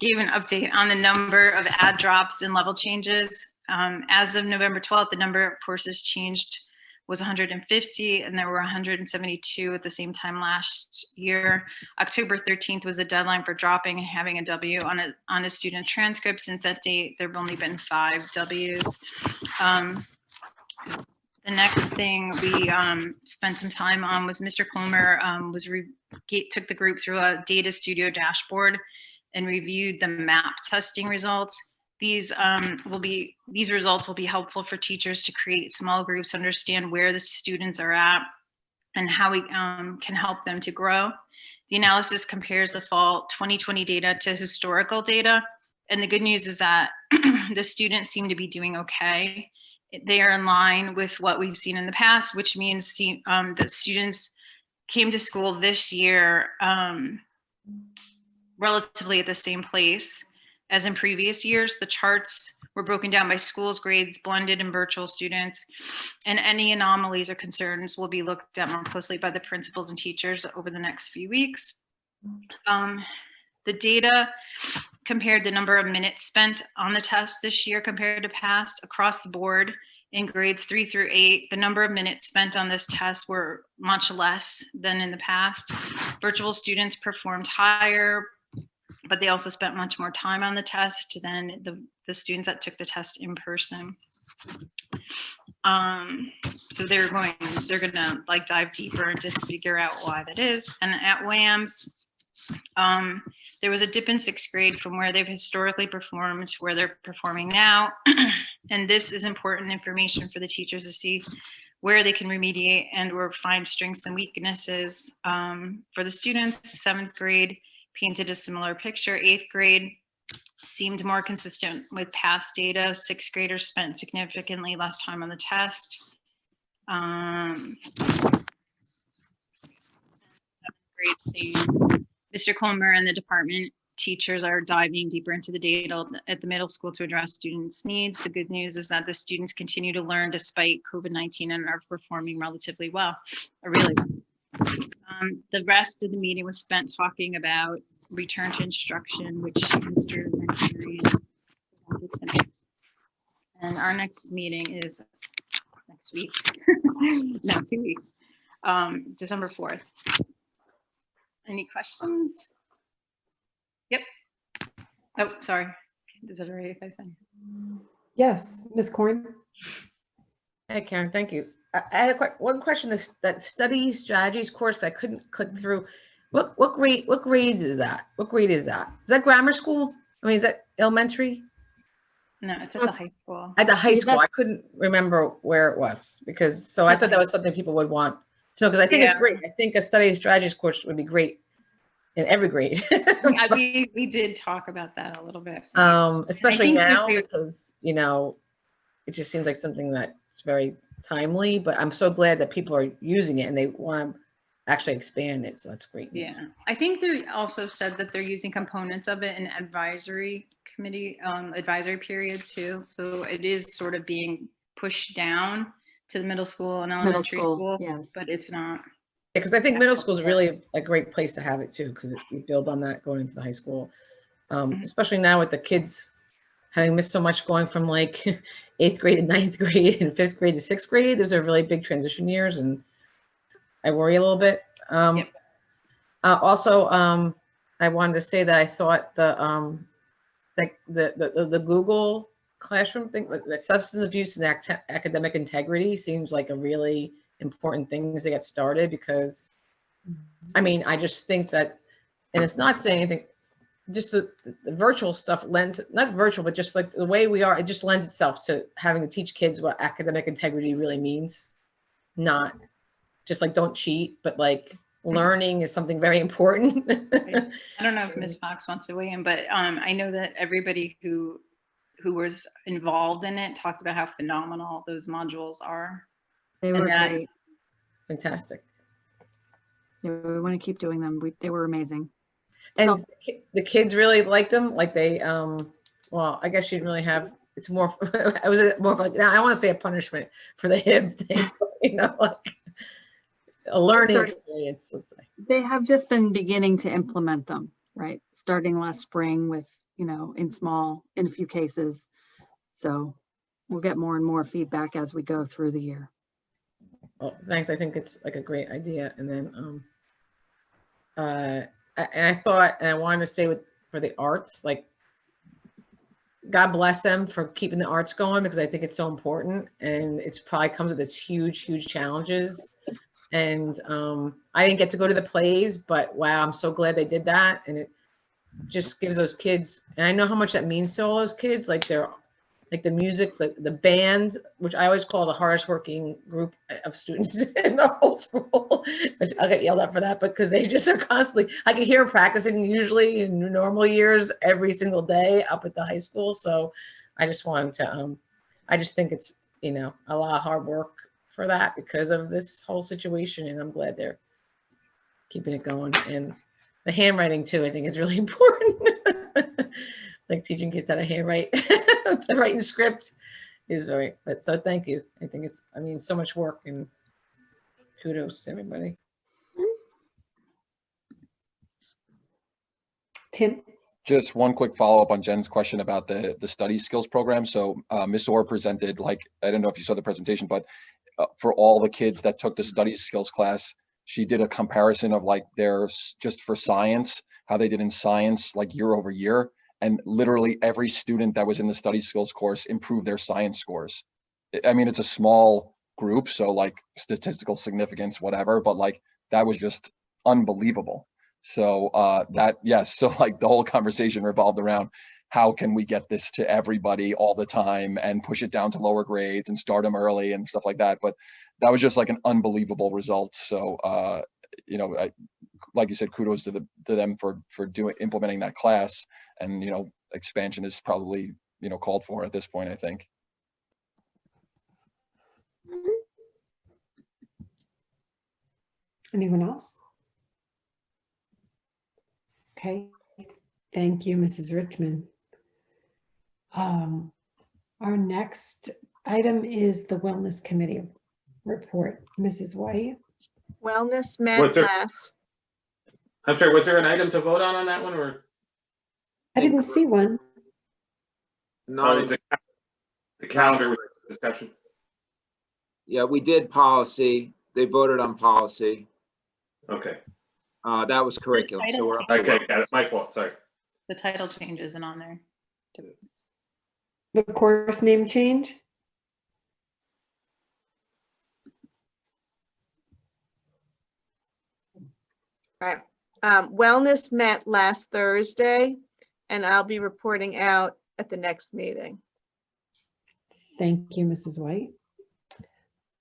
gave an update on the number of add drops and level changes. As of November 12th, the number of courses changed was 150, and there were 172 at the same time last year. October 13th was the deadline for dropping and having a W on a student transcript. Since that date, there have only been 5 Ws. The next thing we spent some time on was Mr. Clomer took the group through a data studio dashboard and reviewed the MAP testing results. These results will be helpful for teachers to create small groups, understand where the students are at, and how we can help them to grow. The analysis compares the fall 2020 data to historical data. And the good news is that the students seem to be doing okay. They are in line with what we've seen in the past, which means that students came to school this year relatively at the same place as in previous years. The charts were broken down by schools, grades, blended and virtual students, and any anomalies or concerns will be looked at more closely by the principals and teachers over the next few weeks. The data compared the number of minutes spent on the test this year compared to past across the board in grades 3 through 8. The number of minutes spent on this test were much less than in the past. Virtual students performed higher, but they also spent much more time on the test than the students that took the test in person. So they're gonna like dive deeper into figure out why that is. And at WAMS, there was a dip in 6th grade from where they've historically performed to where they're performing now. And this is important information for the teachers to see where they can remediate and or find strengths and weaknesses. For the students, 7th grade painted a similar picture. 8th grade seemed more consistent with past data. 6th graders spent significantly less time on the test. 7th grade, same. Mr. Colmer and the department teachers are diving deeper into the data at the middle school to address students' needs. The good news is that the students continue to learn despite COVID-19 and are performing relatively well, really well. The rest of the meeting was spent talking about return to instruction, which Mr. Sanitary presented tonight. And our next meeting is next week, no, 2 weeks, December 4th. Any questions? Yep. Oh, sorry. Is that all right if I say? Yes, Ms. Corn. Hey, Karen, thank you. I had one question. That study strategies course that I couldn't click through. What grades is that? What grade is that? Is that grammar school? I mean, is that elementary? No, it's at the high school. At the high So school, that- I couldn't remember where it was because, so I thought that was something people would want to know, because I think it's Yeah. great. I think a study strategies course would be great in every grade. Yeah, we did talk about that a little bit. Especially think now we- because, you know, it just seems like something that's very timely, but I'm so glad that people are using it and they want to actually expand it. So that's great. Yeah, I think they also said that they're using components of it in advisory committee, advisory period too. So it is sort of being pushed down to the middle school and elementary school, yes. but it's not. Because I think middle school is really a great place to have it too, because you build on that going into the high school. Especially now with the kids having missed so much going from like 8th grade to 9th grade and 5th grade to 6th grade. Those are really big transition years, and I worry a little bit. Also, I wanted to say that I thought the Google Classroom thing, like the substance abuse and academic integrity, seems like a really important thing to get started, because I mean, I just think that, and it's not saying anything, just the virtual stuff lends, not virtual, but just like the way we are, it just lends itself to having to teach kids what academic integrity really means. Not just like don't cheat, but like learning is something very important. I don't know if Ms. Fox wants to weigh in, but I know that everybody who was involved in it talked about how phenomenal those modules are. They were that- great. Fantastic. Yeah, we want to keep doing them. They were amazing. And the kids really liked them. Like they, well, I guess you didn't really have, it's more, I was more like, now I want to say a punishment for the hip thing, you know, like a learning experience, let's say. They have just been beginning to implement them, right? Starting last spring with, you know, in a few cases. So we'll get more and more feedback as we go through the year. Well, thanks. I think it's like a great idea. And then, I thought, and I wanted to say for the arts, like, God bless them for keeping the arts going, because I think it's so important, and it's probably comes with its huge, huge challenges. And I didn't get to go to the plays, but wow, I'm so glad they did that. And it just gives those kids, and I know how much that means to all those kids, like they're like the music, the bands, which I always call the hardest working group of students in the whole school. I get yelled at for that, but because they just are constantly, I can hear them practicing usually in normal years every single day up at the high school. So I just wanted to, I just think it's, you know, a lot of hard work for that because of this whole situation. And I'm glad they're keeping it going. And the handwriting too, I think is really important. Like teaching kids how to handwrite, to write in script is very, but so thank you. I think it's, I mean, so much work, and kudos to everybody. Tim? Just one quick follow-up on Jen's question about the study skills program. So Ms. Orr presented, like, I don't know if you saw the presentation, but for all the kids that took the study skills class, she did a comparison of like their, just for science, how they did in science, like year over year. And literally every student that was in the study skills course improved their science scores. I mean, it's a small group, so like statistical significance, whatever, but like that was just unbelievable. So yes, so like the whole conversation revolved around how can we get this to everybody all the time and push it down to lower grades and start them early and stuff like that. But that was just like an unbelievable result. So you know, like you said, kudos to them for implementing that class, and you know, expansion is probably, you know, called for at this point, I think. Anyone else? Okay, thank you, Mrs. Richmond. Our next item is the Wellness Committee report. Mrs. White? Wellness med Was there- class. I'm sorry, was there an item to vote on that one, or? I didn't see one. Oh, the calendar was discussion. Yeah, we did policy. They voted on policy. Okay. That was curriculum. So we're up to Okay, got it. My fault, sorry. The title change isn't on there. The course name change? Right. Wellness met last Thursday, and I'll be reporting out at the next meeting. Thank you, Mrs. White.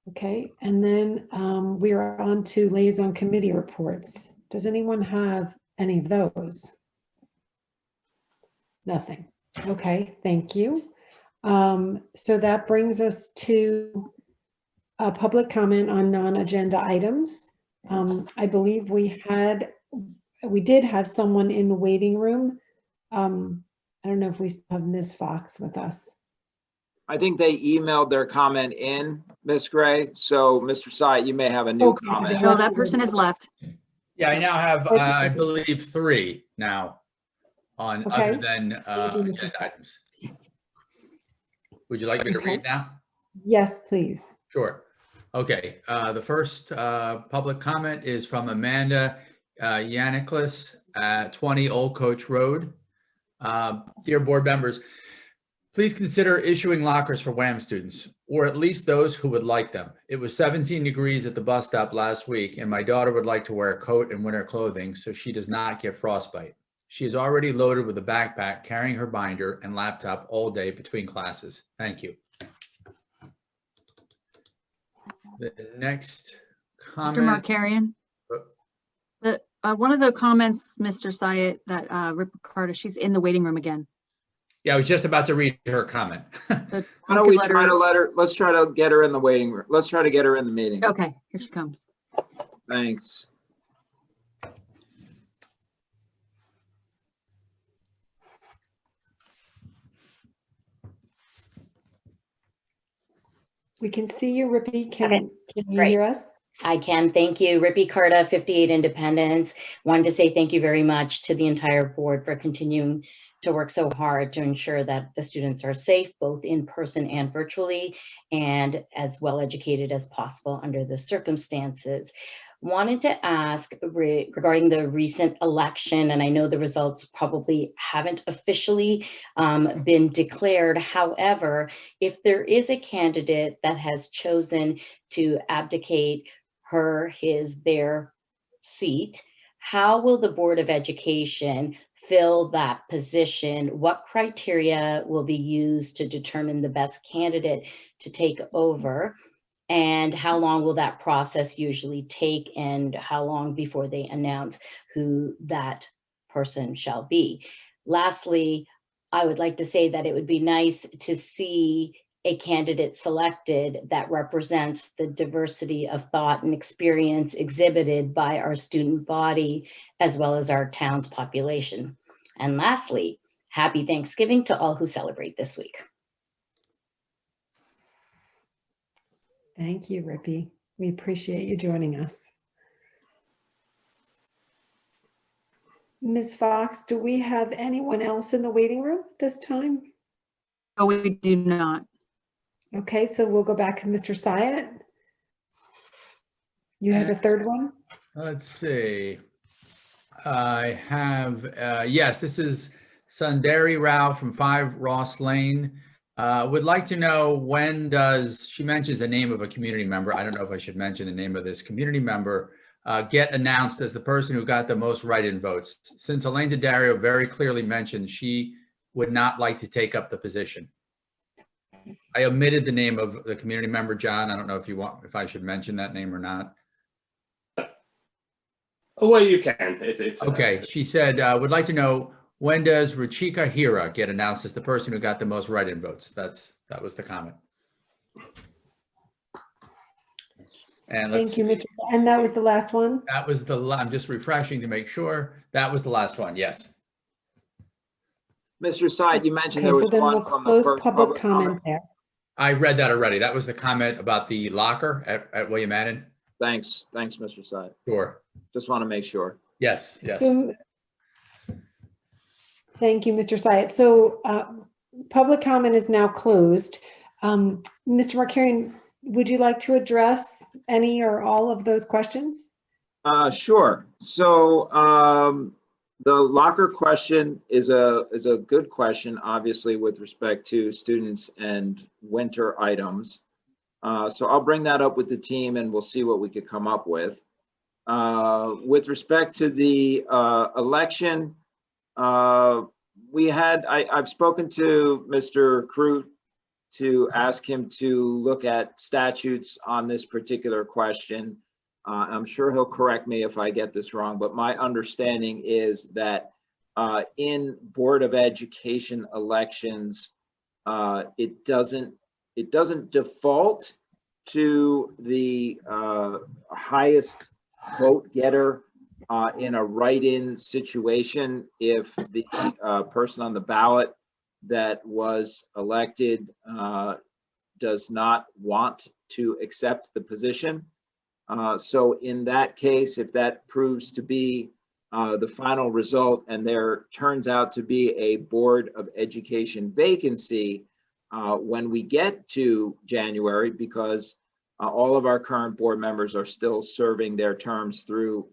Okay, and then we are on to liaison committee reports. Does anyone have any of those? Nothing. Okay, thank you. So that brings us to a public comment on non-agenda items. I believe we did have someone in the waiting room. I don't know if we still have Ms. Fox with us. I think they emailed their comment in, Ms. Gray. So Mr. Syed, you may have a new Okay, so comment. No, that person has left. Yeah, I now have, I believe, 3 now on Okay. other than Thank you, Mr. agenda items. Would you like me to Okay. read now? Yes, please. Sure. Okay, the first public comment is from Amanda Yanniklis at 20 Old Coach Road. Dear board members, please consider issuing lockers for WAM students, or at least those who would like them. It was 17 degrees at the bus stop last week, and my daughter would like to wear a coat and winter clothing so she does not get frostbite. She is already loaded with a backpack, carrying her binder and laptop all day between classes. Thank you. The next comment. Mr. Markarian. One of the comments, Mr. Syed, that Ricardo, she's in the waiting room again. Yeah, I was just about to read her comment. So Why don't we try to let her, let's try to get her in the waiting room. Let's try to get her in the meeting. Okay, here she comes. Thanks. We can see you, Rippy. Can you great. hear us? I can. Thank you. Rippy Carta, 58 Independence. Wanted to say thank you very much to the entire board for continuing to work so hard to ensure that the students are safe, both in person and virtually, and as well educated as possible under the circumstances. Wanted to ask regarding the recent election, and I know the results probably haven't officially been declared. However, if there is a candidate that has chosen to abdicate her, his, their seat, how will the Board of Education fill that position? What criteria will be used to determine the best candidate to take over? And how long will that process usually take, and how long before they announce who that person shall be? Lastly, I would like to say that it would be nice to see a candidate selected that represents the diversity of thought and experience exhibited by our student body, as well as our town's population. And lastly, happy Thanksgiving to all who celebrate this week. Thank you, Rippy. We appreciate you joining us. Ms. Fox, do we have anyone else in the waiting room this time? Oh, we do not. Okay, so we'll go back to Mr. Syed. You have a third one? Let's see. I have, yes, this is Sundari Rao from 5 Ross Lane. Would like to know, when does, she mentions the name of a community member. I don't know if I should mention the name of this community member, get announced as the person who got the most write-in votes, since Elaine Daddario very clearly mentioned she would not like to take up the position. I omitted the name of the community member, John. I don't know if I should mention that name or not. Oh, well, you can. It's okay. She said, would like to know, when does Ruchika Hira get announced as the person who got the most write-in votes? That was the comment. And Thank you, Mr. And that was the last one? That was I'm just refreshing to make sure. That was the last one, yes. Mr. Syed, you mentioned Okay, there so was then one we'll from the close first public comment there. I read that already. That was the comment about the locker at William Adden. Thanks, Mr. Syed. Sure. Just want to make sure. Yes, yes. So, thank you, Mr. Syed. So public comment is now closed. Mr. Markarian, would you like to address any or all of those questions? Sure. So the locker question is a good question, obviously, with respect to students and winter items. So I'll bring that up with the team and we'll see what we could come up with. With respect to the election, I've spoken to Mr. Crute to ask him to look at statutes on this particular question. I'm sure he'll correct me if I get this wrong, but my understanding is that in Board of Education elections, it doesn't default to the highest vote getter in a write-in situation if the person on the ballot that was elected does not want to accept the position. So in that case, if that proves to be the final result and there turns out to be a Board of Education vacancy when we get to January, because all of our current board members are still serving their terms through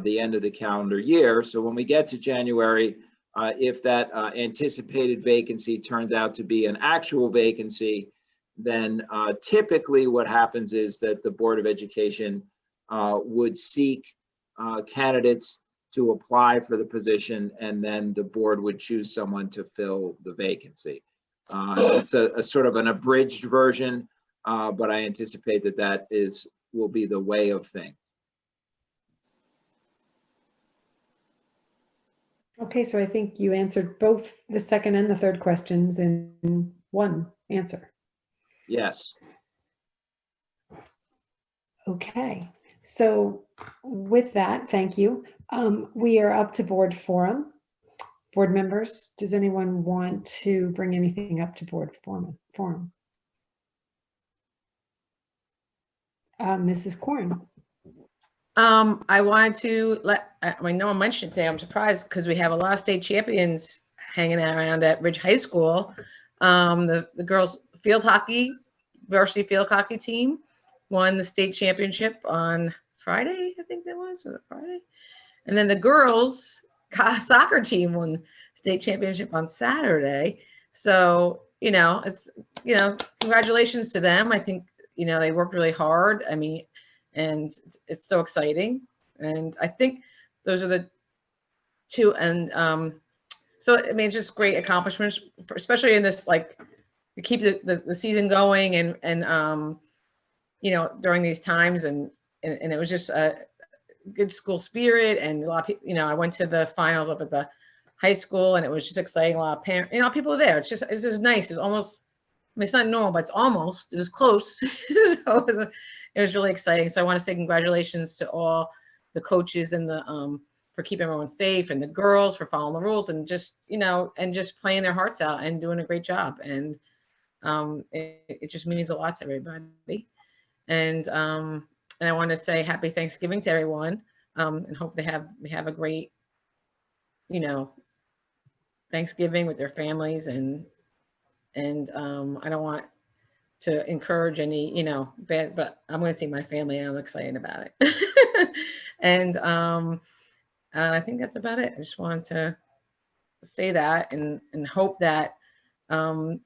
the end of the calendar year. So when we get to January, if that anticipated vacancy turns out to be an actual vacancy, then typically what happens is that the Board of Education would seek candidates to apply for the position, and then the board would choose someone to fill the vacancy. It's a sort of an abridged version, but I anticipate that will be the way of things. Okay, so I think you answered both the second and the third questions in one answer. Yes. Okay, so with that, thank you. We are up to board forum. Board members, does anyone want to bring anything up to board forum? Mrs. Korn. I wanted to I know I mentioned today, I'm surprised because we have a lot of state champions hanging around at Ridge High School. The girls varsity field hockey team won the state championship on Friday, I think that was it Friday? And then the girls soccer team won state championship on Saturday. So, it's, congratulations to them. I think, they worked really hard. I mean, and it's so exciting. And I think those are the two. And so, I mean, just great accomplishments, especially in this, like, to keep the season going and during these times. And it was just a good school spirit, and a lot of people, I went to the finals up at the high school, and it was just exciting. A lot of parents, people were there. It's just nice. It's almost, I mean, it's not normal, but it was close. So it was really exciting. So I want to say congratulations to all the coaches and for keeping everyone safe, and the girls for following the rules, and just, and just playing their hearts out and doing a great job. And it just means a lot to everybody. And I want to say happy Thanksgiving to everyone, and hope we have a great, Thanksgiving with their families. And I don't want to encourage any, bad, but I'm going to see my family and I'm excited about it. And I think that's about it. I just wanted to say that and hope that, when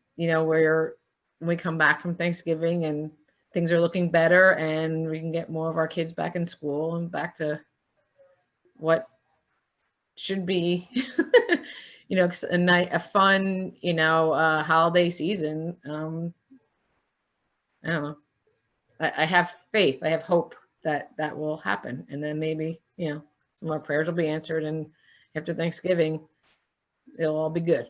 we come back from Thanksgiving and things are looking better and we can get more of our kids back in school and back to what should be, a fun, holiday season. I don't know. I have faith. I have hope that will happen. And then maybe, some more prayers will be answered, and after Thanksgiving, it'll all be good.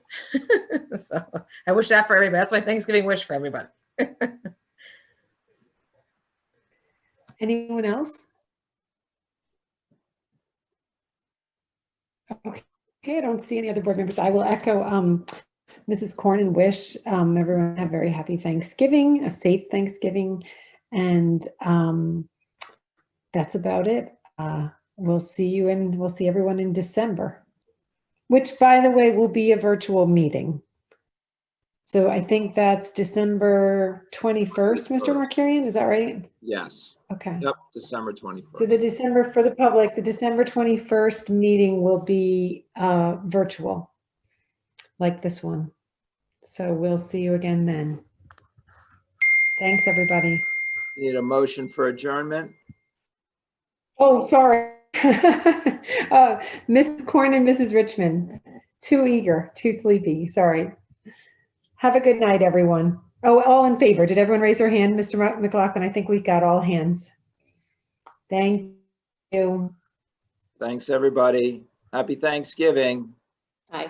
So I wish that for everybody. That's my Thanksgiving wish for everybody. Anyone else? Okay, I don't see any other board members. I will echo Mrs. Korn and wish everyone a very happy Thanksgiving, a safe Thanksgiving, and that's about it. We'll see everyone in December, which, by the way, will be a virtual meeting. So I think that's December 21st, Mr. Markarian, is that right? Yes. Okay. Yep, December 21st. So for the public, the December 21st meeting will be virtual, like this one. So we'll see you again then. Thanks, everybody. Need a motion for adjournment? Oh, sorry. Mrs. Korn and Mrs. Richmond, too eager, too sleepy, sorry. Have a good night, everyone. Oh, all in favor. Did everyone raise their hand, Mr. McLaughlin? I think we got all hands. Thank you. Thanks, everybody. Happy Thanksgiving. Aye.